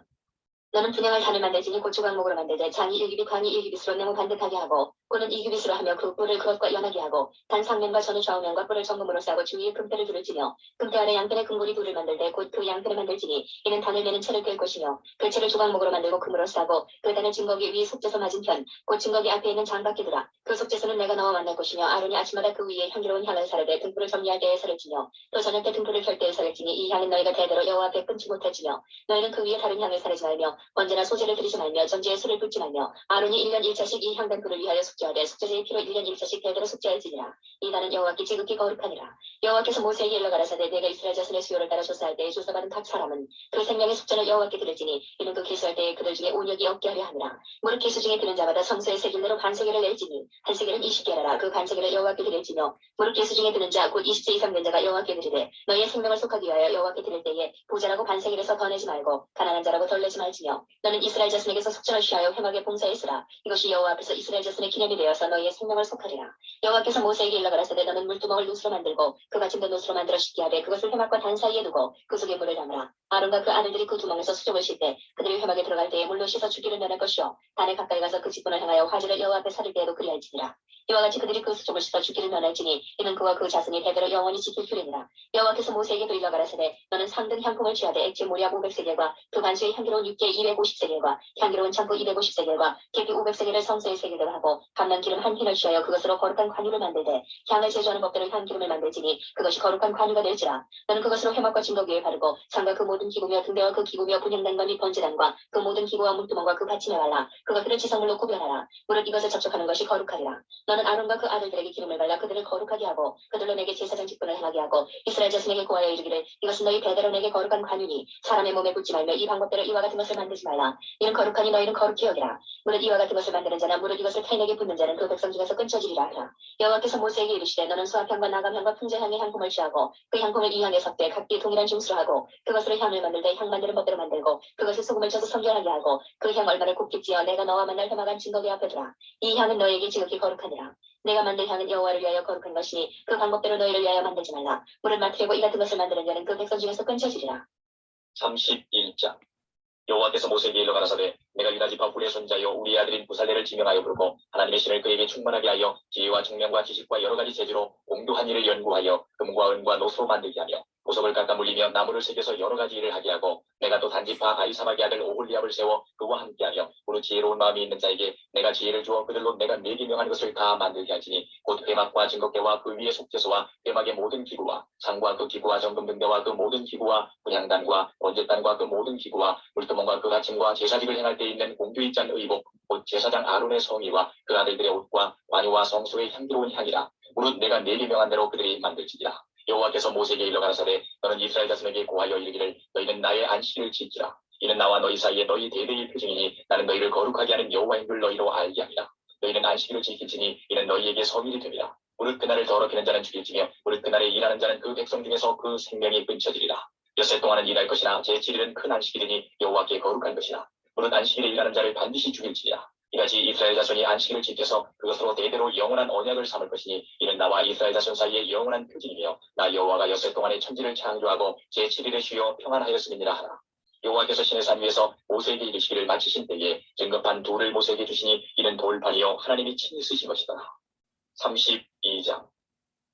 Speaker 2: 너는 분양할 단을 만들지니 곧 조각목으로 만들되 장이 1규빗 광이 1규빗으로 네모 반듯하게 하고 뿔은 2규빗으로 하며 그 뿔을 그것과 연하게 하고 단 상면과 전후 좌우면과 뿔을 정금으로 싸고 주위에 금태를 두를지며 금태 아래 양편에 금고리 둘을 만들되 곧 그 양편을 만들지니 이는 단을 매는 채를 꿰 것이며 그 채를 조각목으로 만들고 금으로 싸고 그 단을 증거기 위 속죄서 맞은편 곧 증거기 앞에 있는 장 밖에 두라. 그 속죄서는 내가 너와 만날 것이며 아론이 아침마다 그 위에 향기로운 향을 사르되 등불을 정리할 때에 사를지며 또 저녁 때 등불을 켤 때에 사를지니 이 향은 너희가 대대로 여호와 앞에 끊지 못할지며 너희는 그 위에 다른 향을 사르지 말며 언제나 소제를 드리지 말며 전제에 술을 붓지 말며 아론이 1년 1차씩 이 향단 불을 위하여 속죄하되 속죄제의 피로 1년 1차씩 대대로 속죄할지니라. 이 단은 여호와께 지극히 거룩하니라. 여호와께서 모세에게 일러 가라사대 내가 이스라엘 자손의 수요를 따라 조사할 때에 조사받은 각 사람은 그 생명의 속죄를 여호와께 드릴지니 이는 그 기수할 때에 그들 중에 온역이 없게 하려 함이라. 무릇 기수 중에 드는 자마다 성소의 세길대로 반세겔을 낼지니 한 세겔은 20개라라. 그 반세겔을 여호와께 드릴지며 무릇 기수 중에 드는 자 곧 20세 이상 된 자가 여호와께 드리되 너희의 생명을 속하기 위하여 여호와께 드릴 때에 부자라고 반세겔에서 더 내지 말고 가난한 자라고 덜 내지 말지며 너는 이스라엘 자손에게서 속죄를 취하여 회막에 봉사에 쓰라. 이것이 여호와 앞에서 이스라엘 자손의 기념이 되어서 너희의 생명을 속하리라. 여호와께서 모세에게 일러 가라사대 너는 물두멍을 놋으로 만들고 그 받침대 놋으로 만들어 씻게 하되 그것을 회막과 단 사이에 두고 그 속에 물을 담으라. 아론과 그 아들들이 그 두멍에서 수족을 쉴 때 그들이 회막에 들어갈 때에 물로 씻어 주기를 면할 것이요 단에 가까이 가서 그 직분을 행하여 화제를 여호와 앞에 사를 때에도 그리할지니라. 이와 같이 그들이 그 수족을 씻어 주기를 면할지니 이는 그와 그 자손이 대대로 영원히 지킬 규례니라. 여호와께서 모세에게 일러 가라사대 너는 상등 향품을 취하되 액체 모략 500세겔과 그 반수의 향기로운 육개 250세겔과 향기로운 참고 250세겔과 계피 500세겔을 성소의 세겔대로 하고 감난 기름 한 흰을 취하여 그것으로 거룩한 관유를 만들되 향을 제조하는 법대로 향기름을 만들지니 그것이 거룩한 관유가 될지라. 너는 그것으로 회막과 증거 위에 바르고 상과 그 모든 기구며 등대와 그 기구며 분향단과 및 번제단과 그 모든 기구와 물두멍과 그 받침에 발라 그것들을 지성물로 구별하라. 무릇 이것을 접촉하는 것이 거룩하리라. 너는 아론과 그 아들들에게 기름을 발라 그들을 거룩하게 하고 그들로 내게 제사장 직분을 행하게 하고 이스라엘 자손에게 고하여 이르기를 이것은 너희 대대로 내게 거룩한 관유니 사람의 몸에 붙지 말며 이 방법대로 이와 같은 것을 만들지 말라. 이는 거룩하니 너희는 거룩히 여기라. 무릇 이와 같은 것을 만드는 자나 무릇 이것을 타인에게 붙는 굽는 자는 그 백성 중에서 끊쳐지리라 하라. 여호와께서 모세에게 이르시되 너는 수아향과 나감향과 풍자향의 향품을 취하고 그 향품을 이 향에 섞되 각기 동일한 중수로 하고 그것으로 향을 만들되 향 만드는 법대로 만들고 그것을 소금을 쳐서 성결하게 하고 그 향 얼마를 굽게 찌어 내가 너와 만날 회막한 증거계 앞에 두라. 이 향은 너에게 지극히 거룩하니라. 내가 만들 향은 여호와를 위하여 거룩한 것이니 그 방법대로 너희를 위하여 만들지 말라. 물을 맡으려고 이 같은 것을 만드는 자는 그 백성 중에서 끊쳐지리라.
Speaker 1: 31장 여호와께서 모세에게 일러 가라사대 내가 유다 지파 훌의 손자여 우리의 아들인 부살레를 지명하여 부르고 하나님의 신을 그에게 충만하게 하여 지혜와 총명과 지식과 여러 가지 재주로 옹두한 일을 연구하여 금과 은과 노소로 만들게 하며 보석을 깎아 물리며 나무를 새겨서 여러 가지 일을 하게 하고 내가 또 단지파 아이사막의 아들 오홀리압을 세워 그와 함께하며 우리 지혜로운 마음이 있는 자에게 내가 지혜를 주어 그들로 내가 내게 명한 것을 다 만들게 할지니 곧 회막과 증거계와 그 위에 속죄소와 회막의 모든 기구와 상과 그 기구와 정금등대와 그 모든 기구와 분향단과 번제단과 그 모든 기구와 물두멍과 그 받침과 제사직을 행할 때 있는 공교의 짠 의복 곧 제사장 아론의 성의와 그 아들들의 옷과 관유와 성소의 향기로운 향이라 무릇 내가 내게 명한 대로 그들이 만들지니라. 여호와께서 모세에게 일러 가라사대 너는 이스라엘 자손에게 고하여 이르기를 너희는 나의 안식일을 지키라. 이는 나와 너희 사이에 너희 대대의 표징이니 나는 너희를 거룩하게 하는 여호와인 줄 너희로 알게 하리라. 너희는 안식일을 지킬지니 이는 너희에게 성일이 됨이라. 무릇 그날을 더럽히는 자는 죽일지며 무릇 그날에 일하는 자는 그 백성 중에서 그 생명이 끊쳐지리라. 엿새 동안은 일할 것이나 제7일은 큰 안식일이니 여호와께 거룩한 것이라. 무릇 안식일에 일하는 자를 반드시 죽일지니라. 이같이 이스라엘 자손이 안식일을 지켜서 그것으로 대대로 영원한 언약을 삼을 것이니 이는 나와 이스라엘 자손 사이의 영원한 표징이며 나 여호와가 엿새 동안에 천지를 창조하고 제7일에 쉬어 평안하였음이니라 하라. 여호와께서 시내 산 위에서 모세에게 이르시기를 마치신 때에 증거판 돌을 모세에게 주시니 이는 돌판이요 하나님이 친히 쓰신 것이더라. 32장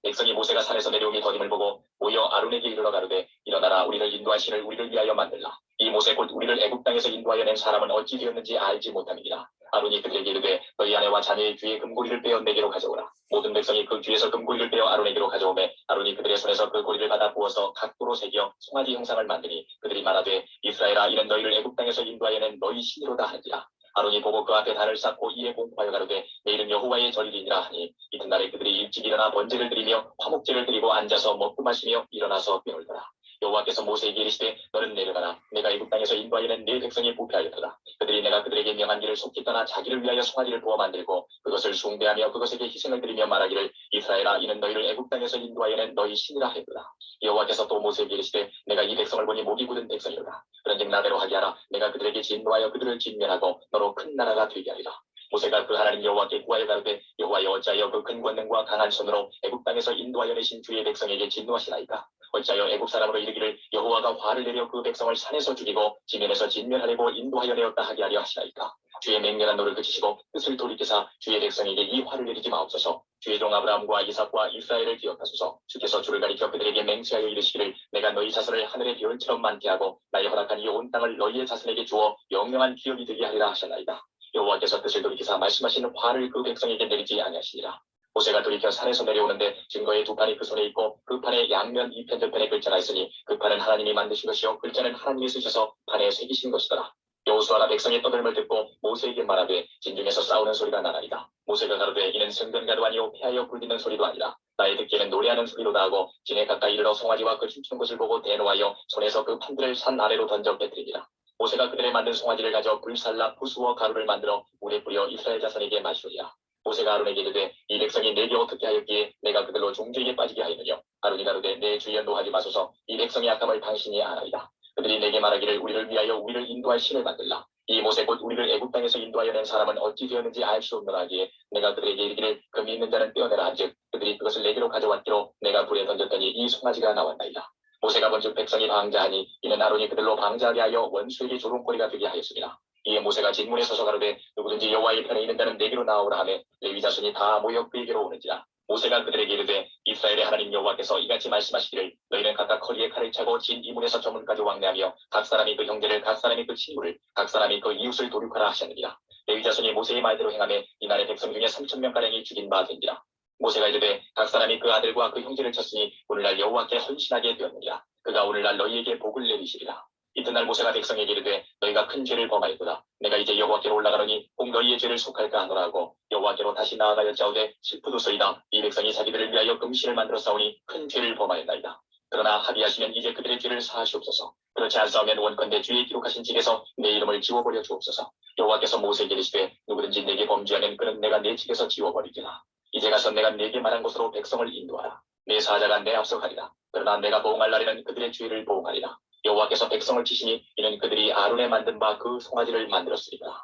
Speaker 1: 백성이 모세가 산에서 내려오니 더님을 보고 모여 아론에게 이르러 가로되 일어나라 우리를 인도한 신을 우리를 위하여 만들라. 이 모세 곧 우리를 애국 땅에서 인도하여 낸 사람은 어찌 되었는지 알지 못함이니라. 아론이 그들에게 이르되 너희 아내와 자녀의 귀에 금고리를 빼어 내게로 가져오라. 모든 백성이 그 귀에서 금고리를 빼어 아론에게로 가져오매 아론이 그들의 손에서 그 고리를 받아 부어서 각도로 새겨 송아지 형상을 만드니 그들이 말하되 이스라엘아 이는 너희를 애국 땅에서 인도하여 낸 너희 신이로다 하니라. 아론이 보고 그 앞에 단을 쌓고 이에 공포하여 가로되 내일은 여호와의 절기니라 하니 이튿날에 그들이 일찍 일어나 번제를 드리며 화목제를 드리고 앉아서 먹고 마시며 일어나서 배울더라. 여호와께서 모세에게 이르시되 너는 내려가라. 내가 애국 땅에서 인도하여 낸 네 백성이 부패하였도다. 그들이 내가 그들에게 명한 길을 속히 떠나 자기를 위하여 송아지를 부어 만들고 그것을 숭배하며 그것에게 희생을 드리며 말하기를 이스라엘아 이는 너희를 애국 땅에서 인도하여 낸 너희 신이라 하였도다. 여호와께서 또 모세에게 이르시되 내가 이 백성을 보니 목이 굳은 백성이로다. 그런즉 나대로 하게 하라. 내가 그들에게 진노하여 그들을 진멸하고 너로 큰 나라가 되게 하리라. 모세가 그 하나님 여호와께 구하여 가로되 여호와여 어찌하여 그 큰 권능과 강한 손으로 애국 땅에서 인도하여 내신 주의 백성에게 진노하시나이까. 어찌하여 애국 사람으로 이르기를 여호와가 화를 내려 그 백성을 산에서 죽이고 지면에서 진멸하려고 인도하여 내었다 하게 하려 하시나이까. 주의 맹렬한 노를 그치시고 뜻을 돌이키사 주의 백성에게 이 화를 내리지 마옵소서. 주의 종 아브라함과 이삭과 이스라엘을 기억하소서. 주께서 주를 가리켜 그들에게 맹세하여 이르시기를 내가 너희 자손을 하늘의 별처럼 많게 하고 나의 허락한 이 온 땅을 너희의 자손에게 주어 영영한 기업이 되게 하리라 하셨나이다. 여호와께서 뜻을 돌이키사 말씀하시는 화를 그 백성에게 내리지 아니하시니라. 모세가 돌이켜 산에서 내려오는데 증거의 두 판이 그 손에 있고 그 판에 양면 이편들편에 글자가 있으니 그 판은 하나님이 만드신 것이요 글자는 하나님이 쓰셔서 판에 새기신 것이더라. 여호수아가 백성의 떠들음을 듣고 모세에게 말하되 진중에서 싸우는 소리가 나나이다. 모세가 가로되 이는 승전가도 아니요 패하여 굴리는 소리도 아니라 나의 듣기에는 노래하는 소리로다 하고 진에 가까이 이르러 송아지와 그 춤추는 것을 보고 대노하여 손에서 그 판들을 산 아래로 던져 깨뜨리니라. 모세가 그들의 만든 송아지를 가져 불살라 부수어 가루를 만들어 물에 뿌려 이스라엘 자손에게 마시리라. 모세가 아론에게 이르되 이 백성이 내게 어떻게 하였기에 내가 그들로 종죄에 빠지게 하였느냐. 아론이 가로되 내 주여 노하지 마소서. 이 백성의 악함을 당신이 아나이다. 그들이 내게 말하기를 우리를 위하여 우리를 인도할 신을 만들라. 이 모세 곧 우리를 애국 땅에서 인도하여 낸 사람은 어찌 되었는지 알 수 없노라 하기에 내가 그들에게 이르기를 금이 있는 자는 떼어내라 한즉 그들이 그것을 내게로 가져왔기로 내가 불에 던졌더니 이 송아지가 나왔나이다. 모세가 본즉 백성이 방자하니 이는 아론이 그들로 방자하게 하여 원수에게 조롱거리가 되게 하였습니다. 이에 모세가 진문에 서서 가로되 누구든지 여호와의 편에 있는 자는 내게로 나오라 하매 레위 자손이 다 모여 그에게로 오는지라. 모세가 그들에게 이르되 이스라엘의 하나님 여호와께서 이같이 말씀하시기를 너희는 각각 허리에 칼을 차고 진 이문에서 저문까지 왕래하며 각 사람이 그 형제를 각 사람이 그 친구를 각 사람이 그 이웃을 도륙하라 하셨느니라. 레위 자손이 모세의 말대로 행하매 이날의 백성 중에 3,000명가량이 죽인 바 된지라. 모세가 이르되 각 사람이 그 아들과 그 형제를 쳤으니 오늘날 여호와께 헌신하게 되었느니라. 그가 오늘날 너희에게 복을 내리시리라. 이튿날 모세가 백성에게 이르되 너희가 큰 죄를 범하였도다. 내가 이제 여호와께로 올라가노니 꼭 너희의 죄를 속할까 하노라 하고 여호와께로 다시 나아가였자오되 슬프도소이다. 이 백성이 자기들을 위하여 금신을 만들어 싸우니 큰 죄를 범하였나이다. 그러나 합의하시면 이제 그들의 죄를 사하시옵소서. 그렇지 않사오면 원컨대 주의 기록하신 책에서 내 이름을 지워버려 주옵소서. 여호와께서 모세에게 이르시되 누구든지 내게 범죄하면 그는 내가 내 집에서 지워버리리라. 이제 가서 내가 네게 말한 곳으로 백성을 인도하라. 내 사자가 내 앞서 가리라. 그러나 내가 보응할 날에는 그들의 죄를 보응하리라. 여호와께서 백성을 치시니 이는 그들이 아론에 만든 바 그 송아지를 만들었으리라.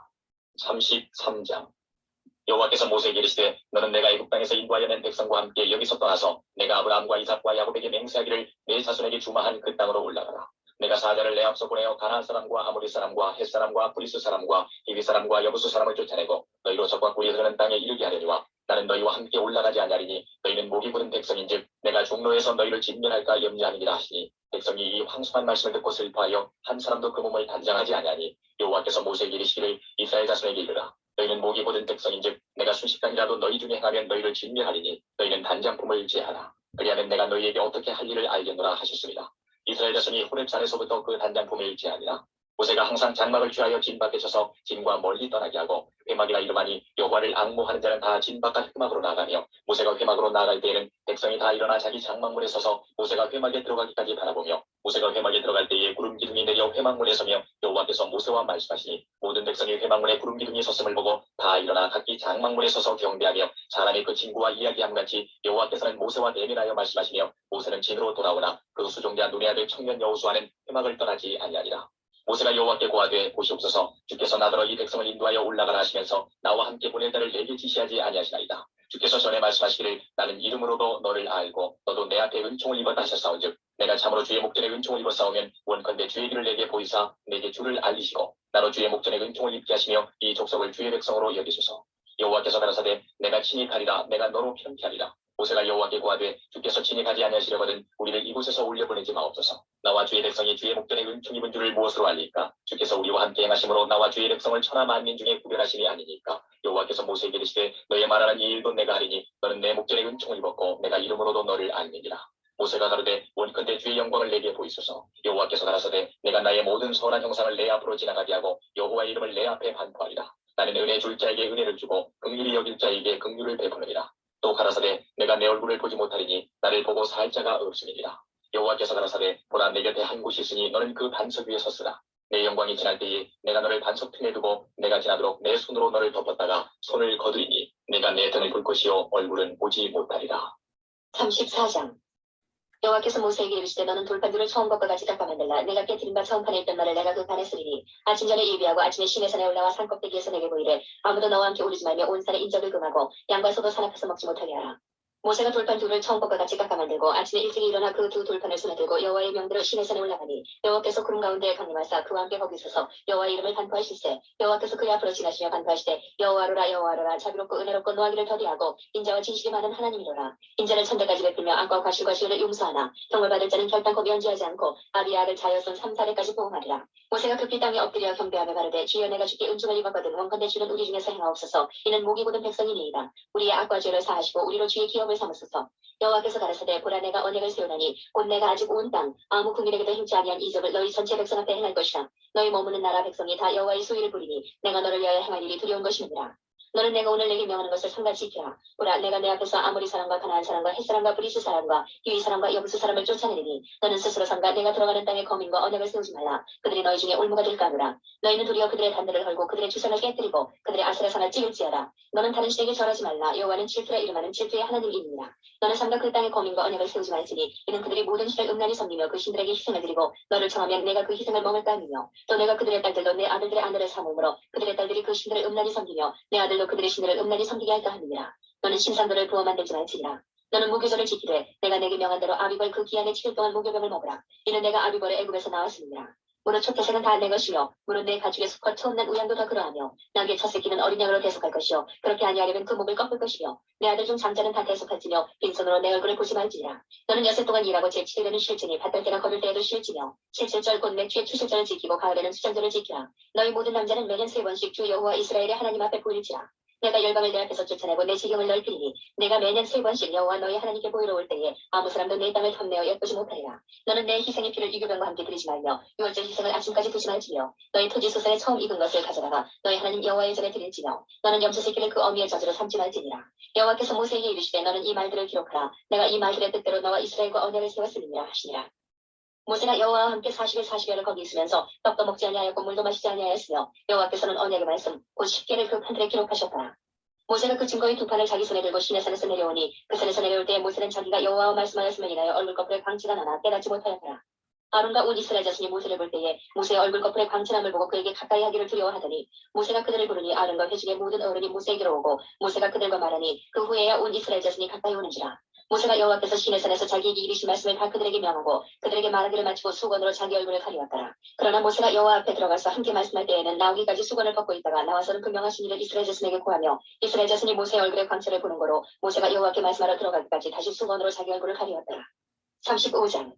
Speaker 1: 33장. 여호와께서 모세에게 이르시되 너는 내가 애굽 땅에서 인도하여 낸 백성과 함께 여기서 떠나서 내가 아브라함과 이삭과 야곱에게 맹세하기를 내 자손에게 주마한 그 땅으로 올라가라. 내가 사자를 내 앞서 보내어 가나안 사람과 아모리 사람과 헷 사람과 브리스 사람과 히위 사람과 여부수 사람을 쫓아내고 너희로 적과 꿀이 흐르는 땅에 이르게 하려니와 나는 너희와 함께 올라가지 아니하리니 너희는 목이 고든 백성인즉 내가 종로에서 너희를 진멸할까 염려하느니라 하시니 백성이 이 황송한 말씀을 듣고 슬퍼하여 한 사람도 그 몸을 단장하지 아니하니 여호와께서 모세에게 이르시기를 이스라엘 자손에게 이르라. 너희는 목이 고든 백성인즉 내가 순식간이라도 너희 중에 행하면 너희를 진멸하리니 너희는 단장품을 제하라. 그리하면 내가 너희에게 어떻게 할 일을 알겠노라 하셨습니다. 이스라엘 자손이 호렙산에서부터 그 단장품을 제하니라. 모세가 항상 장막을 취하여 진 밖에 서서 진과 멀리 떠나게 하고 회막이라 이름하니 여호와를 앙모하는 자는 다 진 바깥 회막으로 나가며 모세가 회막으로 나갈 때에는 백성이 다 일어나 자기 장막문에 서서 모세가 회막에 들어가기까지 바라보며 모세가 회막에 들어갈 때에 구름 기둥이 내려 회막문에 서며 여호와께서 모세와 말씀하시니 모든 백성이 회막문에 구름 기둥이 섰음을 보고 다 일어나 각기 장막문에 서서 경배하며 사람이 그 친구와 이야기함같이 여호와께서는 모세와 대면하여 말씀하시며 모세는 진으로 돌아오나 그 수종자 눈의 아들 청년 여호수아는 회막을 떠나지 아니하니라. 모세가 여호와께 고하되 보시옵소서 주께서 나더러 이 백성을 인도하여 올라가라 하시면서 나와 함께 보낼 자를 내게 지시하지 아니하시나이다. 주께서 전에 말씀하시기를 나는 이름으로도 너를 알고 너도 내 앞에 은총을 입었다 하셨사온즉 내가 참으로 주의 목전에 은총을 입었사오면 원컨대 주의 길을 내게 보이사 내게 주를 알리시고 나로 주의 목전에 은총을 입게 하시며 이 족속을 주의 백성으로 여기소서. 여호와께서 가라사대 내가 친히 가리라 내가 너로 편케 하리라. 모세가 여호와께 고하되 주께서 친히 가지 아니하시려거든 우리를 이곳에서 올려보내지 마옵소서. 나와 주의 백성이 주의 목전에 은총 입은 줄을 무엇으로 알리까? 주께서 우리와 함께 행하심으로 나와 주의 백성을 천하 만민 중에 구별하심이 아니니까. 여호와께서 모세에게 이르시되 너의 말하는 이 일도 내가 하리니 너는 내 목전에 은총을 입었고 내가 이름으로도 너를 알미니라. 모세가 가로되 원컨대 주의 영광을 내게 보이소서. 여호와께서 가라사대 내가 나의 모든 선한 형상을 내 앞으로 지나가게 하고 여호와의 이름을 내 앞에 반포하리라. 나는 은혜 줄 자에게 은혜를 주고 긍휼히 여길 자에게 긍휼을 베푸느니라. 또 가라사대 내가 내 얼굴을 보지 못하리니 나를 보고 살 자가 없음이니라. 여호와께서 가라사대 보라 내 곁에 한 곳이 있으니 너는 그 반석 위에 섰으라. 내 영광이 지날 때에 내가 너를 반석 틈에 두고 내가 지나도록 내 손으로 너를 덮었다가 손을 거두리니 내가 내 등을 볼 것이요 얼굴은 보지 못하리라.
Speaker 2: 34장. 여호와께서 모세에게 이르시되 너는 돌판들을 처음 것과 같이 깎아 만들라. 내가 깨뜨린 바 처음 판에 있던 말을 내가 그 판에 쓰리니 아침 전에 예비하고 아침에 시내산에 올라와 산 꼭대기에서 내게 보이되 아무도 너와 함께 오르지 말며 온 산에 인적을 금하고 양과 소도 산 앞에서 먹지 못하게 하라. 모세가 돌판 둘을 처음 것과 같이 깎아 만들고 아침에 일찍 일어나 그 두 돌판을 손에 들고 여호와의 명대로 시내산에 올라가니 여호와께서 구름 가운데에 강림하사 그와 함께 거기 서서 여호와의 이름을 반포하실세. 여호와께서 그의 앞으로 지나시며 반포하시되 여호와로라 여호와로라 자비롭고 은혜롭고 노하기를 더디하고 인자와 진실이 많은 하나님이로라. 인자를 천대까지 베풀며 악과 과실과 시를 용서하나 형을 받을 자는 결단코 면제하지 않고 아비의 아들 자여손 3사대까지 보응하리라. 모세가 급히 땅에 엎드려 경배하며 가로되 주여 내가 주께 은총을 입었거든 원컨대 주는 우리 중에서 행하옵소서. 이는 목이 고든 백성이니이다. 우리의 악과 죄를 사하시고 우리로 주의 기업을 삼으소서. 여호와께서 가라사대 보라 내가 언약을 세우나니 곧 내가 아직 온 땅 아무 국민에게도 행치 아니한 이적을 너희 전체 백성 앞에 행할 것이라. 너희 머무는 나라 백성이 다 여호와의 소유를 부리니 내가 너를 위하여 행할 일이 두려운 것이니라. 너는 내가 오늘 내게 명하는 것을 상같이 지켜라. 보라 내가 내 앞에서 아모리 사람과 가나안 사람과 헷 사람과 브리스 사람과 히위 사람과 여부수 사람을 쫓아내리니 너는 스스로 삼가 내가 들어가는 땅의 거민과 언약을 세우지 말라. 그들이 너희 중에 올무가 될까 하노라. 너희는 도리어 그들의 단들을 헐고 그들의 주상을 깨뜨리고 그들의 아세라상을 찌를지어라. 너는 다른 신에게 절하지 말라. 여호와는 질투라 이름하는 질투의 하나님이니라. 너는 삼가 그 땅의 거민과 언약을 세우지 말지니 이는 그들이 모든 신을 음란히 섬기며 그 신들에게 희생을 드리고 너를 청하면 내가 그 희생을 먹을까 하며 또 내가 그들의 딸들로 내 아들들의 아내를 삼음으로 그들의 딸들이 그 신들을 음란히 섬기며 내 아들로 그들의 신들을 음란히 섬기게 할까 함이니라. 너는 신상들을 부어 만들지 말지니라. 너는 무교절을 지키되 내가 내게 명한 대로 아비벌 그 기한의 7일 동안 무교병을 먹으라. 이는 내가 아비벌의 애굽에서 나왔음이니라. 무릇 초태생은 다 내 것이며 무릇 내 가축의 수컷 처음 난 우양도 다 그러하며 나귀의 첫 새끼는 어린 양으로 대속할 것이요 그렇게 아니하려면 그 목을 꺾을 것이며 내 아들 중 장자는 다 대속할지며 빈손으로 내 얼굴을 보지 말지니라. 너는 여섯 동안 일하고 제7일에는 쉴지니 밭될 때나 거둘 때에도 쉴지며 칠칠절 곧 맥주의 추실절을 지키고 가을에는 수장절을 지키라. 너희 모든 남자는 매년 3번씩 주 여호와 이스라엘의 하나님 앞에 보일지라. 내가 열방을 내 앞에서 쫓아내고 내 지경을 넓히리니 내가 매년 3번씩 여호와 너희 하나님께 보이러 올 때에 아무 사람도 내 땅을 탐내어 엿보지 못하리라. 너는 내 희생의 피를 유교병과 함께 드리지 말며 유월절 희생을 아침까지 두지 말지며 너희 토지 소산에 처음 익은 것을 가져다가 너희 하나님 여호와의 전에 드릴지며 너는 염소 새끼를 그 어미의 젖으로 삼지 말지니라. 여호와께서 모세에게 이르시되 너는 이 말들을 기록하라. 내가 이 말들의 뜻대로 너와 이스라엘과 언약을 세웠음이니라 하시니라. 모세가 여호와와 함께 40일 40여를 거기 있으면서 떡도 먹지 아니하였고 물도 마시지 아니하였으며 여호와께서는 언약의 말씀 곧 십계를 그 판들에 기록하셨더라. 모세가 그 증거의 두 판을 자기 손에 들고 시내산에서 내려오니 그 산에서 내려올 때에 모세는 자기가 여호와와 말씀하였음을 인하여 얼굴 거풀에 광채가 나나 깨닫지 못하였더라. 아론과 온 이스라엘 자손이 모세를 볼 때에 모세의 얼굴 거풀에 광채남을 보고 그에게 가까이 하기를 두려워하더니 모세가 그들을 부르니 아론과 회중의 모든 어른이 모세에게로 오고 모세가 그들과 말하니 그 후에야 온 이스라엘 자손이 가까이 오는지라. 모세가 여호와께서 시내산에서 자기에게 이르신 말씀을 다 그들에게 명하고 그들에게 말하기를 마치고 수건으로 자기 얼굴을 가리웠더라. 그러나 모세가 여호와 앞에 들어가서 함께 말씀할 때에는 나오기까지 수건을 벗고 있다가 나와서는 그 명하신 일을 이스라엘 자손에게 고하며 이스라엘 자손이 모세의 얼굴의 광채를 보는 거로 모세가 여호와께 말씀하러 들어가기까지 다시 수건으로 자기 얼굴을 가리웠더라. 35장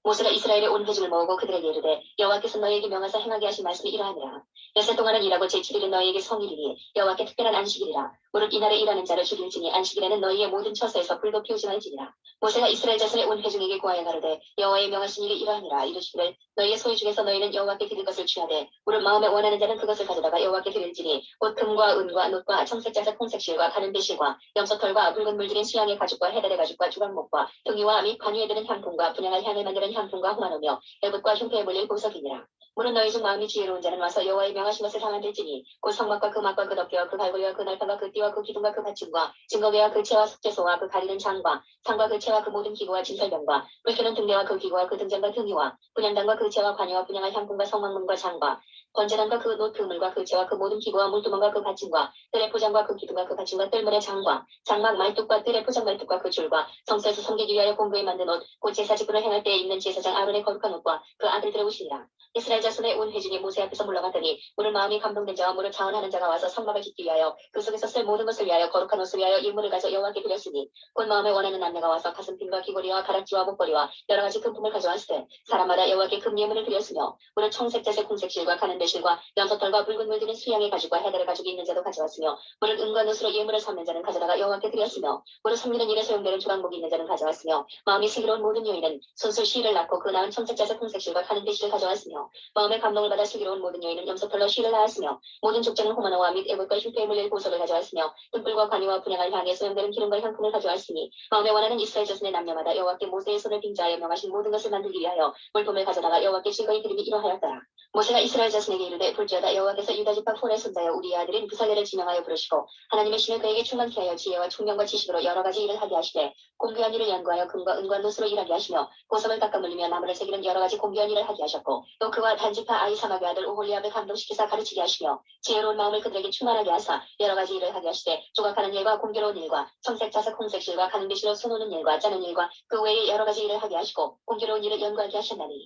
Speaker 2: 모세가 이스라엘의 온 회중을 모으고 그들에게 이르되 여호와께서 너희에게 명하사 행하게 하신 말씀이 이러하니라. 엿새 동안은 일하고 제7일은 너희에게 성일이니 여호와께 특별한 안식일이라. 무릇 이날에 일하는 자를 죽일지니 안식일에는 너희의 모든 처소에서 불도 피우지 말지니라. 모세가 이스라엘 자손의 온 회중에게 고하여 가로되 여호와의 명하신 일이 이러하니라. 이르시기를 너희의 소유 중에서 너희는 여호와께 드릴 것을 취하되 무릇 마음에 원하는 자는 그것을 가져다가 여호와께 드릴지니 곧 금과 은과 놋과 청색자색 홍색실과 가는 배실과 염소털과 붉은 물들인 수양의 가죽과 해달의 가죽과 주광목과 등이와 및 관유에 드는 향품과 분향할 향을 만드는 향품과 후마노며 애붓과 흉패에 물릴 보석이니라. 무릇 너희 중 마음이 지혜로운 자는 와서 여호와의 명하신 것을 다 만들지니 곧 성막과 그 막과 그 덮개와 그 갈고리와 그 날판과 그 띠와 그 기둥과 그 받침과 증거궤와 그 채와 숙제소와 그 가리는 장과 상과 그 채와 그 모든 기구와 진설병과 불켜는 등대와 그 기구와 그 등잔과 등이와 분향단과 그 채와 관여와 분향할 향품과 성막문과 장과 번제단과 그 놋 그물과 그 채와 그 모든 기구와 물두멍과 그 받침과 뜰의 포장과 그 기둥과 그 받침과 뜰문의 장과 장막 말뚝과 뜰의 포장 말뚝과 그 줄과 성소에서 섬기기 위하여 공부에 만든 옷 곧 제사 직분을 행할 때에 입는 제사장 아론의 거룩한 옷과 그 아들들의 옷이니라. 이스라엘 자손의 온 회중이 모세 앞에서 물러갔더니 무릇 마음이 감동된 자와 무릇 자원하는 자가 와서 성막을 짓기 위하여 그 속에서 쓸 모든 것을 위하여 거룩한 옷을 위하여 일물을 가져 여호와께 드렸으니 곧 마음에 원하는 남녀가 와서 가슴핀과 귀고리와 가락지와 목걸이와 여러 가지 금품을 가져왔으되 사람마다 여호와께 금 예물을 드렸으며 무릇 청색자색 홍색실과 가는 배실과 염소털과 붉은 물들인 수양의 가죽과 해달의 가죽이 있는 자도 가져왔으며 무릇 은과 놋으로 예물을 삼는 자는 가져다가 여호와께 드렸으며 무릇 섬기는 일에 소용되는 주광목이 있는 자는 가져왔으며 마음이 슬기로운 모든 여인은 손수 실을 낳고 그 낳은 청색자색 홍색실과 가는 배실을 가져왔으며 마음의 감동을 받아 슬기로운 모든 여인은 염소털로 실을 낳았으며 모든 족장은 호마노와 및 애봇과 흉패에 물릴 보석을 가져왔으며 등불과 관이와 분향할 향에 소용되는 기름과 향품을 가져왔으니 마음에 원하는 이스라엘 자손의 남녀마다 여호와께 모세의 손을 빙자하여 명하신 모든 것을 만들기 위하여 물품을 가져다가 여호와께 즐거이 드림이 이러하였더라. 모세가 이스라엘 자손에게 이르되 볼지어다 여호와께서 유다 지파 홀의 손자여 우리의 아들인 부살레를 지명하여 부르시고 하나님의 신을 그에게 충만케 하여 지혜와 총명과 지식으로 여러 가지 일을 하게 하시되 공교한 일을 연구하여 금과 은과 놋으로 일하게 하시며 보석을 깎아 물리며 나무를 새기는 여러 가지 공교한 일을 하게 하셨고 또 그와 단지파 아이사막의 아들 오홀리압을 감동시키사 가르치게 하시며 지혜로운 마음을 그들에게 충만하게 하사 여러 가지 일을 하게 하시되 조각하는 일과 공교로운 일과 청색 자색 홍색 실과 가는 배실로 손오는 일과 짜는 일과 그 외에 여러 가지 일을 하게 하시고 공교로운 일을 연구하게 하셨나니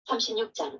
Speaker 2: 36장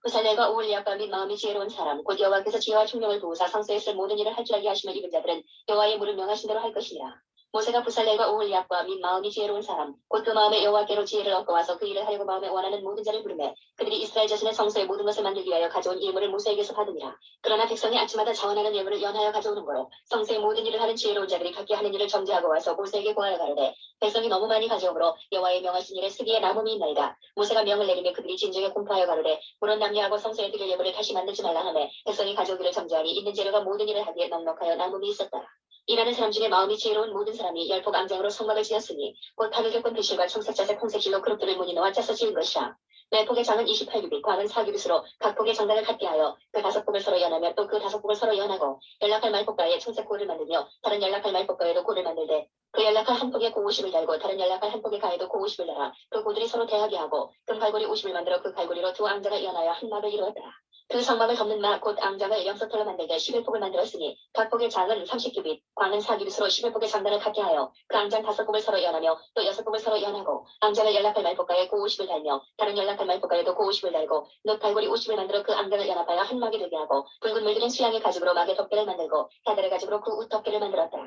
Speaker 2: 부살렐과 오홀리압과 및 마음이 지혜로운 사람 곧 여호와께서 지혜와 총명을 도우사 성소에 쓸 모든 일을 할 줄 알게 하시며 입은 자들은 여호와의 물을 명하신 대로 할 것이니라. 모세가 부살렐과 오홀리압과 및 마음이 지혜로운 사람 곧 그 마음에 여호와께로 지혜를 얻고 와서 그 일을 하려고 마음에 원하는 모든 자를 부르매 그들이 이스라엘 자손의 성소의 모든 것을 만들기 위하여 가져온 예물을 모세에게서 받으니라. 그러나 백성이 아침마다 자원하는 예물을 연하여 가져오는 거로 성소의 모든 일을 하는 지혜로운 자들이 각기 하는 일을 정죄하고 와서 모세에게 고하여 가로되 백성이 너무 많이 가져오므로 여호와의 명하신 일에 쓰기에 남음이 있나이다. 모세가 명을 내리며 그들이 진정에 공포하여 가로되 물론 남녀하고 성소에 드릴 예물을 다시 만들지 말라 하매 백성이 가져오기를 정죄하니 있는 재료가 모든 일을 하기에 넉넉하여 남음이 있었더라. 일하는 사람 중에 마음이 지혜로운 모든 사람이 열폭 앙장으로 성막을 지었으니 곧 닭을 겪은 배실과 청색자색 홍색실로 그룹들을 무늬 놓아 짜서 지은 것이라. 매 폭의 장은 28규빗 광은 4규빗으로 각 폭의 장단을 같게 하여 그 5폭을 서로 연하며 또 그 5폭을 서로 연하고 연락할 말폭가에 청색 고를 만들며 다른 연락할 말폭가에도 고를 만들되 그 연락할 한 폭에 고 50을 달고 다른 연락할 한 폭의 가에도 고 50을 달아 그 고들이 서로 대하게 하고 금 갈고리 50을 만들어 그 갈고리로 두 앙장을 연하여 한 막을 이루었더라. 그 성막을 덮는 막 곧 앙장을 염소털로 만들게 11폭을 만들었으니 각 폭의 장은 30규빗 광은 4규빗으로 11폭의 장단을 같게 하여 그 앙장 5폭을 서로 연하며 또 6폭을 서로 연하고 앙장을 연락할 말폭가에 고 50을 달며 다른 연락할 말폭가에도 고 50을 달고 놋 갈고리 50을 만들어 그 앙장을 연합하여 한 막이 되게 하고 붉은 물들인 수양의 가죽으로 막의 덮개를 만들고 해달의 가죽으로 그 웃 덮개를 만들었다.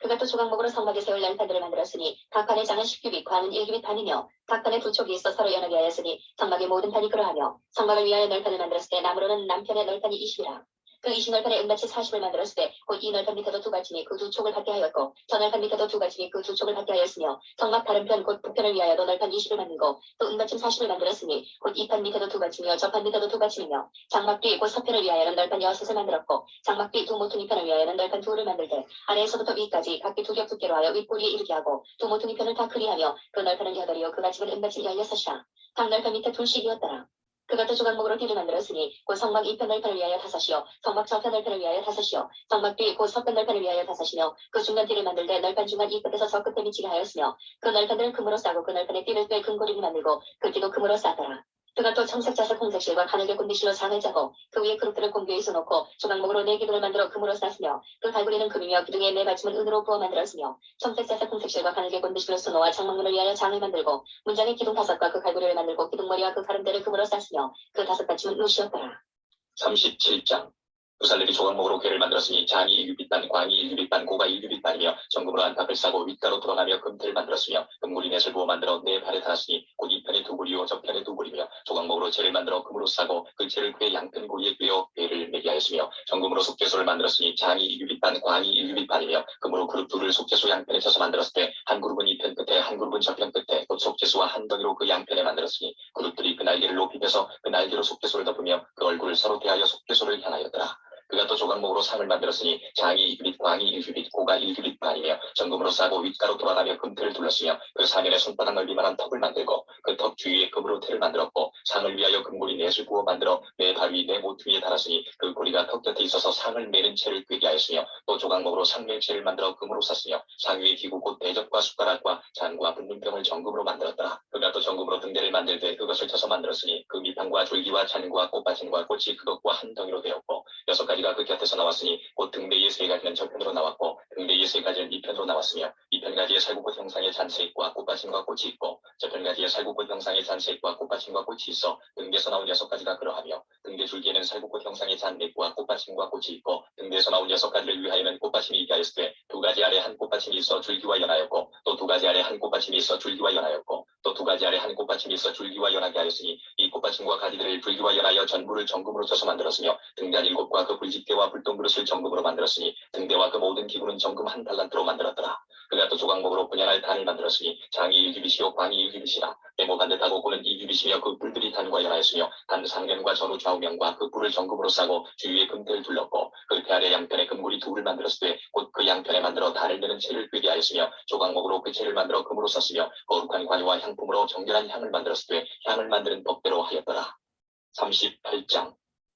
Speaker 2: 그가 또 조각목으로 성막에 세울 날판들을 만들었으니 각 판의 장은 10규빗 광은 1규빗 반이며 각 판에 두 촉이 있어 서로 연하게 하였으니 성막의 모든 판이 그러하며 성막을 위하여 널판을 만들었을 때 나무로는 남편의 널판이 20이라. 그 20널판에 은받치 40을 만들었을 때 곧 이 널판 밑에도 두 받침이 그 두 촉을 받게 하였고 저 널판 밑에도 두 받침이 그 두 촉을 받게 하였으며 성막 다른 편 곧 북편을 위하여도 널판 20을 만들고 또 은받침 40을 만들었으니 곧 이 판 밑에도 두 받침이요 저 판 밑에도 두 받침이며 장막 뒤 곧 서편을 위하여는 널판 6을 만들었고 장막 뒤 두 모퉁이 편을 위하여는 널판 2를 만들되 아래에서부터 위까지 각기 두 겹 두께로 하여 윗꼬리에 이르게 하고 두 모퉁이 편을 다 크리하며 그 널판은 8이요 그 받침은 은받침 16이라 각 널판 밑에 둘씩이었더라. 그것도 조각목으로 뒤를 만들었으니 곧 성막 이편 널판을 위하여 5이요 성막 저편 널판을 위하여 5이요 성막 뒤 곧 서편 널판을 위하여 5이며 그 중간 띠를 만들되 널판 중간 이 끝에서 저 끝에 미치게 하였으며 그 널판들은 금으로 싸고 그 널판에 띠를 꿰 금고리를 만들고 그 띠도 금으로 쌌더라. 그가 또 청색 자색 홍색실과 가늘게 곤비실로 장을 짜고 그 위에 그릇들을 공기에 쏘놓고 조각목으로 4기둥을 만들어 금으로 쌌으며 그 갈고리는 금이며 기둥의 4받침은 은으로 부어 만들었으며 청색 자색 홍색실과 가늘게 곤비실로 쏘놓아 장막문을 위하여 장을 만들고 문장의 기둥 5과 그 갈고리를 만들고 기둥머리와 그 가름대를 금으로 쌌으며 그 5받침은 룻이었더라.
Speaker 1: 37장 부살렙이 조각목으로 궤를 만들었으니 장이 1규빗반, 광이 1규빗반, 고가 1규빗반이며 정금으로 안팎을 싸고 윗가로 돌아가며 금틀을 만들었으며 금구리 넷을 부어 만들어 4발에 달았으니 곧 이편에 2구리요 저편에 2구리며 조각목으로 재를 만들어 금으로 싸고 그 재를 궤 양편 고리에 꿰어 궤를 매게 하였으며 정금으로 속죄소를 만들었으니 장이 1규빗반, 광이 1규빗반이며 금으로 그룹 둘을 속죄소 양편에 쳐서 만들었을 때 한 그룹은 이편 끝에 한 그룹은 저편 끝에 곧 속죄소와 한 덩이로 그 양편에 만들었으니 그룹들이 그 날개를 높이 펴서 그 날개로 속죄소를 덮으며 그 얼굴을 서로 대하여 속죄소를 향하였더라. 그가 또 조각목으로 상을 만들었으니 장이 1규빗, 광이 1규빗, 고가 1규빗 반이며 정금으로 싸고 윗가로 돌아가며 금틀을 둘렀으며 그 사면에 손바닥 넓이만한 턱을 만들고 그 턱 주위에 금으로 틀을 만들었고 상을 위하여 금고리 넷을 부어 만들어 4발 위 4모퉁이에 달았으니 그 고리가 턱 곁에 있어서 상을 매는 채를 꿰게 하였으며 또 조각목으로 상멜채를 만들어 금으로 쌌으며 상 위에 기구 곧 대접과 숟가락과 잔과 분문병을 정금으로 만들었더라. 그가 또 정금으로 등대를 만들되 그것을 쳐서 만들었으니 그 밑판과 줄기와 잔과 꽃받침과 꽃이 그것과 한 덩이로 되었고 6가지가 그 곁에서 나왔으니 곧 등대의 3가지는 저편으로 나왔고 등대의 3가지는 밑편으로 나왔으며 밑편가지에 살구꽃 형상의 잔색과 꽃받침과 꽃이 있고 저편가지에 살구꽃 형상의 잔색과 꽃받침과 꽃이 있어 등대에서 나온 6가지가 그러하며 등대 줄기에는 살구꽃 형상의 잔맥과 꽃받침과 꽃이 있고 등대에서 나온 6가지를 위하여는 꽃받침이 있게 하였으되 2가지 아래 한 꽃받침이 있어 줄기와 연하였고 또 2가지 아래 한 꽃받침이 있어 줄기와 연하였고 또 2가지 아래 한 꽃받침이 있어 줄기와 연하게 하였으니 이 꽃받침과 가지들을 줄기와 연하여 전부를 정금으로 쳐서 만들었으며 등단 7곳과 그 불집게와 불똥그릇을 정금으로 만들었으니 등대와 그 모든 기구는 정금 한 달란트로 만들었더라. 그가 또 조각목으로 분양할 단을 만들었으니 장이 1규빗이요 광이 1규빗이라 네모 반듯하고 고는 2규빗이며 그 뿔들이 단과 연하였으며 단 상면과 전후 좌우면과 그 뿔을 정금으로 싸고 주위에 금대를 둘렀고 그 대 아래 양편에 금고리 2를 만들었을 때 곧 그 양편에 만들어 단을 내는 채를 꿰게 하였으며 조각목으로 그 채를 만들어 금으로 썼으며 거룩한 관유와 향품으로 정결한 향을 만들었을 때 향을 만드는 법대로 하였더라. 38장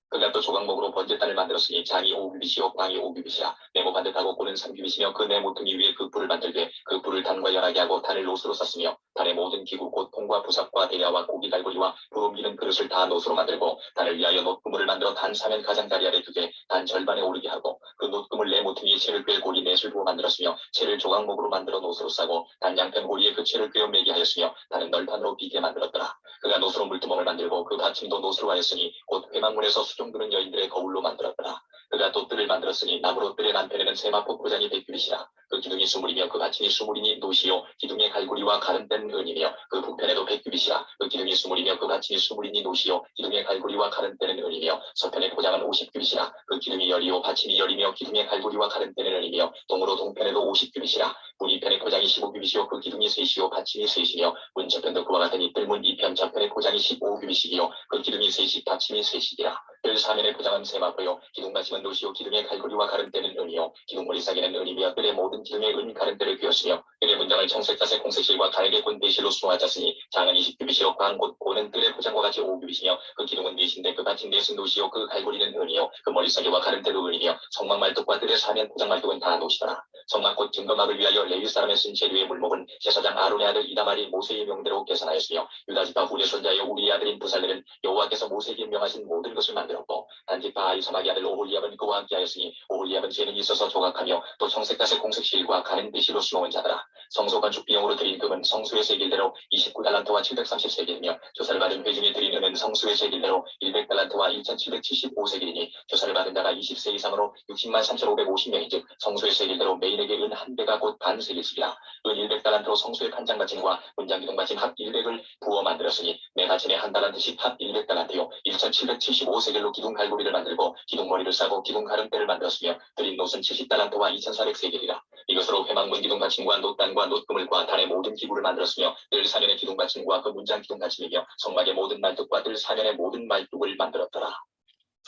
Speaker 1: 그가 또 조각목으로 번제단을 만들었으니 장이 5규빗이요 광이 5규빗이라 네모 반듯하고 고는 3규빗이며 그 네 모퉁이 위에 그 뿔을 만들되 그 뿔을 단과 연하게 하고 단을 노수로 썼으며 단의 모든 기구 곧 통과 부삽과 대야와 고기 갈고리와 불 옮기는 그릇을 다 노수로 만들고 단을 위하여 놋그물을 만들어 단 사면 가장자리 아래 두게 단 절반에 오르게 하고 그 놋그물 네 모퉁이에 채를 꿰 고리 넷을 부어 만들었으며 채를 조각목으로 만들어 노수로 싸고 단 양편 고리에 그 채를 꿰어 매게 하였으며 단은 널판으로 비게 만들었더라. 그가 노수로 물두멍을 만들고 그 받침도 노수로 하였으니 곧 회막문에서 수종드는 여인들의 거울로 만들었더라. 그가 또 뜰을 만들었으니 나무로 뜰의 남편에는 세마포 포장이 100규빗이라 그 기둥이 20이며 그 받침이 20이니 노시요 기둥의 갈고리와 가름된 은이며 그 북편에도 100규빗이라 그 기둥이 20이며 그 받침이 20이니 노시요 기둥의 갈고리와 가름되는 은이며 서편의 포장은 50규빗이라 그 기둥이 열이요 받침이 열이며 기둥의 갈고리와 가름되는 은이며 동으로 동편에도 50규빗이라 문 이편의 포장이 15규빗이요 그 기둥이 셋이요 받침이 셋이며 문 저편도 그와 같으니 뜰문 이편 저편의 포장이 15규빗이요 그 기둥이 셋이 받침이 셋이라 뜰 사면의 포장은 세마포요 기둥 받침은 노시요 기둥의 갈고리와 가름되는 은이요 기둥머리 사기는 은이며 뜰의 모든 기둥의 은 가름대를 끼웠으며 뜰의 문장을 청색자색 홍색실과 가늘게 곤 배실로 수놓았으니 장은 20규빗이요 광 곧 고는 뜰의 포장과 같이 5규빗이며 그 기둥은 넷인데 그 받침 넷은 노시요 그 갈고리는 은이요 그 머리 사기와 가름대도 은이며 성막 말뚝과 뜰의 사면 포장 말뚝은 다 노시더라. 성막 곧 증거막을 위하여 레위 사람의 쓴 재료의 물목은 제사장 아론의 아들 이다말이 모세의 명대로 계산하였으며 유다지파 후레 손자여 우리의 아들인 부살렙은 여호와께서 모세에게 명하신 모든 것을 만들었고 단지파 아이사막의 아들 오홀리압은 그와 함께하였으니 오홀리압은 재능이 있어서 조각하며 또 청색자색 공색실과 가는 배실로 수놓은 자더라. 성소 건축 비용으로 드린 금은 성수의 세길대로 29달란트와 730세길이며 조사를 받은 회중에 드린 은은 성수의 세길대로 100달란트와 1775세길이니 조사를 받은 자가 20세 이상으로 60만 3,550명인즉 성수의 세길대로 메인에게 은 한 배가 곧 반 세길씩이라. 은 100달란트로 성수의 판장 받침과 문장 기둥 받침 합 100을 부어 만들었으니 매 받침에 한 달란트씩 합 100달란트요 1775세길로 기둥 갈고리를 만들고 기둥 머리를 싸고 기둥 가름대를 만들었으며 드린 놋은 70달란트와 2400세길이라. 이것으로 회막문 기둥 받침과 놋단과 놋그물과 단의 모든 기구를 만들었으며 늘 사면의 기둥 받침과 그 문장 기둥 받침이며 성막의 모든 말뚝과 늘 사면의 모든 말뚝을 만들었더라.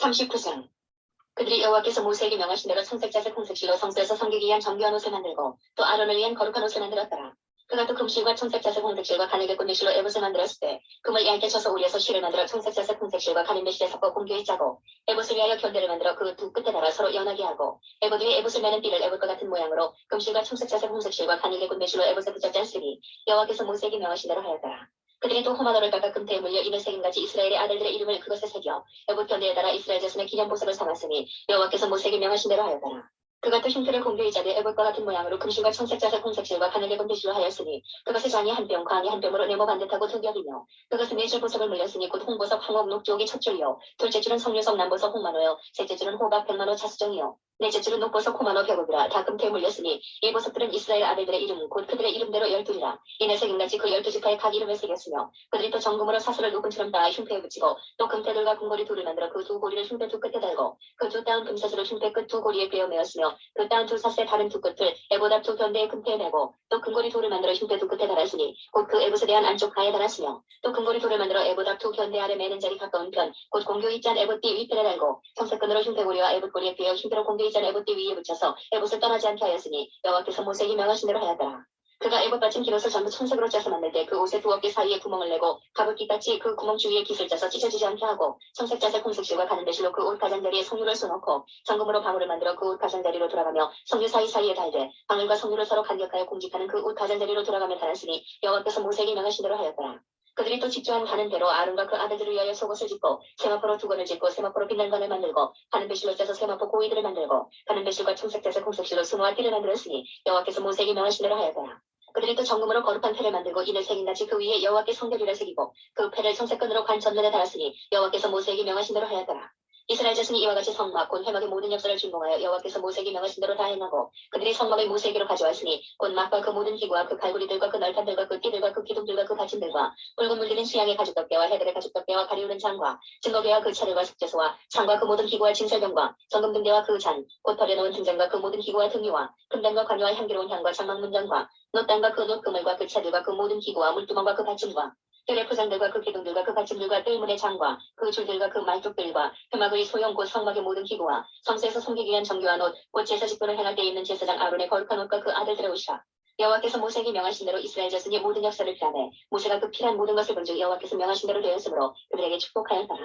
Speaker 2: 39장. 그들이 여호와께서 모세에게 명하신 대로 청색자색 홍색실로 성소에서 섬기기 위한 정교한 옷을 만들고 또 아론을 위한 거룩한 옷을 만들었더라. 그가 또 금실과 청색자색 홍색실과 가늘게 꾼 실로 에봇을 만들었을 때 금을 얇게 쳐서 우리에서 실을 만들어 청색자색 홍색실과 가늘매 실에 섞어 공교히 짜고 에봇을 위하여 견대를 만들어 그 두 끝에 달아 서로 연하게 하고 에봇 위에 에봇을 매는 띠를 에봇과 같은 모양으로 금실과 청색자색 홍색실과 가늘게 꾼 매실로 에봇에 붙여 짰으니 여호와께서 모세에게 명하신 대로 하였더라. 그들이 또 호마노를 깎아 금태에 물려 이는 새김같이 이스라엘의 아들들의 이름을 그것에 새겨 에봇 견대에 따라 이스라엘 자손의 기념보석을 삼았으니 여호와께서 모세에게 명하신 대로 하였더라. 그가 또 흉패를 공교히 짜되 에봇과 같은 모양으로 금실과 청색자색 홍색실과 가늘게 건 배실로 하였으니 그것의 장이 한 뼘 광이 한 뼘으로 네모 반듯하고 두 겹이며 그것은 네 줄 보석을 물렸으니 곧 홍보석 황옥 녹조옥이 첫 줄이요 둘째 줄은 석류석 남보석 홍만호요 셋째 줄은 호박 백만호 차수정이요 넷째 줄은 녹보석 호만호 벽옥이라 다 금태에 물렸으니 이 보석들은 이스라엘 아들들의 이름 곧 그들의 이름대로 12이라. 이내 새김같이 그 12지파의 각 이름을 새겼으며 그들이 또 정금으로 사슬을 녹은처럼 닿아 흉패에 붙이고 또 금태들과 금고리 둘을 만들어 그 두 고리를 흉패 두 끝에 달고 그 두 따은 금사슬을 흉패 끝 두 고리에 베어 메었으며 그 따은 두 사슬의 다른 두 끝을 에봇 앞 두 견대의 금태에 메고 또 금고리 돌을 만들어 흉패 두 끝에 달았으니 곧 그 에봇에 대한 안쪽 가에 달았으며 또 금고리 돌을 만들어 에봇 앞 두 견대 아래 매는 자리 가까운 편 곧 공교히 짠 에봇 띠 위편에 달고 청색끈으로 흉패고리와 에봇 고리에 베어 흉패로 공교히 짠 에봇 띠 위에 붙여서 에봇을 떠나지 않게 하였으니 여호와께서 모세에게 명하신 대로 하였더라. 그가 에봇 받침 기롯을 전부 청색으로 짜서 만들 때 그 옷의 두 어깨 사이에 구멍을 내고 가부끼같이 그 구멍 주위에 깃을 짜서 찢어지지 않게 하고 청색자색 홍색실과 가는 배실로 그 옷 가장자리에 석류를 쏘놓고 정금으로 방울을 만들어 그 옷 가장자리로 돌아가며 석류 사이사이에 달되 방울과 석류를 서로 간격하여 공직하는 그 옷 가장자리로 돌아가며 달았으니 여호와께서 모세에게 명하신 대로 하였더라. 그들이 또 직조한 가는 대로 아론과 그 아들들을 위하여 속옷을 짓고 세마포로 두건을 짓고 세마포로 빛난 관을 만들고 가는 배실로 짜서 세마포 고위들을 만들고 가는 배실과 청색자색 홍색실로 수노와 띠를 만들었으니 여호와께서 모세에게 명하신 대로 하였더라. 그들이 또 정금으로 거룩한 패를 만들고 이늘 새긴같이 그 위에 여호와께 성결이라 새기고 그 패를 청색끈으로 관 전면에 달았으니 여호와께서 모세에게 명하신 대로 하였더라. 이스라엘 자손이 이와 같이 성막 곧 회막의 모든 역사를 준공하여 여호와께서 모세에게 명하신 대로 다 행하고 그들이 성막을 모세에게로 가져왔으니 곧 막과 그 모든 기구와 그 갈고리들과 그 널판들과 그 띠들과 그 기둥들과 그 받침들과 붉은 물들인 수양의 가죽덮개와 해들의 가죽덮개와 가리우는 장과 증거궤와 그 차들과 숙제소와 창과 그 모든 기구와 진설병과 정금 등대와 그 잔 곧 버려놓은 등잔과 그 모든 기구와 등유와 금단과 관유와 향기로운 향과 장막 문장과 놋단과 그 놋그물과 그 차들과 그 모든 기구와 물두멍과 그 받침과 뜰의 포장들과 그 기둥들과 그 받침들과 뜰문의 장과 그 줄들과 그 말뚝들과 회막의 소형 곧 성막의 모든 기구와 성소에서 섬기기 위한 정교한 옷 곧 제사 직분을 행할 때 입는 제사장 아론의 거룩한 옷과 그 아들들의 옷이라. 여호와께서 모세에게 명하신 대로 이스라엘 자손이 모든 역사를 피하매 모세가 그 필한 모든 것을 본즉 여호와께서 명하신 대로 되었으므로 그들에게 축복하였더라.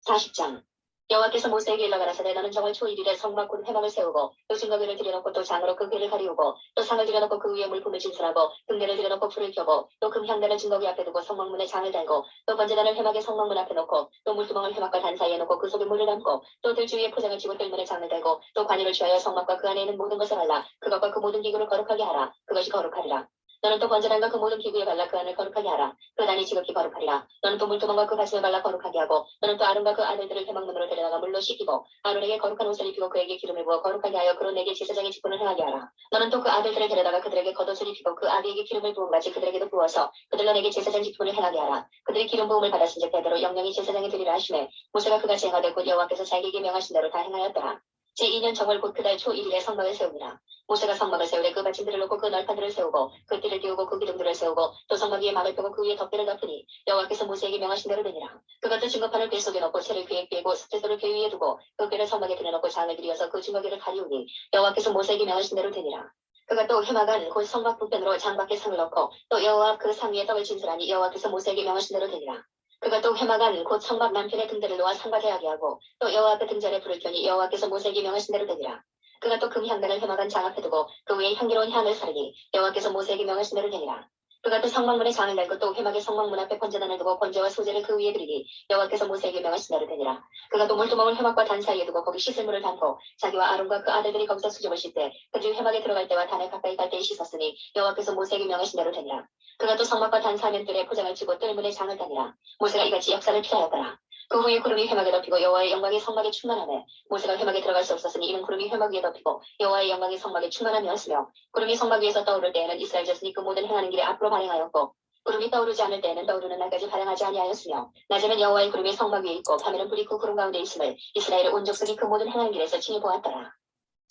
Speaker 2: 40장. 여호와께서 모세에게 일러 가라사대 너는 정월 초 1일에 성막 곧 회막을 세우고 또 증거궤를 들여놓고 또 장으로 그 궤를 가리우고 또 상을 들여놓고 그 위에 물품을 진설하고 금대를 들여놓고 불을 켜고 또 금향단을 증거궤 앞에 두고 성막문에 장을 달고 또 번제단을 회막의 성막문 앞에 놓고 또 물두멍을 회막과 단 사이에 놓고 그 속에 물을 담고 또 들 주위에 포장을 치고 뜰문에 장을 달고 또 관유를 취하여 성막과 그 안에 있는 모든 것을 발라 그것과 그 모든 기구를 거룩하게 하라. 그것이 거룩하리라. 너는 또 번제단과 그 모든 기구에 발라 그 안을 거룩하게 하라. 그 단이 지극히 거룩하리라. 너는 또 물두멍과 그 가슴에 발라 거룩하게 하고 너는 또 아론과 그 아들들을 회막문으로 데려다가 물로 씻기고 아론에게 거룩한 옷을 입히고 그에게 기름을 부어 거룩하게 하여 그로 내게 제사장의 직분을 행하게 하라. 너는 또 그 아들들을 데려다가 그들에게 겉옷을 입히고 그 아비에게 기름을 부은 같이 그들에게도 부어서 그들로 내게 제사장 직분을 행하게 하라. 그들이 기름 부음을 받았은즉 대대로 영영이 제사장이 되리라 하시매 모세가 그같이 행하되 곧 여호와께서 자기에게 명하신 대로 다 행하였더라. 제2년 정월 곧 그달 초 1일에 성막을 세웁니다. 모세가 성막을 세우되 그 받침들을 놓고 그 널판들을 세우고 그 띠를 띄우고 그 기둥들을 세우고 또 성막 위에 막을 펴고 그 위에 덮개를 덮으니 여호와께서 모세에게 명하신 대로 되니라. 그것도 증거판을 궤 속에 넣고 채를 궤에 꿰고 숫제소를 궤 위에 두고 그 궤를 성막에 들여놓고 장을 들이어서 그 증거궤를 가리우니 여호와께서 모세에게 명하신 대로 되니라. 그가 또 회막안 곧 성막 북편으로 장밖에 상을 넣고 또 여호와 그 상 위에 떡을 진설하니 여호와께서 모세에게 명하신 대로 되니라. 그가 또 회막안 곧 성막 남편의 등대를 놓아 상과 대하게 하고 또 여호와 그 등잔에 불을 켜니 여호와께서 모세에게 명하신 대로 되니라. 그가 또 금향단을 회막안 장 앞에 두고 그 위에 향기로운 향을 사르니 여호와께서 모세에게 명하신 대로 되니라. 그가 또 성막문에 장을 달고 또 회막의 성막문 앞에 번제단을 두고 번제와 소제를 그 위에 그리니 여호와께서 모세에게 명하신 대로 되니라. 그가 또 물두멍을 회막과 단 사이에 두고 거기 씻을 물을 담고 자기와 아론과 그 아들들이 거기서 수족을 씻되 그들이 회막에 들어갈 때와 단에 가까이 갈 때에 씻었으니 여호와께서 모세에게 명하신 대로 되니라. 그가 또 성막과 단 사면들에 포장을 치고 뜰문에 장을 다니라. 모세가 이같이 역사를 피하였더라. 그 후에 구름이 회막에 덮이고 여호와의 영광이 성막에 충만하매 모세가 회막에 들어갈 수 없었으니 이는 구름이 회막 위에 덮이고 여호와의 영광이 성막에 충만함이었으며 구름이 성막 위에서 떠오를 때에는 이스라엘 자손이 그 모든 행하는 길에 앞으로 발행하였고 구름이 떠오르지 않을 때에는 떠오르는 날까지 발행하지 아니하였으며 낮에는 여호와의 구름이 성막 위에 있고 밤에는 불이 그 구름 가운데 있음을 이스라엘의 온 족속이 그 모든 행하는 길에서 친히 보았더라.